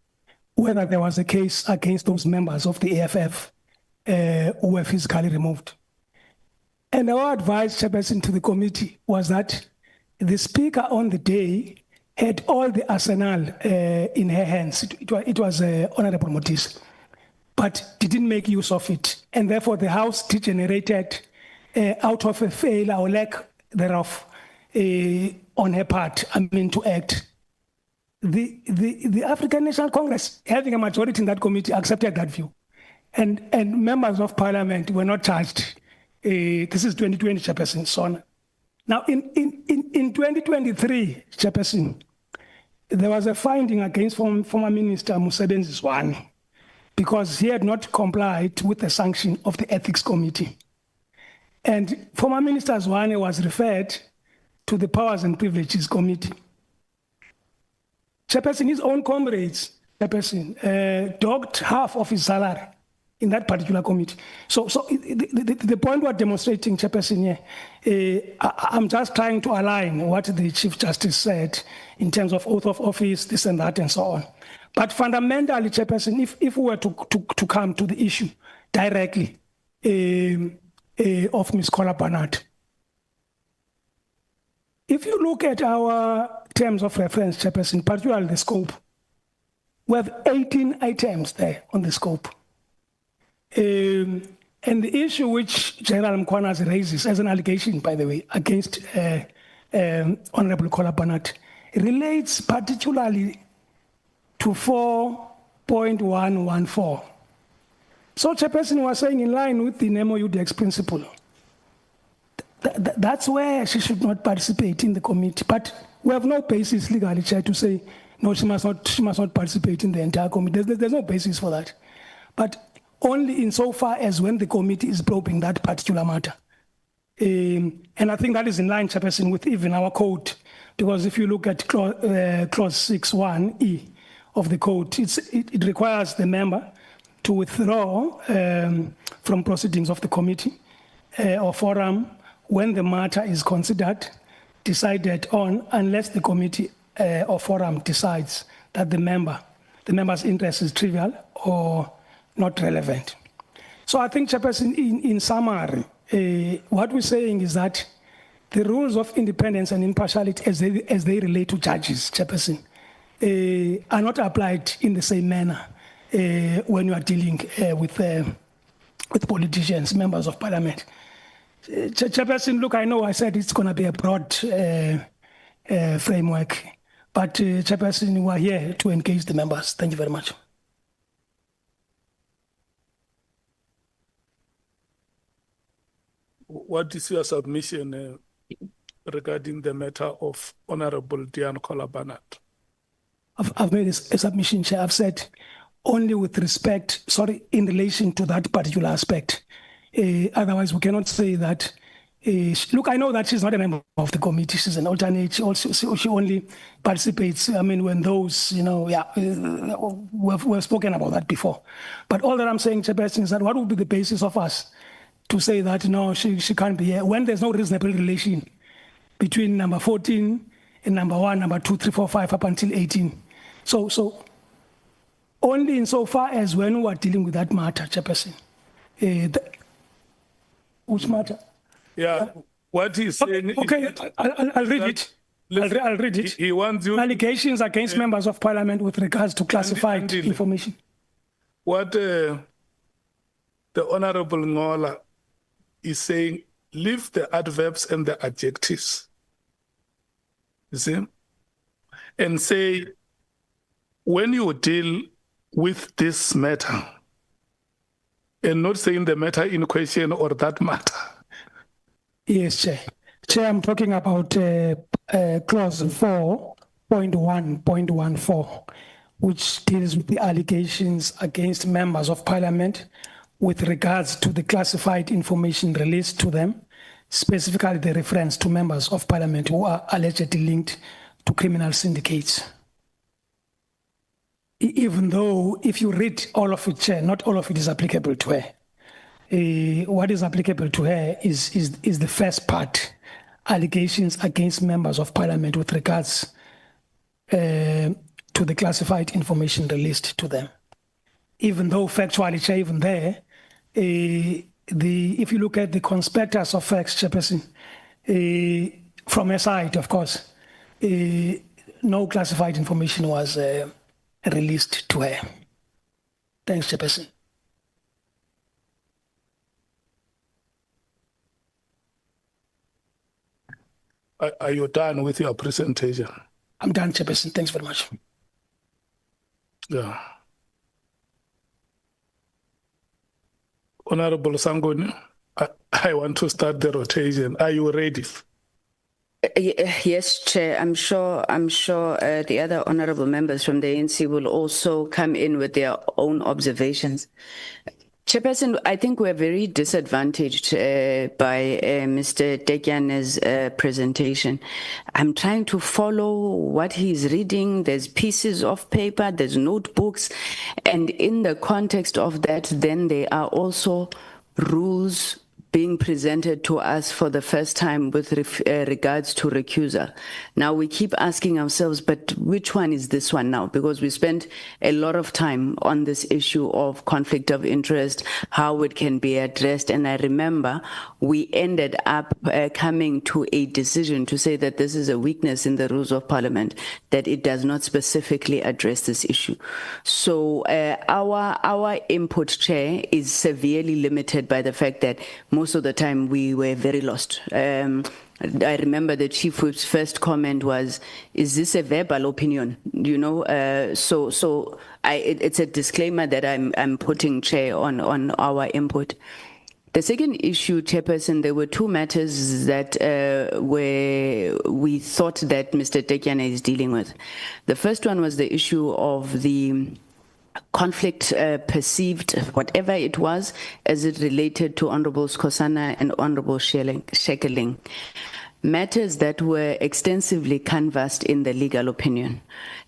whether there was a case against those members of the AFF who were physically removed. And our advice, Chairperson, to the committee was that the speaker on the day had all the arsenal in her hands. It was Honorable Motis, but didn't make use of it. And therefore the House degenerated out of a failure or lack thereof on her part, I mean, to act. The African National Congress, having a majority in that committee, accepted that view. And members of parliament were not charged. This is 2020, Chairperson, SONA. Now, in 2023, Chairperson, there was a finding against former Minister Mosebenzi Zwane because he had not complied with the sanction of the Ethics Committee. And former Minister Zwane was referred to the Powers and Privileges Committee. Chairperson, his own comrades, Chairperson, docked half of his salary in that particular committee. So the point we're demonstrating, Chairperson, here, I'm just trying to align what the Chief Justice said in terms of oath of office, this and that, and so on. But fundamentally, Chairperson, if we were to come to the issue directly of Ms. Barnard, if you look at our terms of reference, Chairperson, particularly the scope, we have 18 items there on the scope. And the issue which General Mkhwanazi raises as an allegation, by the way, against Honorable Barnard relates particularly to 4.114. So, Chairperson was saying, in line with the Nemo UDX principle, that's where she should not participate in the committee. But we have no basis legally, Chair, to say no, she must not participate in the entire committee. There's no basis for that. But only insofar as when the committee is probing that particular matter. And I think that is in line, Chairperson, with even our code, because if you look at clause 6.1e of the code, it requires the member to withdraw from proceedings of the committee or forum when the matter is considered, decided on, unless the committee or forum decides that the member's interest is trivial or not relevant. So I think, Chairperson, in summary, what we're saying is that the rules of independence and impartiality as they relate to judges, Chairperson, are not applied in the same manner when you are dealing with politicians, members of parliament. Chairperson, look, I know I said it's going to be a broad framework, but Chairperson, we are here to engage the members. Thank you very much. What is your submission regarding the matter of Honorable Nhlanhla Barnard? I've made a submission, Chair. I've said only with respect, in relation to that particular aspect. Otherwise, we cannot say that. Look, I know that she's not a member of the committee. She's an alternate. She only participates, when those, we've spoken about that before. But all that I'm saying, Chairperson, is that what would be the basis of us to say that, no, she can't be here, when there's no reasonable relation between number 14 and number 1, number 2, 3, 4, 5, up until 18. So only insofar as when we are dealing with that matter, Chairperson. Which matter? Yeah, what he's saying. Okay, I'll read it. I'll read it. He wants you. Allegations against members of parliament with regards to classified information. What the Honorable Nhlanhla is saying, leave the adverbs and the adjectives. You see? And say, when you deal with this matter, and not saying the matter in question or that matter. Yes, Chair. Chair, I'm talking about clause 4.1.14, which deals with the allegations against members of parliament with regards to the classified information released to them, specifically the reference to members of parliament who are allegedly linked to criminal syndicates. Even though, if you read all of it, Chair, not all of it is applicable to her. What is applicable to her is the first part, allegations against members of parliament with regards to the classified information released to them. Even though factually, Chair, even there, if you look at the conspectus of facts, Chairperson, from her side, of course, no classified information was released to her. Thanks, Chairperson. Are you done with your presentation? I'm done, Chairperson. Thanks very much. Yeah. Honorable Sangoni, I want to start the rotation. Are you ready? Yes, Chair. I'm sure the other honorable members from the ANC will also come in with their own observations. Chairperson, I think we're very disadvantaged by Mr. Tekyane's presentation. I'm trying to follow what he's reading. There's pieces of paper, there's notebooks, and in the context of that, then there are also rules being presented to us for the first time with regards to recusal. Now we keep asking ourselves, but which one is this one now? Because we spent a lot of time on this issue of conflict of interest, how it can be addressed. And I remember we ended up coming to a decision to say that this is a weakness in the rules of parliament, that it does not specifically address this issue. So our input, Chair, is severely limited by the fact that most of the time we were very lost. I remember the Chief Whip's first comment was, is this a verbal opinion? You know, it's a disclaimer that I'm putting, Chair, on our input. The second issue, Chairperson, there were two matters that we thought that Mr. Tekyane is dealing with. The first one was the issue of the conflict perceived, whatever it was, as it related to Honorable Skhosana and Honorable Shekeling. Matters that were extensively canvassed in the legal opinion.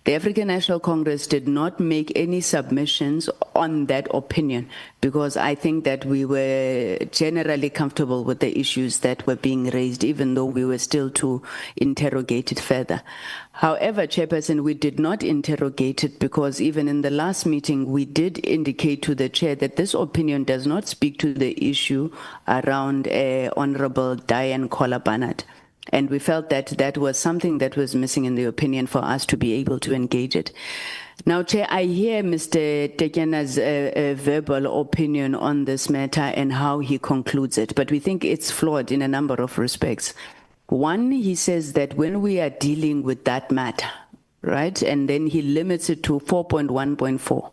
The African National Congress did not make any submissions on that opinion because I think that we were generally comfortable with the issues that were being raised, even though we were still to interrogate it further. However, Chairperson, we did not interrogate it because even in the last meeting, we did indicate to the Chair that this opinion does not speak to the issue around Honorable Diane Kohler-Barnett. And we felt that that was something that was missing in the opinion for us to be able to engage it. Now, Chair, I hear Mr. Tekyane's verbal opinion on this matter and how he concludes it, but we think it's flawed in a number of respects. One, he says that when we are dealing with that matter, right, and then he limits it to 4.1.4.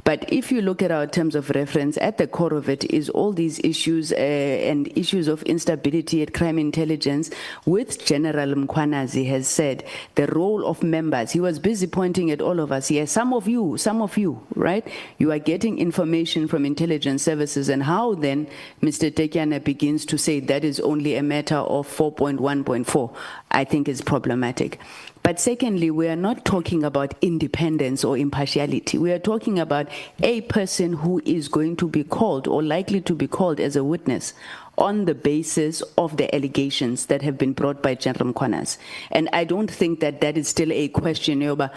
But if you look at our terms of reference, at the core of it is all these issues and issues of instability at crime intelligence, which General Mkhwanazi has said, the role of members. He was busy pointing at all of us here. Some of you, right? You are getting information from intelligence services, and how then Mr. Tekyane begins to say that is only a matter of 4.1.4, I think is problematic. But secondly, we are not talking about independence or impartiality. We are talking about a person who is going to be called or likely to be called as a witness on the basis of the allegations that have been brought by General Mkhwanazi. And I don't think that that is still a question, Yoba.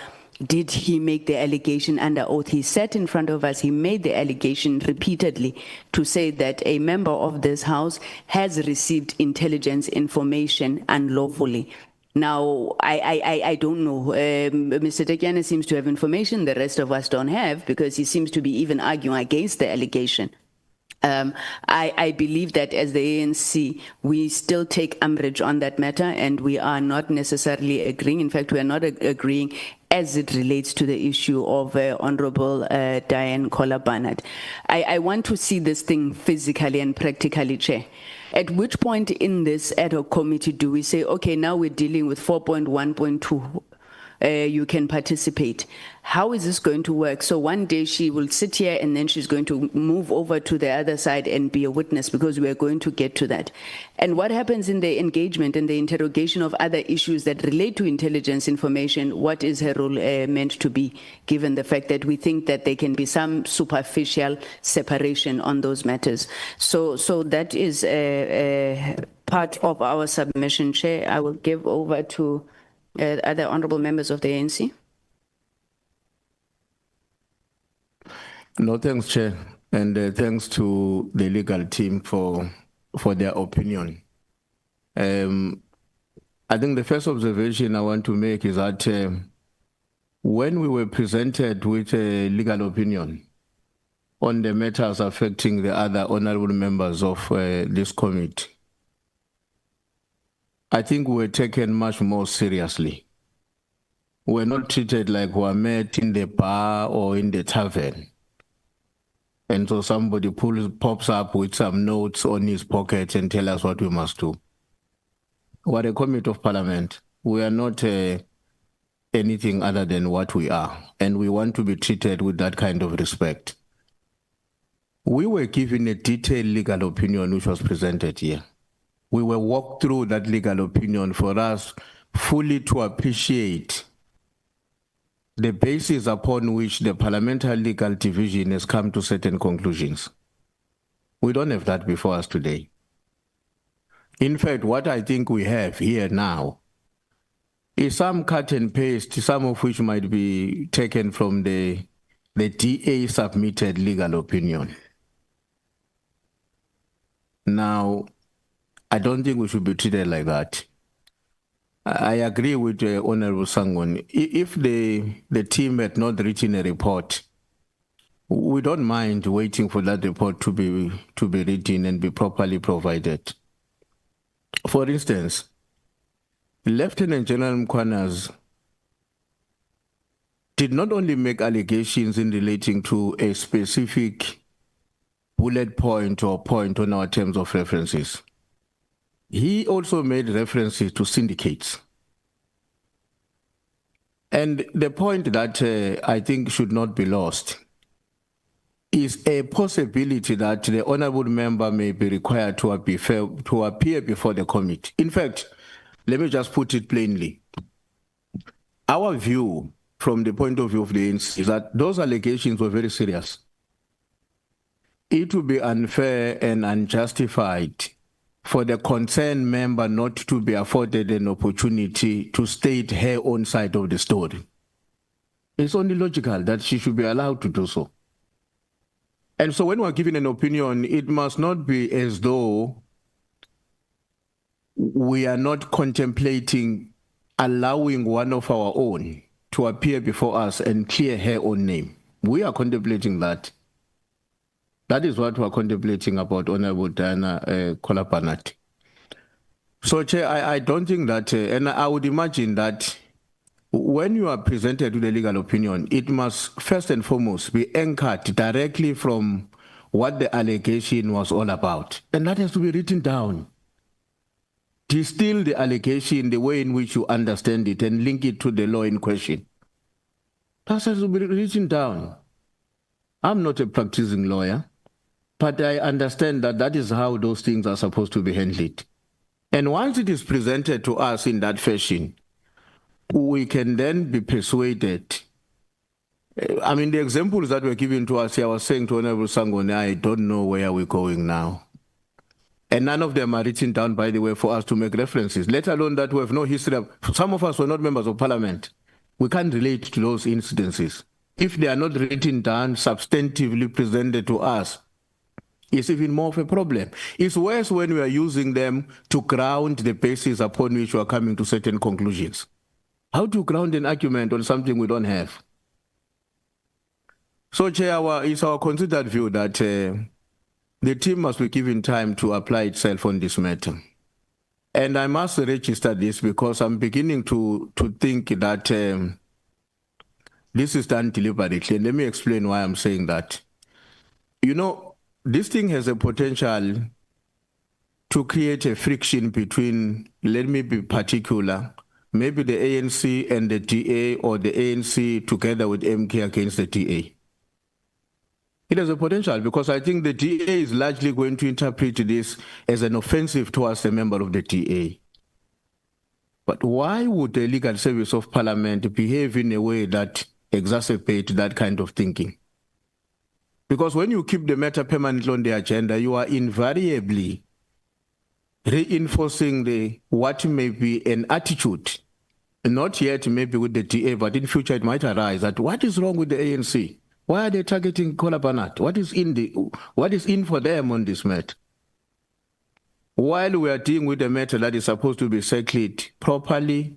Did he make the allegation under oath? He sat in front of us, he made the allegation repeatedly to say that a member of this House has received intelligence information unlawfully. Now, I don't know. Mr. Tekyane seems to have information the rest of us don't have because he seems to be even arguing against the allegation. I believe that as the ANC, we still take umbrage on that matter and we are not necessarily agreeing. In fact, we are not agreeing as it relates to the issue of Honorable Diane Kohler-Barnett. I want to see this thing physically and practically, Chair. At which point in this ad hoc committee do we say, okay, now we're dealing with 4.1.2, you can participate. How is this going to work? So one day she will sit here and then she's going to move over to the other side and be a witness because we are going to get to that. And what happens in the engagement and the interrogation of other issues that relate to intelligence information, what is her role meant to be, given the fact that we think that there can be some superficial separation on those matters. So that is part of our submission, Chair. I will give over to other honorable members of the ANC. No, thanks, Chair, and thanks to the legal team for their opinion. I think the first observation I want to make is that when we were presented with a legal opinion on the matters affecting the other honorable members of this committee, I think we were taken much more seriously. We're not treated like we're met in the bar or in the tavern. And so somebody pops up with some notes on his pocket and tell us what we must do. We're a committee of parliament. We are not anything other than what we are. And we want to be treated with that kind of respect. we were given a detailed legal opinion which was presented here. We were walked through that legal opinion for us fully to appreciate the basis upon which the Parliamentary Legal Division has come to certain conclusions. We don't have that before us today. In fact, what I think we have here now is some cut and paste, some of which might be taken from the DA submitted legal opinion. Now, I don't think we should be treated like that. I agree with Honorable Sangon. If the team had not written a report, we don't mind waiting for that report to be written and be properly provided. For instance, Lt Gen Mkhwanazi did not only make allegations in relating to a specific bullet point or point on our terms of references. He also made references to syndicates. And the point that I think should not be lost is a possibility that the honorable member may be required to appear before the committee. In fact, let me just put it plainly. Our view from the point of view of the ANC is that those allegations were very serious. It would be unfair and unjustified for the concerned member not to be afforded an opportunity to state her own side of the story. It's only logical that she should be allowed to do so. And so when we're giving an opinion, it must not be as though we are not contemplating allowing one of our own to appear before us and clear her own name. We are contemplating that. That is what we're contemplating about Honorable Diana Kolapanati. So, Chair, I don't think that, and I would imagine that when you are presented with a legal opinion, it must first and foremost be anchored directly from what the allegation was all about. And that has to be written down. Distill the allegation the way in which you understand it and link it to the law in question. That has to be written down. I'm not a practicing lawyer, but I understand that that is how those things are supposed to be handled. And once it is presented to us in that fashion, we can then be persuaded. I mean, the examples that were given to us here, I was saying to Honorable Sangone, I don't know where we're going now. And none of them are written down, by the way, for us to make references, let alone that we have no history of. Some of us were not members of parliament. We can't relate to those incidences. If they are not written down, substantively presented to us, it's even more of a problem. It's worse when we are using them to ground the basis upon which we are coming to certain conclusions. How to ground an argument on something we don't have? So, Chair, it's our considered view that the team must be given time to apply itself on this matter. And I must register this because I'm beginning to think that this is done deliberately. And let me explain why I'm saying that. You know, this thing has a potential to create a friction between, let me be particular, maybe the ANC and the DA, or the ANC together with MK against the DA. It has a potential because I think the DA is largely going to interpret this as an offensive towards a member of the DA. But why would the Legal Service of Parliament behave in a way that exacerbates that kind of thinking? Because when you keep the matter permanently on the agenda, you are invariably reinforcing what may be an attitude, not yet maybe with the DA, but in future it might arise that what is wrong with the ANC? Why are they targeting Kolapanat? What is in for them on this matter? While we are dealing with a matter that is supposed to be settled properly,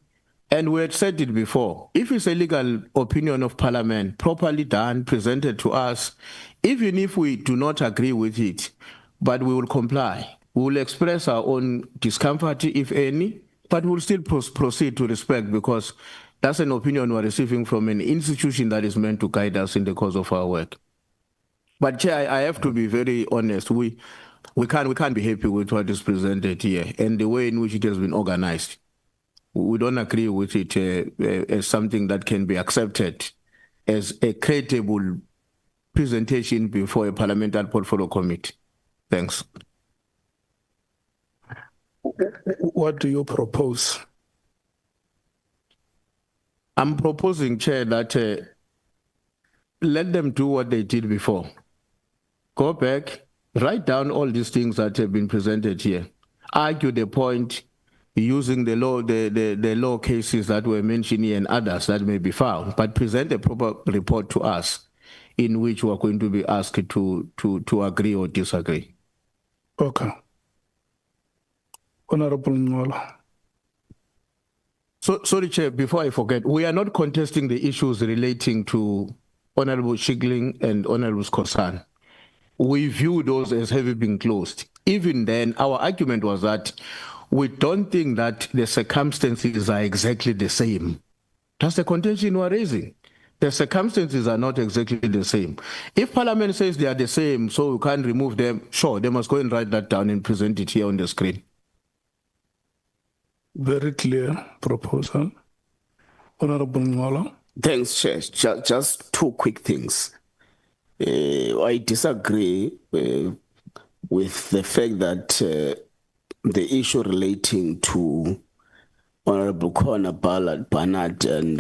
and we had said it before, if it's a legal opinion of Parliament, properly done, presented to us, even if we do not agree with it, but we will comply. We will express our own discomfort, if any, but we'll still proceed to respect because that's an opinion we're receiving from an institution that is meant to guide us in the course of our work. But Chair, I have to be very honest. We can't be happy with what is presented here and the way in which it has been organized. We don't agree with it as something that can be accepted as a credible presentation before a parliamentary portfolio committee. Thanks. What do you propose? I'm proposing, Chair, that let them do what they did before. Go back, write down all these things that have been presented here. Argue the point using the law, the law cases that were mentioned here and others that may be found, but present a proper report to us in which we are going to be asked to agree or disagree. Okay. Honorable Nhlanhla. So, sorry, Chair, before I forget, we are not contesting the issues relating to Honorable Shigling and Honorable Skhosana. We view those as having been closed. Even then, our argument was that we don't think that the circumstances are exactly the same. That's the contention we're raising. The circumstances are not exactly the same. If Parliament says they are the same, so we can't remove them, sure, they must go and write that down and present it here on the screen. Very clear proposal. Honorable Nhlanhla. Thanks, Chair. Just two quick things. I disagree with the fact that the issue relating to Honorable Barnard and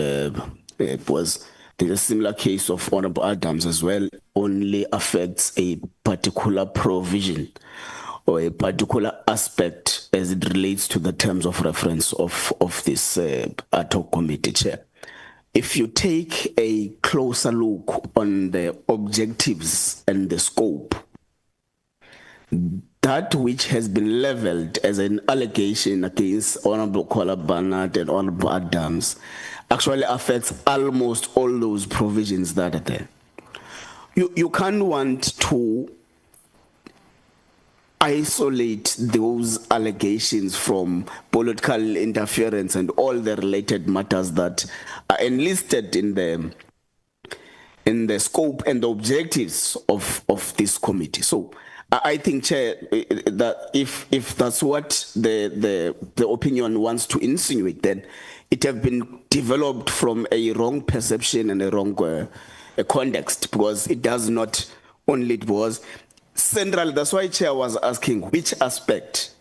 there's a similar case of Honorable Adams as well, only affects a particular provision or a particular aspect as it relates to the terms of reference of this ad hoc committee, Chair. If you take a closer look on the objectives and the scope, that which has been leveled as an allegation against Honorable Barnard and Honorable Adams actually affects almost all those provisions that are there. You can't want to isolate those allegations from political interference and all the related matters that are enlisted in the scope and the objectives of this committee. So I think, Chair, that if that's what the opinion wants to insinuate, then it have been developed from a wrong perception and a wrong context, because it does not only, it was central. That's why Chair was asking which aspect,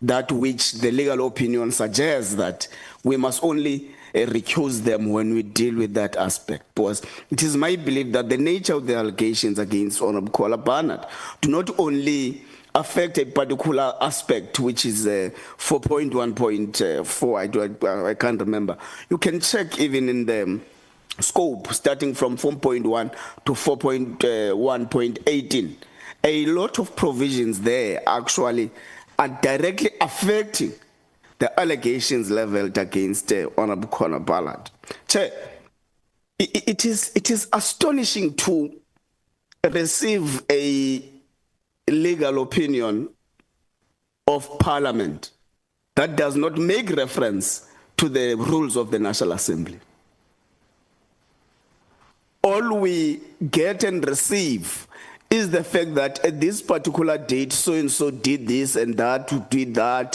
that which the legal opinion suggests that we must only recuse them when we deal with that aspect. Because it is my belief that the nature of the allegations against Honorable Barnard do not only affect a particular aspect, which is 4.1.4, I can't remember. You can check even in the scope, starting from 4.1 to 4.1.18. A lot of provisions there actually are directly affecting the allegations leveled against Honorable Barnard. Chair, it is astonishing to receive a legal opinion of Parliament that does not make reference to the rules of the National Assembly. All we get and receive is the fact that at this particular date, so-and-so did this and that, did that,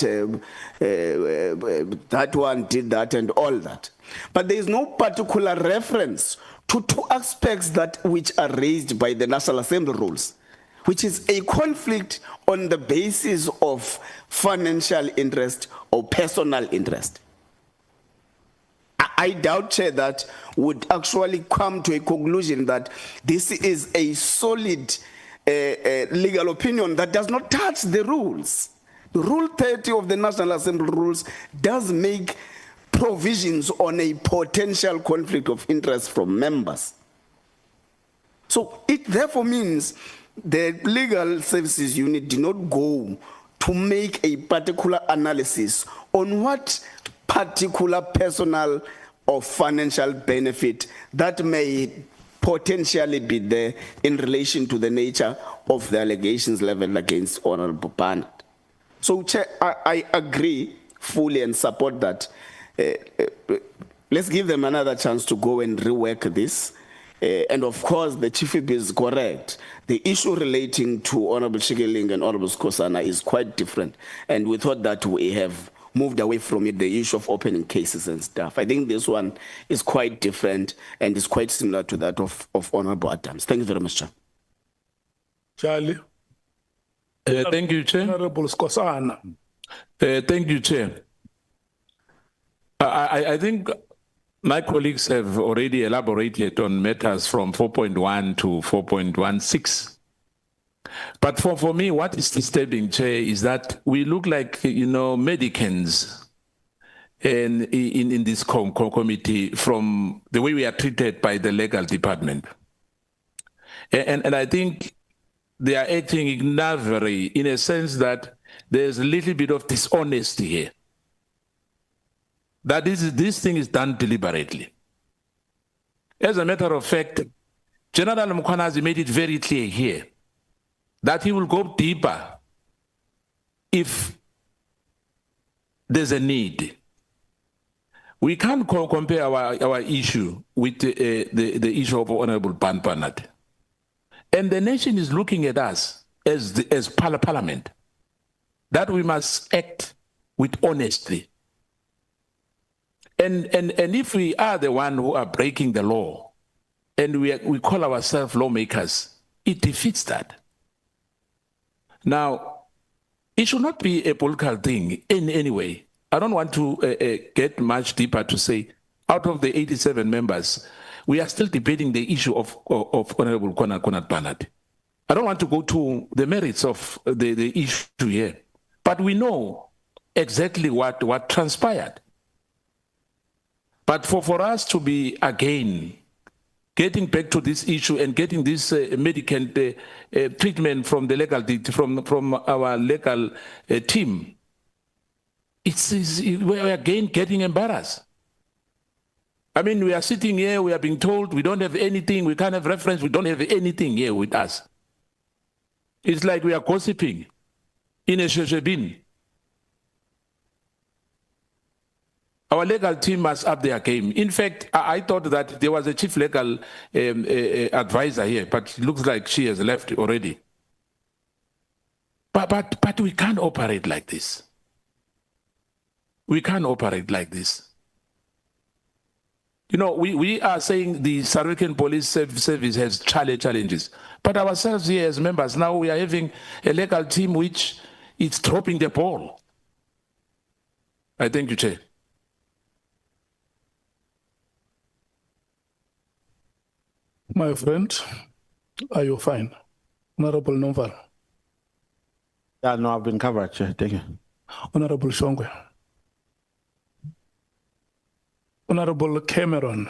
that one did that and all that. But there is no particular reference to two aspects that which are raised by the National Assembly rules, which is a conflict on the basis of financial interest or personal interest. I doubt, Chair, that would actually come to a conclusion that this is a solid legal opinion that does not touch the rules. Rule 30 of the National Assembly rules does make provisions on a potential conflict of interest from members. So it therefore means the Legal Services Unit did not go to make a particular analysis on what particular personal or financial benefit that may potentially be there in relation to the nature of the allegations leveled against Honorable Barnard. So, Chair, I agree fully and support that. Let's give them another chance to go and rework this. And of course, the Chief Whip is correct. The issue relating to Honorable Shigling and Honorable Skhosana is quite different. And we thought that we have moved away from it, the issue of opening cases and stuff. I think this one is quite different and is quite similar to that of Honorable Adams. Thank you very much, Chair. Charlie. Thank you, Chair. Honorable Skosana. Thank you, Chair. I think my colleagues have already elaborated on matters from 4.1 to 4.16. But for me, what is disturbing, Chair, is that we look like, medicants in this committee from the way we are treated by the legal department. And I think they are acting ignorantly in a sense that there's a little bit of dishonesty here. That this thing is done deliberately. As a matter of fact, General Mkhwanazi made it very clear here that he will go deeper if there's a need. We can't compare our issue with the issue of Honorable Panpanat. And the nation is looking at us as Parliament, that we must act with honesty. And if we are the one who are breaking the law, and we call ourselves lawmakers, it defeats that. Now, it should not be a political thing in any way. I don't want to get much deeper to say, out of the 87 members, we are still debating the issue of Honorable Konat. I don't want to go to the merits of the issue here, but we know exactly what transpired. But for us to be, again, getting back to this issue and getting this medical treatment from the legal from our legal team, we're again getting embarrassed. I mean, we are sitting here, we are being told we don't have anything, we can't have reference, we don't have anything here with us. It's like we are gossiping in a sheshebin. Our legal team must up their game. In fact, I thought that there was a chief legal advisor here, but it looks like she has left already. But we can't operate like this. We can't operate like this. We are saying the South African Police Service has challenges, but ourselves here as members, now we are having a legal team which is dropping the ball. I thank you, Chair. My friend, are you fine? Honorable Noval. Yeah, no, I've been covered, Chair. Thank you. Honorable Shongwe. Honorable Cameron.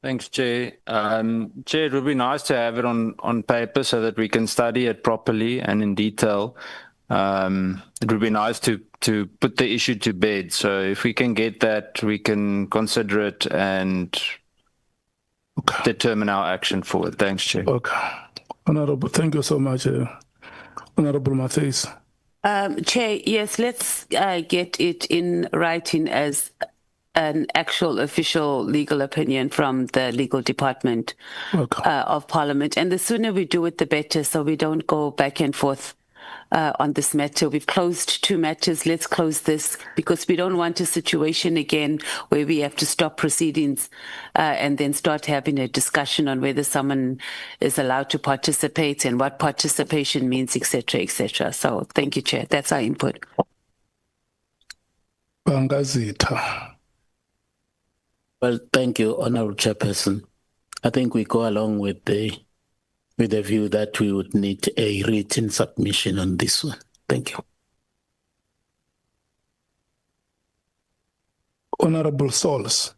Thanks, Chair. Chair, it would be nice to have it on paper so that we can study it properly and in detail. It would be nice to put the issue to bed. So if we can get that, we can consider it and determine our action forward. Thanks, Chair. Okay. Honorable, thank you so much. Honorable Mathale. Chair, yes, let's get it in writing as an actual official legal opinion from the legal department of Parliament. And the sooner we do it, the better, so we don't go back and forth on this matter. We've closed 2 matters. Let's close this, because we don't want a situation again where we have to stop proceedings and then start having a discussion on whether someone is allowed to participate and what participation means, etc., etc. So thank you, Chair. That's our input. Bangazitha. Well, thank you, Honorable Chairperson. I think we go along with the view that we would need a written submission on this one. Thank you. Honorable Sols.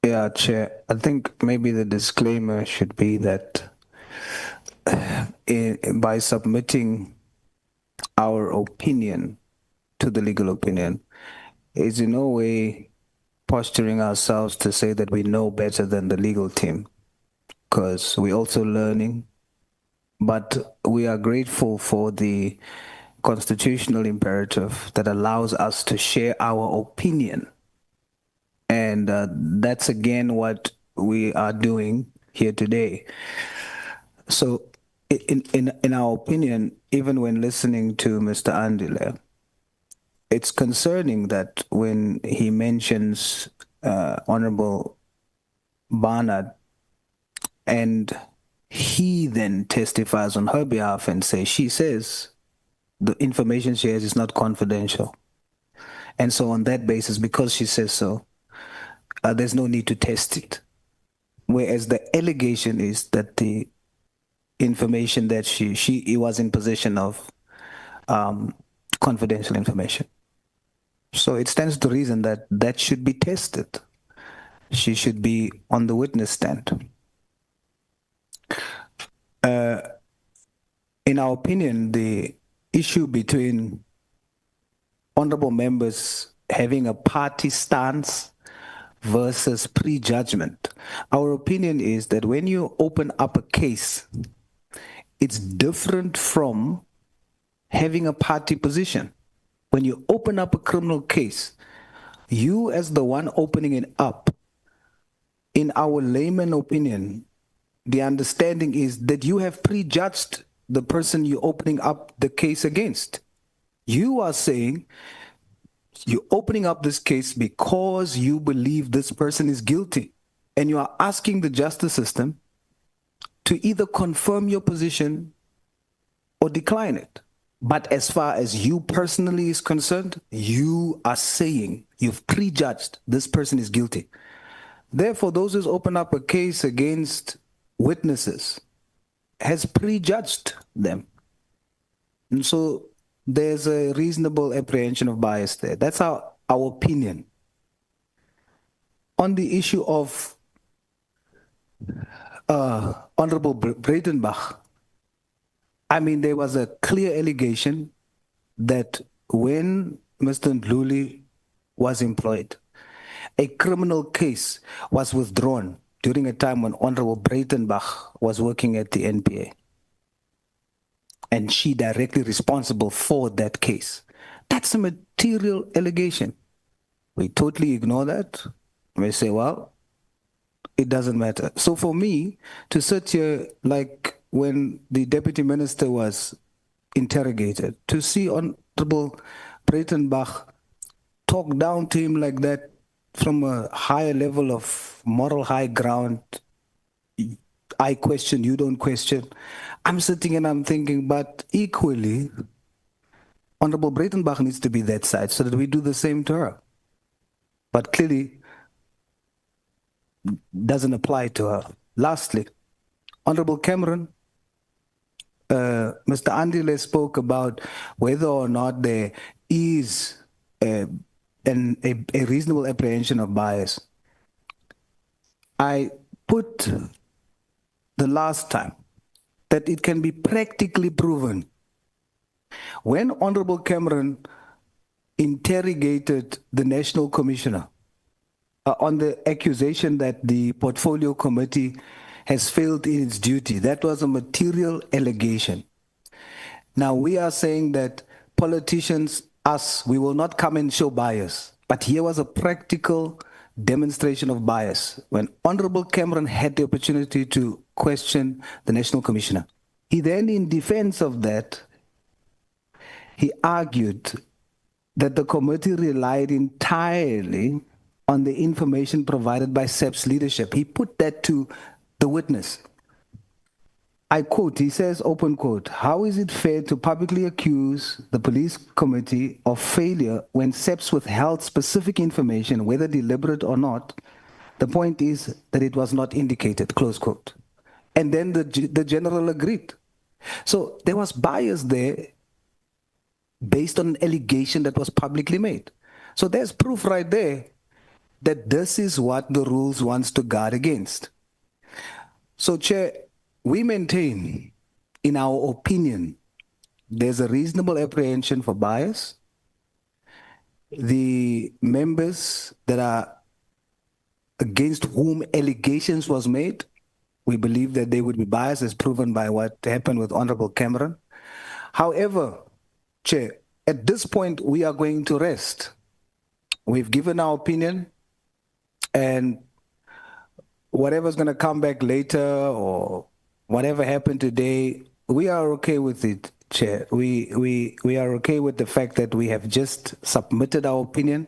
Yeah, Chair. I think maybe the disclaimer should be that by submitting our opinion to the legal opinion is in no way posturing ourselves to say that we know better than the legal team, because we're also learning, but we are grateful for the constitutional imperative that allows us to share our opinion. And that's again what we are doing here today. So in our opinion, even when listening to Mr. Andile, it's concerning that when he mentions Honorable Barnard and he then testifies on her behalf and she says the information she has is not confidential. And so on that basis, because she says so, there's no need to test it. Whereas the allegation is that the information that she was in possession of confidential information. So it stands to reason that that should be tested. She should be on the witness stand. In our opinion, the issue between honorable members having a party stance versus prejudgment, our opinion is that when you open up a case, it's different from having a party position. When you open up a criminal case, you as the one opening it up, in our layman opinion, the understanding is that you have prejudged the person you're opening up the case against. You are saying you're opening up this case because you believe this person is guilty, and you are asking the justice system to either confirm your position or decline it. But as far as you personally is concerned, you are saying you've prejudged this person is guilty. Therefore, those who open up a case against witnesses has prejudged them. And so there's a reasonable apprehension of bias there. That's our opinion. On the issue of Honorable Breitenbach, I mean, there was a clear allegation that when Mr. Ndluli was employed, a criminal case was withdrawn during a time when Honorable Breitenbach was working at the NPA. And she directly responsible for that case. That's a material allegation. We totally ignore that. We say, well, it doesn't matter. So for me, to sit here like when the deputy minister was interrogated, to see Honorable Breitenbach talk down to him like that from a higher level of moral high ground, I question, you don't question. I'm sitting and I'm thinking, but equally, Honorable Breitenbach needs to be that side so that we do the same to her. But clearly, doesn't apply to her. Lastly, Honorable Cameron, Mr. Andile spoke about whether or not there is a reasonable apprehension of bias. I put the last time that it can be practically proven. When Honorable Cameron interrogated the National Commissioner on the accusation that the Portfolio Committee has failed in its duty, that was a material allegation. Now we are saying that politicians, us, we will not come and show bias. But here was a practical demonstration of bias when Honorable Cameron had the opportunity to question the National Commissioner. He then, in defense of that, he argued that the committee relied entirely on the information provided by SEP's leadership. He put that to the witness. I quote, he says, open quote, "How is it fair to publicly accuse the police committee of failure when SEPs withheld specific information, whether deliberate or not? The point is that it was not indicated," close quote. And then the general agreed. So there was bias there based on an allegation that was publicly made. So there's proof right there that this is what the rules wants to guard against. So, Chair, we maintain, in our opinion, there's a reasonable apprehension for bias. The members that are against whom allegations was made, we believe that they would be biased, as proven by what happened with Honorable Cameron. However, Chair, at this point, we are going to rest. We've given our opinion, and whatever's going to come back later or whatever happened today, We are okay with it, Chair. We are okay with the fact that we have just submitted our opinion.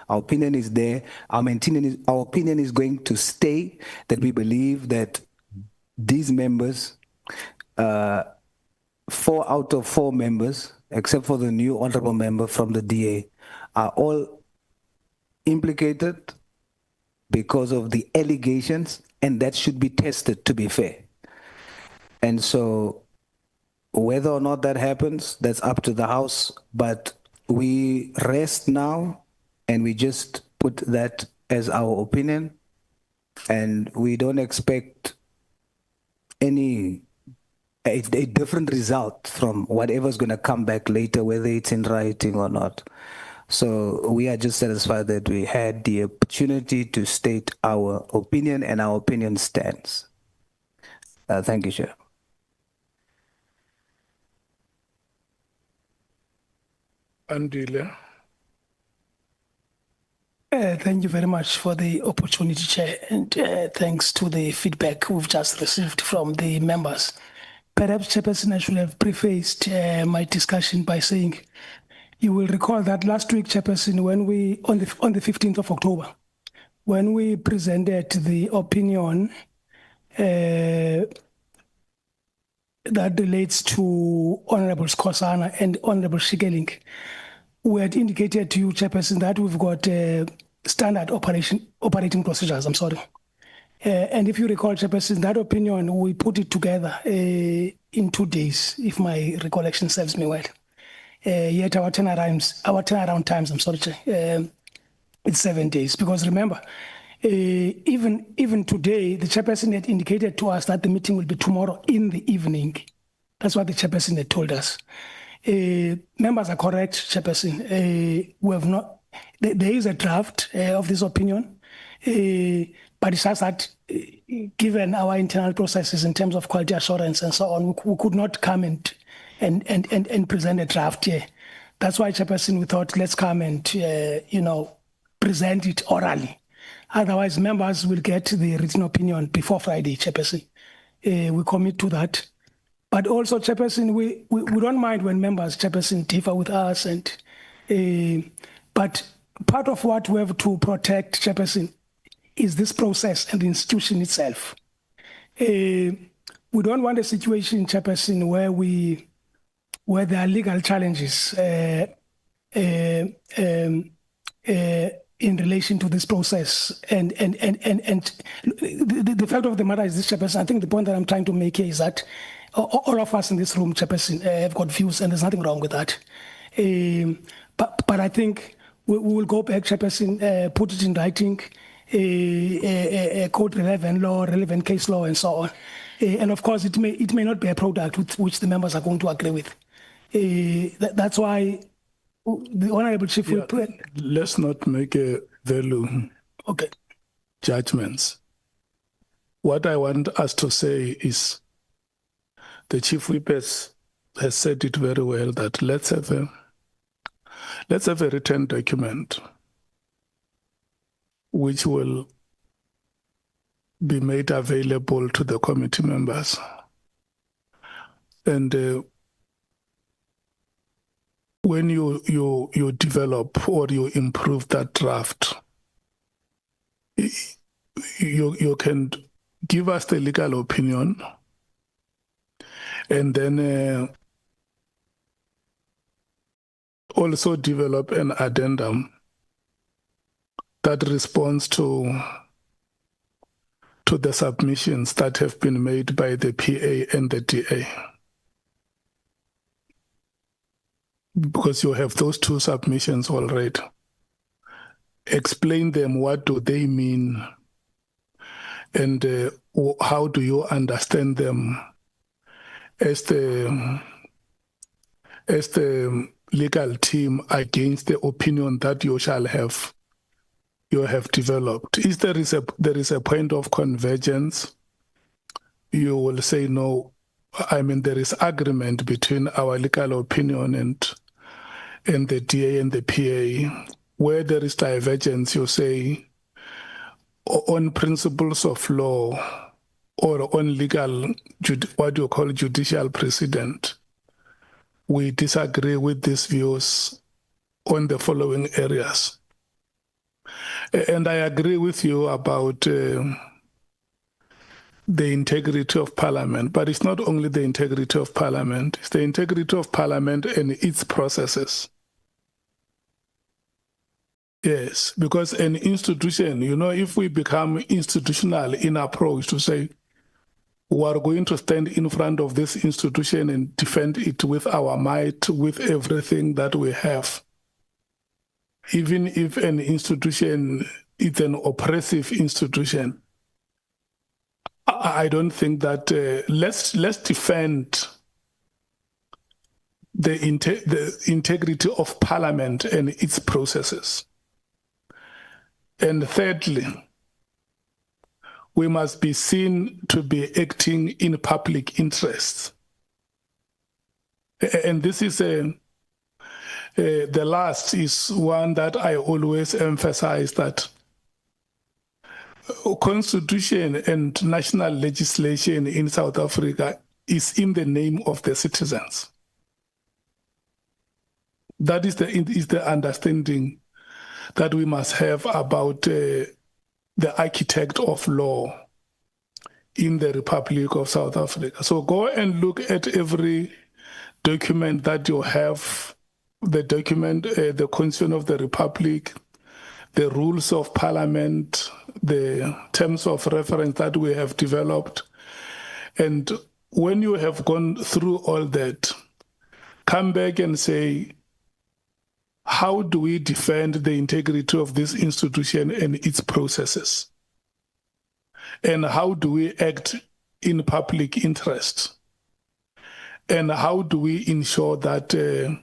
Our opinion is there. Our opinion is going to stay that we believe that these members, 4 out of 4 members, except for the new honorable member from the DA, are all implicated because of the allegations, and that should be tested, to be fair. And so whether or not that happens, that's up to the House, but we rest now and we just put that as our opinion, and we don't expect a different result from whatever's going to come back later, whether it's in writing or not. So we are just satisfied that we had the opportunity to state our opinion, and our opinion stands. Thank you, Chair. Andile. Thank you very much for the opportunity, Chair, and thanks to the feedback we've just received from the members. Perhaps, Chairperson, I should have prefaced my discussion by saying, you will recall that last week, Chairperson, when we, on the 15th of October, when we presented the opinion that relates to Honorable Skhosana and Honorable Shikeling, we had indicated to you, Chairperson, that we've got standard operating procedures, and if you recall, Chairperson, that opinion, we put it together in 2 days, if my recollection serves me well. Yet our turnaround times, it's 7 days. Because remember, even today, the Chairperson had indicated to us that the meeting will be tomorrow in the evening. That's what the Chairperson had told us. Members are correct, Chairperson. We have not. There is a draft of this opinion, but it's just that, given our internal processes in terms of quality assurance and so on, we could not come and present a draft here. That's why, Chairperson, we thought let's come and present it orally. Otherwise, members will get the written opinion before Friday, Chairperson. We commit to that. But also, Chairperson, we don't mind when members, Chairperson, differ with us. But part of what we have to protect, Chairperson, is this process and the institution itself. We don't want a situation, Chairperson, where there are legal challenges in relation to this process. And the fact of the matter is this, Chairperson, I think the point that I'm trying to make here is that all of us in this room, Chairperson, have got views, and there's nothing wrong with that. But I think we will go back, Chairperson, put it in writing, code relevant law, relevant case law, and so on. And of course, it may not be a product with which the members are going to agree with. That's why the Honorable Chief will put. Let's not make a value judgments. What I want us to say is, the Chief Whip has said it very well, that let's have a written document which will be made available to the committee members. And when you develop or you improve that draft, you can give us the legal opinion, and then also develop an addendum that responds to the submissions that have been made by the PA and the DA. Because you have those 2 submissions already. Explain them, what do they mean, and how do you understand them as the legal team against the opinion that you have developed. If there is a point of convergence, you will say no. I mean, there is agreement between our legal opinion and the DA and the PA. Where there is divergence, you say, on principles of law or on legal, what you call judicial precedent, we disagree with these views on the following areas. And I agree with you about the integrity of Parliament, but it's not only the integrity of Parliament, it's the integrity of Parliament and its processes. Yes, because an institution, you know, if we become institutional in approach to say, we are going to stand in front of this institution and defend it with our might, with everything that we have. Even if an institution is an oppressive institution, I don't think that let's defend the integrity of Parliament and its processes. And thirdly, we must be seen to be acting in public interest. And this is the last is one that I always emphasize, that constitution and national legislation in South Africa is in the name of the citizens. That is the understanding that we must have about the architect of law in the Republic of South Africa. So go and look at every document that you have, the document, the Constitution of the Republic, the rules of Parliament, the terms of reference that we have developed. And when you have gone through all that, come back and say, how do we defend the integrity of this institution and its processes? And how do we act in public interest? And how do we ensure that the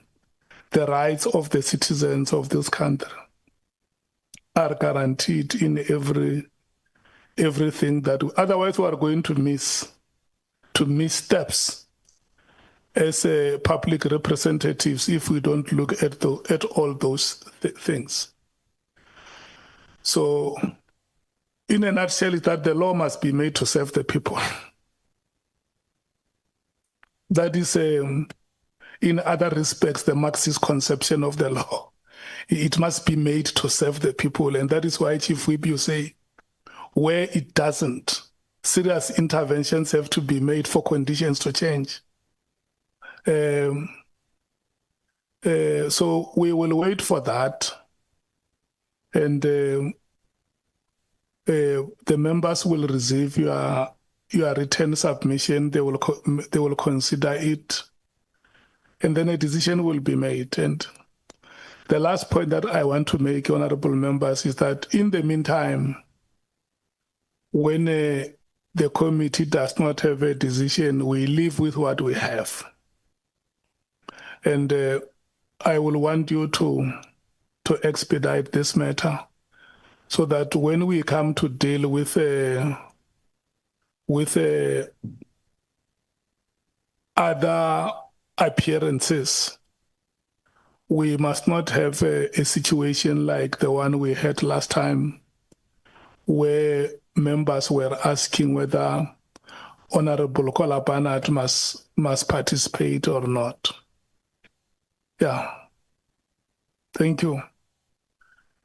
rights of the citizens of this country are guaranteed in everything that otherwise we are going to miss steps as public representatives if we don't look at all those things. So in a nutshell, is that the law must be made to serve the people. That is, in other respects, the Marxist conception of the law. It must be made to serve the people. And that is why, Chief Whip, you say, where it doesn't, serious interventions have to be made for conditions to change. So we will wait for that. And the members will receive your written submission. They will consider it, and then a decision will be made. And the last point that I want to make, honorable members, is that in the meantime, when the committee does not have a decision, we live with what we have. And I will want you to expedite this matter, so that when we come to deal with other appearances, we must not have a situation like the one we had last time, where members were asking whether Honorable Kolapanat must participate or not. Yeah. Thank you.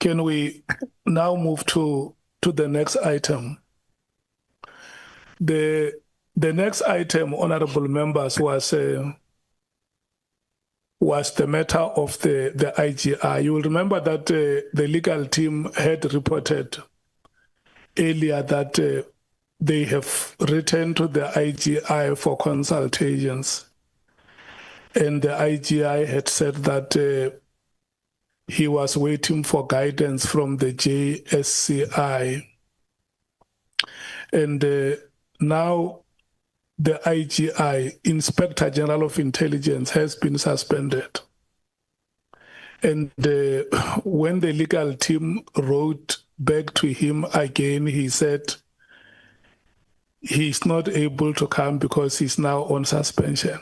Can we now move to the next item? The next item, honorable members, was the matter of the IGI. You will remember that the legal team had reported earlier that they have written to the IGI for consultations, and the IGI had said that he was waiting for guidance from the JSCI. And now the IGI, Inspector General of Intelligence, has been suspended. And when the legal team wrote back to him again, he said he's not able to come because he's now on suspension.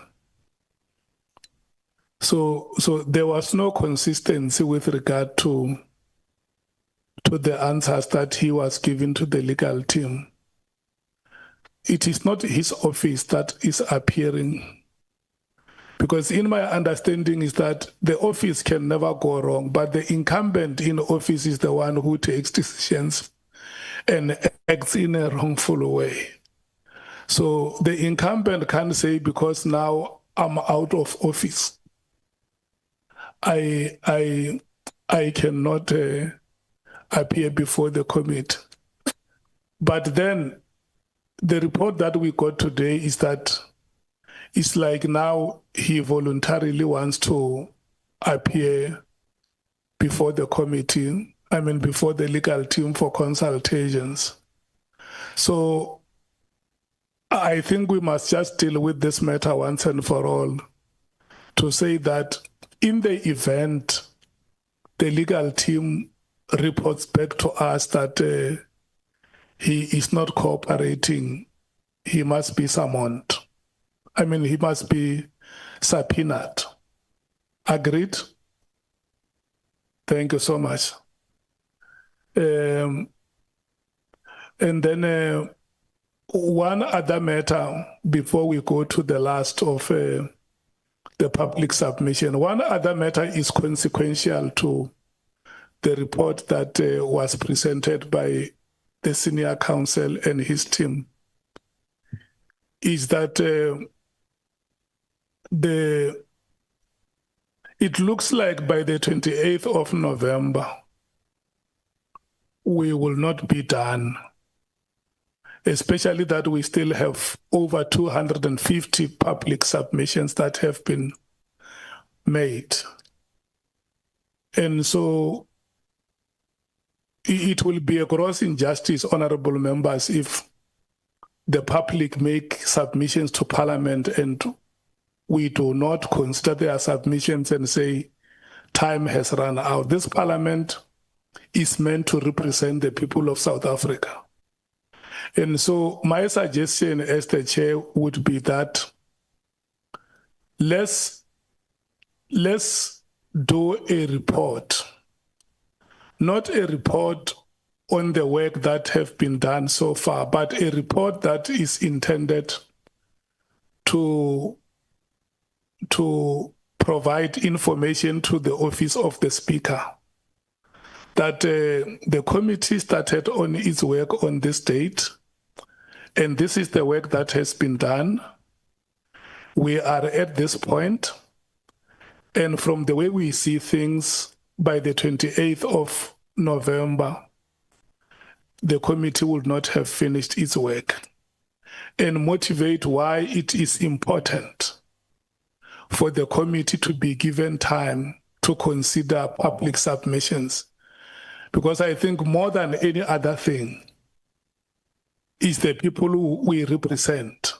So there was no consistency with regard to the answers that he was giving to the legal team. it is not his office that is appearing. Because in my understanding is that the office can never go wrong, but the incumbent in office is the one who takes decisions and acts in a wrongful way. So the incumbent can't say, because now I'm out of office, I cannot appear before the committee. But then the report that we got today is that it's like now he voluntarily wants to appear before the committee, before the legal team for consultations. So I think we must just deal with this matter once and for all to say that in the event the legal team reports back to us that he is not cooperating, he must be summoned. He must be subpoenaed. Agreed? Thank you so much. And then one other matter before we go to the last of the public submission. One other matter is consequential to the report that was presented by the senior counsel and his team, is that it looks like by the 28th of November, we will not be done, especially that we still have over 250 public submissions that have been made. And so it will be a gross injustice, honorable members, if the public make submissions to Parliament and we do not consider their submissions and say time has run out. This Parliament is meant to represent the people of South Africa. And so my suggestion as the chair would be that let's do a report, not a report on the work that have been done so far, but a report that is intended to provide information to the office of the Speaker that the committee started on its work on this date, and this is the work that has been done. We are at this point, and from the way we see things, by the 28th of November, the committee will not have finished its work, and motivate why it is important for the committee to be given time to consider public submissions. Because I think more than any other thing is the people who we represent,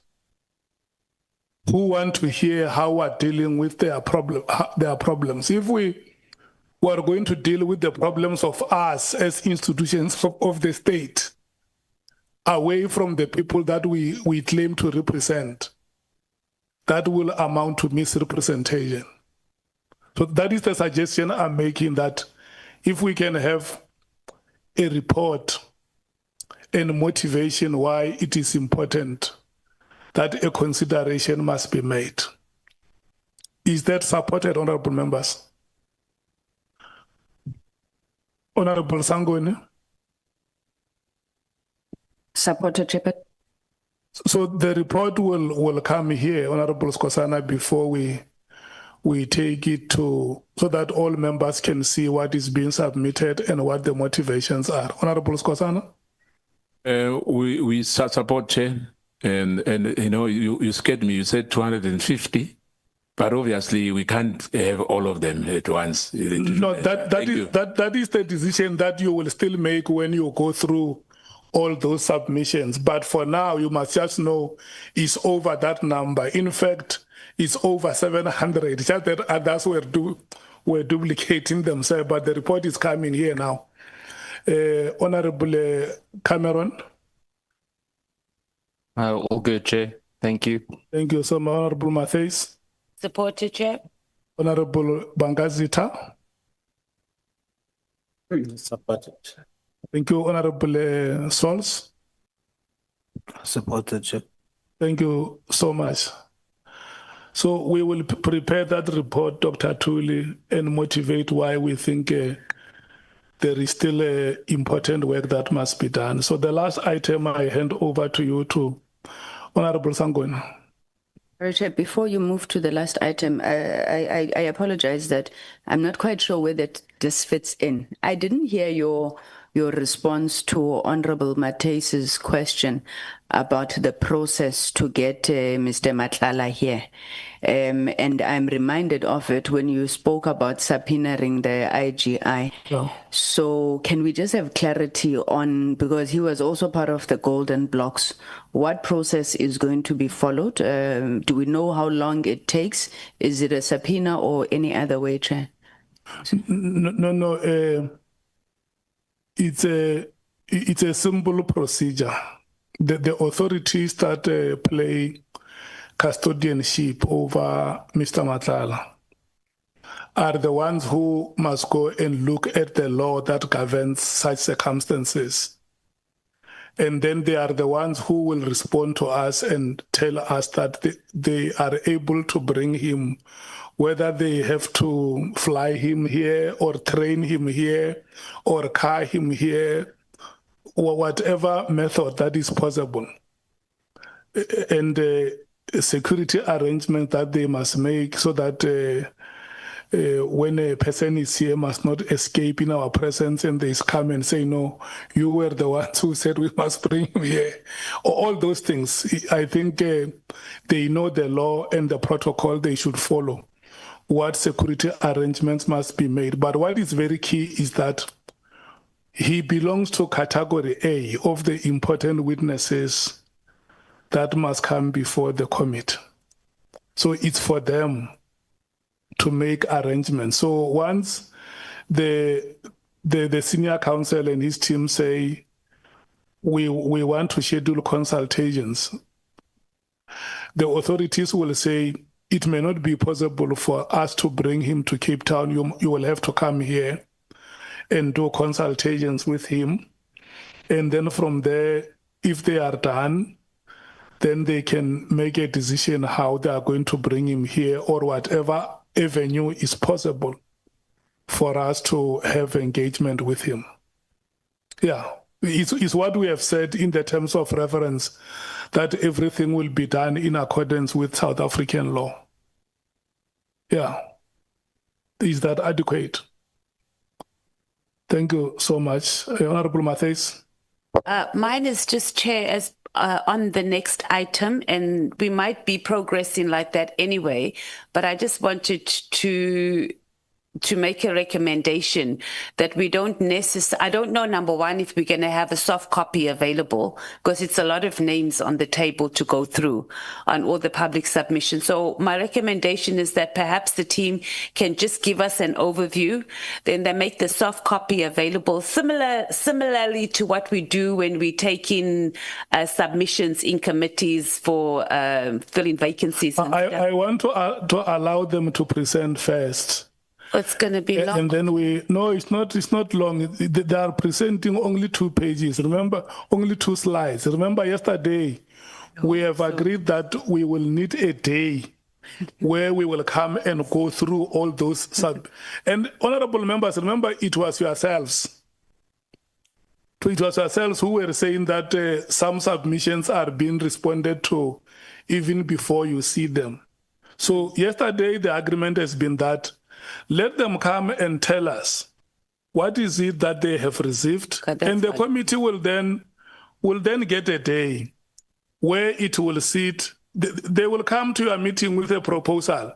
who want to hear how we're dealing with their problems. If we were going to deal with the problems of us as institutions of the state, away from the people that we claim to represent, that will amount to misrepresentation. So that is the suggestion I'm making, that if we can have a report and motivation why it is important that a consideration must be made. Is that supported, honorable members? Honorable Sangoni? Supported, Chair. So the report will come here, Honorable Skosana, before we take it to, so that all members can see what is being submitted and what the motivations are. Honorable Skosana? We support, Chair, and you know, you scared me. You said 250, but obviously we can't have all of them at once. No, that is the decision that you will still make when you go through all those submissions. But for now, you must just know it's over that number. In fact, it's over 700. Just that others were duplicating themselves, but the report is coming here now. Honorable Cameron. All good, Chair. Thank you. Thank you so much. Honorable Mathale. Supported, Chair. Honorable Bangazita. Supported. Thank you, Honorable Sols. Supported, Chair. Thank you so much. So we will prepare that report, Dr. Thuli, and motivate why we think there is still important work that must be done. So the last item I hand over to you, to Honorable Sangweni. Richard, before you move to the last item, I apologize that I'm not quite sure where this fits in. I didn't hear your response to Honorable Mathale's question about the process to get Mr. Mathale here. And I'm reminded of it when you spoke about subpoenaing the IGI. Yeah. So can we just have clarity on, because he was also part of the Golden Blocks, what process is going to be followed? Do we know how long it takes? Is it a subpoena or any other way, Chair? No. It's a simple procedure. The authorities that play custodianship over Mr. Mathale are the ones who must go and look at the law that governs such circumstances. And then they are the ones who will respond to us and tell us that they are able to bring him, whether they have to fly him here or train him here or car him here, or whatever method that is possible. And security arrangement that they must make so that when a person is here must not escape in our presence and they come and say, no, you were the ones who said we must bring him here. All those things, I think they know the law and the protocol they should follow, what security arrangements must be made. But what is very key is that he belongs to category A of the important witnesses that must come before the committee. So it's for them to make arrangements. So once the senior counsel and his team say, we want to schedule consultations, the authorities will say, it may not be possible for us to bring him to Cape Town. You will have to come here and do consultations with him. And then from there, if they are done, then they can make a decision how they are going to bring him here, or whatever avenue is possible for us to have engagement with him. Yeah, it's what we have said in the terms of reference, that everything will be done in accordance with South African law. Yeah. Is that adequate? Thank you so much. Honorable Mathale. Mine is just, Chair, as on the next item, and we might be progressing like that anyway, but I just wanted to make a recommendation that we don't necessarily, I don't know, number one, if we're going to have a soft copy available, because it's a lot of names on the table to go through on all the public submissions. So my recommendation is that perhaps the team can just give us an overview, then they make the soft copy available, similarly to what we do when we take in submissions in committees for filling vacancies. I want to allow them to present first. It's going to be long. And then it's not long. They are presenting only 2 pages. Remember, only 2 slides. Remember yesterday, we have agreed that we will need a day where we will come and go through all those and honorable members, remember, it was yourselves. It was yourselves who were saying that some submissions are being responded to even before you see them. So yesterday, the agreement has been that let them come and tell us what is it that they have received, and the committee will then get a day where it will sit. They will come to a meeting with a proposal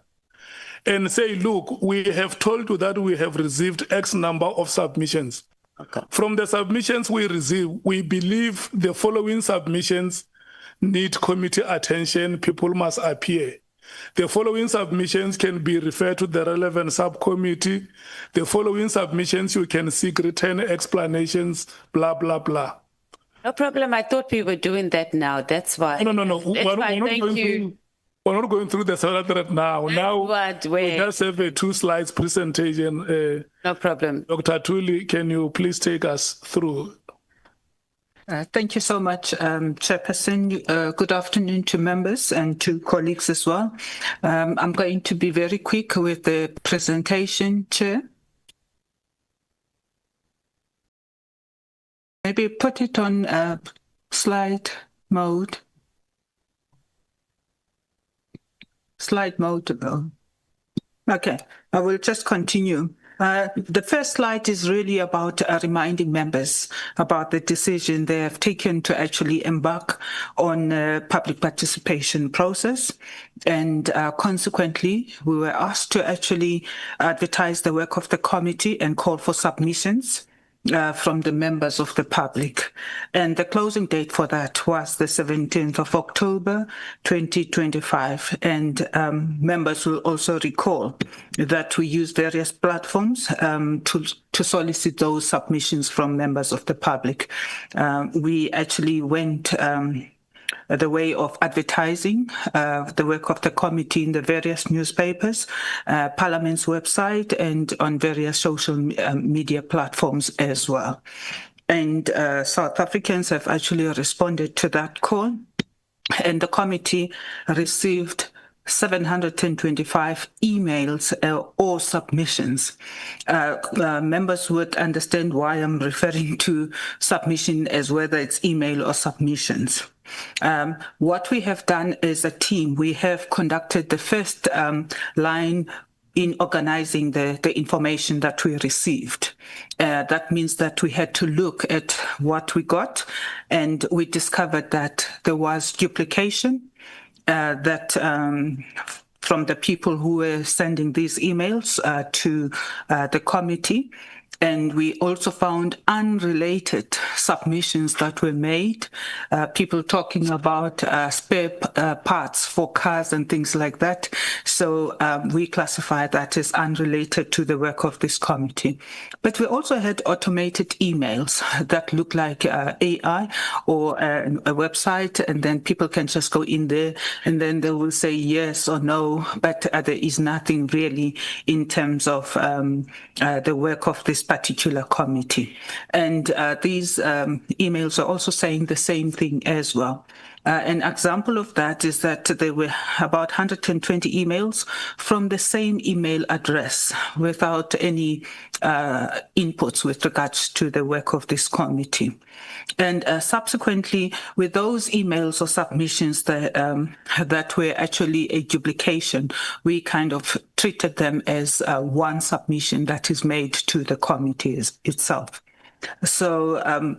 and say, look, we have told you that we have received X number of submissions. Okay. From the submissions we receive, we believe the following submissions need committee attention. People must appear. The following submissions can be referred to the relevant subcommittee. The following submissions, you can seek written explanations, blah, blah, blah. No problem. I thought we were doing that now. That's why. No. We're not going through the salad now. We just have a 2 slides presentation. No problem. Dr. Thuli, can you please take us through? Thank you so much, Chairperson. Good afternoon to members and to colleagues as well. I'm going to be very quick with the presentation, Chair. Maybe put it on slide mode. Slide mode. Okay, I will just continue. The first slide is really about reminding members about the decision they have taken to actually embark on a public participation process. And consequently, we were asked to actually advertise the work of the committee and call for submissions from the members of the public. And the closing date for that was the 17th of October, 2025. And members will also recall that we use various platforms to solicit those submissions from members of the public. We actually went the way of advertising the work of the committee in the various newspapers, Parliament's website, and on various social media platforms as well. And South Africans have actually responded to that call, and the committee received 725 emails or submissions. Members would understand why I'm referring to submission as whether it's email or submissions. What we have done as a team, we have conducted the first line in organizing the information that we received. That means that we had to look at what we got, and we discovered that there was duplication, that from the people who were sending these emails to the committee. And we also found unrelated submissions that were made, people talking about spare parts for cars and things like that. So we classify that as unrelated to the work of this committee. But we also had automated emails that look like AI or a website, and then people can just go in there and then they will say yes or no, but there is nothing really in terms of the work of this particular committee. And these emails are also saying the same thing as well. An example of that is that there were about 120 emails from the same email address without any inputs with regards to the work of this committee. And subsequently, with those emails or submissions that were actually a duplication, we kind of treated them as one submission that is made to the committee itself. So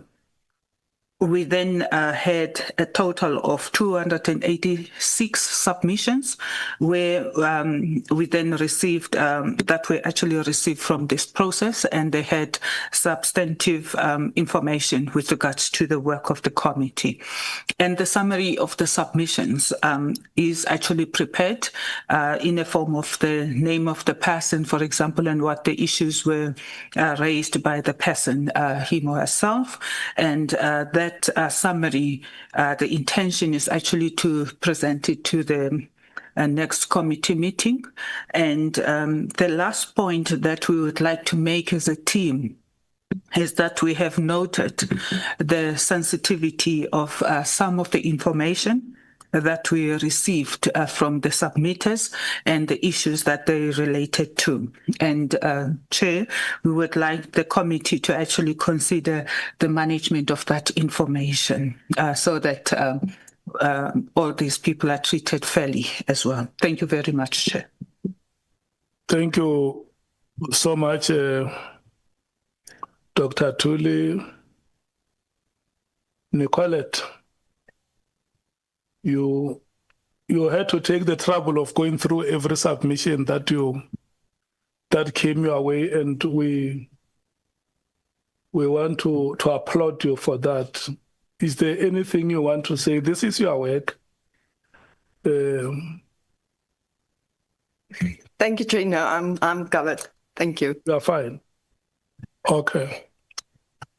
we then had a total of 286 submissions where we then received, that were actually received from this process, and they had substantive information with regards to the work of the committee. And the summary of the submissions is actually prepared in a form of the name of the person, for example, and what the issues were raised by the person, him or herself, and that summary, the intention is actually to present it to the next committee meeting. And the last point that we would like to make as a team is that we have noted the sensitivity of some of the information that we received from the submitters and the issues that they related to. And Chair, we would like the committee to actually consider the management of that information so that all these people are treated fairly as well. Thank you very much, Chair. Thank you so much, Dr. Thuli. Nicolette, you had to take the trouble of going through every submission that came your way, and we want to applaud you for that. Is there anything you want to say? This is your work. Thank you, Chair. No, I'm covered. Thank you. You're fine. Okay.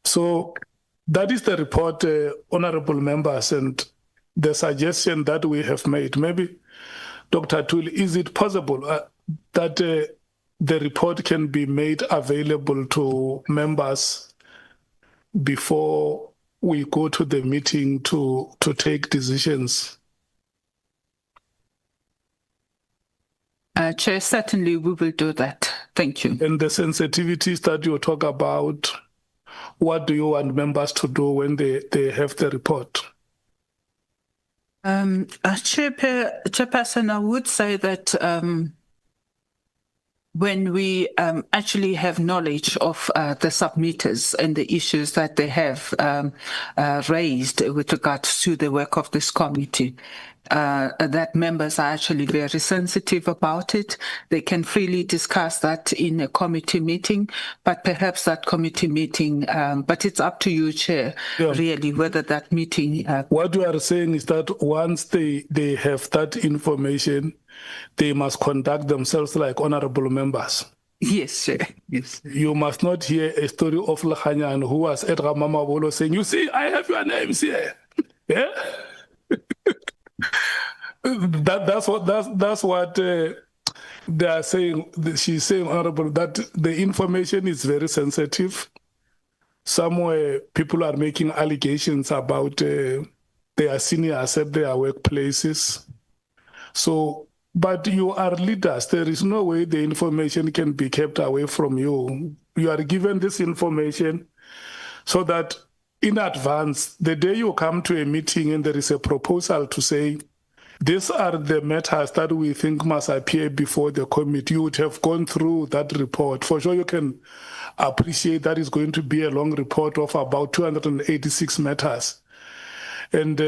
So that is the report, honorable members, and the suggestion that we have made. Maybe, Dr. Thuli, is it possible that the report can be made available to members before we go to the meeting to take decisions. Chair, certainly we will do that. Thank you. And the sensitivities that you talk about, what do you want members to do when they have the report? Chairperson, I would say that when we actually have knowledge of the submitters and the issues that they have raised with regards to the work of this committee, that members are actually very sensitive about it. They can freely discuss that in a committee meeting, but perhaps that committee meeting, but it's up to you, Chair, really, whether that meeting... What you are saying is that once they have that information, they must conduct themselves like honorable members. Yes, Chair. Yes. You must not hear a story of Nhlanhla who was at Ramamabolo saying, you see, I have your names here. Yeah? That's what they are saying. She's saying, honorable, that the information is very sensitive. Somewhere people are making allegations about their seniors at their workplaces. So, but you are leaders. There is no way the information can be kept away from you. You are given this information so that in advance, the day you come to a meeting and there is a proposal to say, these are the matters that we think must appear before the committee, you would have gone through that report. For sure, you can appreciate that it's going to be a long report of about 286 matters. And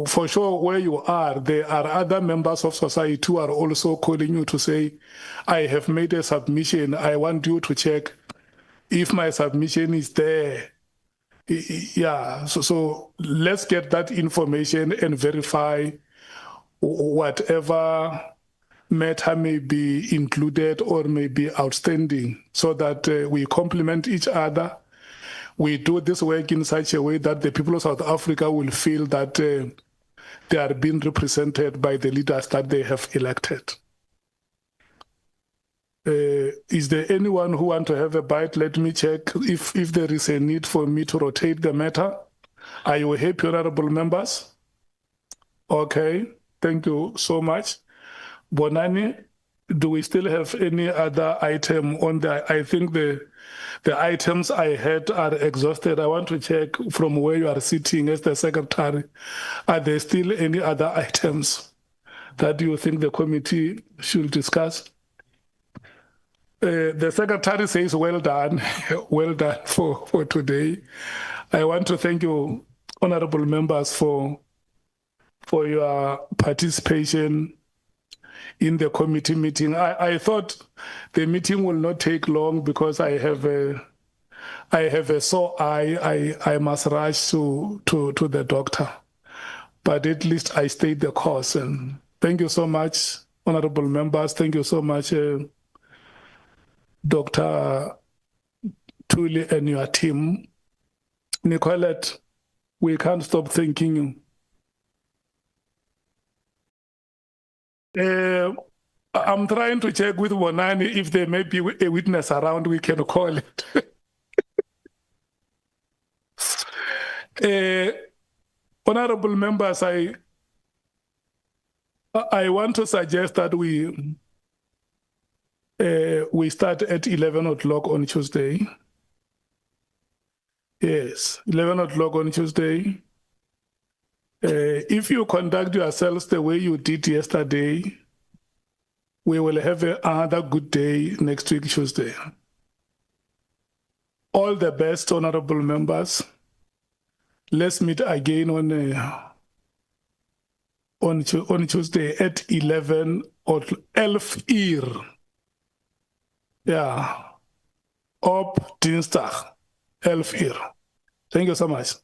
for sure, where you are, there are other members of society who are also calling you to say, I have made a submission. I want you to check if my submission is there. Yeah, so let's get that information and verify whatever matter may be included or may be outstanding so that we complement each other. We do this work in such a way that the people of South Africa will feel that they are being represented by the leaders that they have elected. Is there anyone who wants to have a bite? Let me check if there is a need for me to rotate the matter. Are you happy, honorable members? Okay, thank you so much. Bonani, do we still have any other item on the, I think the items I had are exhausted. I want to check from where you are sitting as the secretary. Are there still any other items that you think the committee should discuss? The secretary says, well done, well done for today. I want to thank you, honorable members, for your participation in the committee meeting. I thought the meeting will not take long because I have a sore eye. I must rush to the doctor. But at least I stayed the course. And thank you so much, honorable members. Thank you so much, Dr. Thuli and your team. Nicolette, we can't stop thanking you. I'm trying to check with Bonani if there may be a witness around we can call it. Honorable members, I want to suggest that we start at 11 o'clock on Tuesday. Yes, 11 o'clock on Tuesday. If you conduct yourselves the way you did yesterday, we will have another good day next week, Tuesday. All the best, honorable members. Let's meet again on Tuesday at 11 or 11 uur. Yeah. Op dinsdag 11 uur. Thank you so much.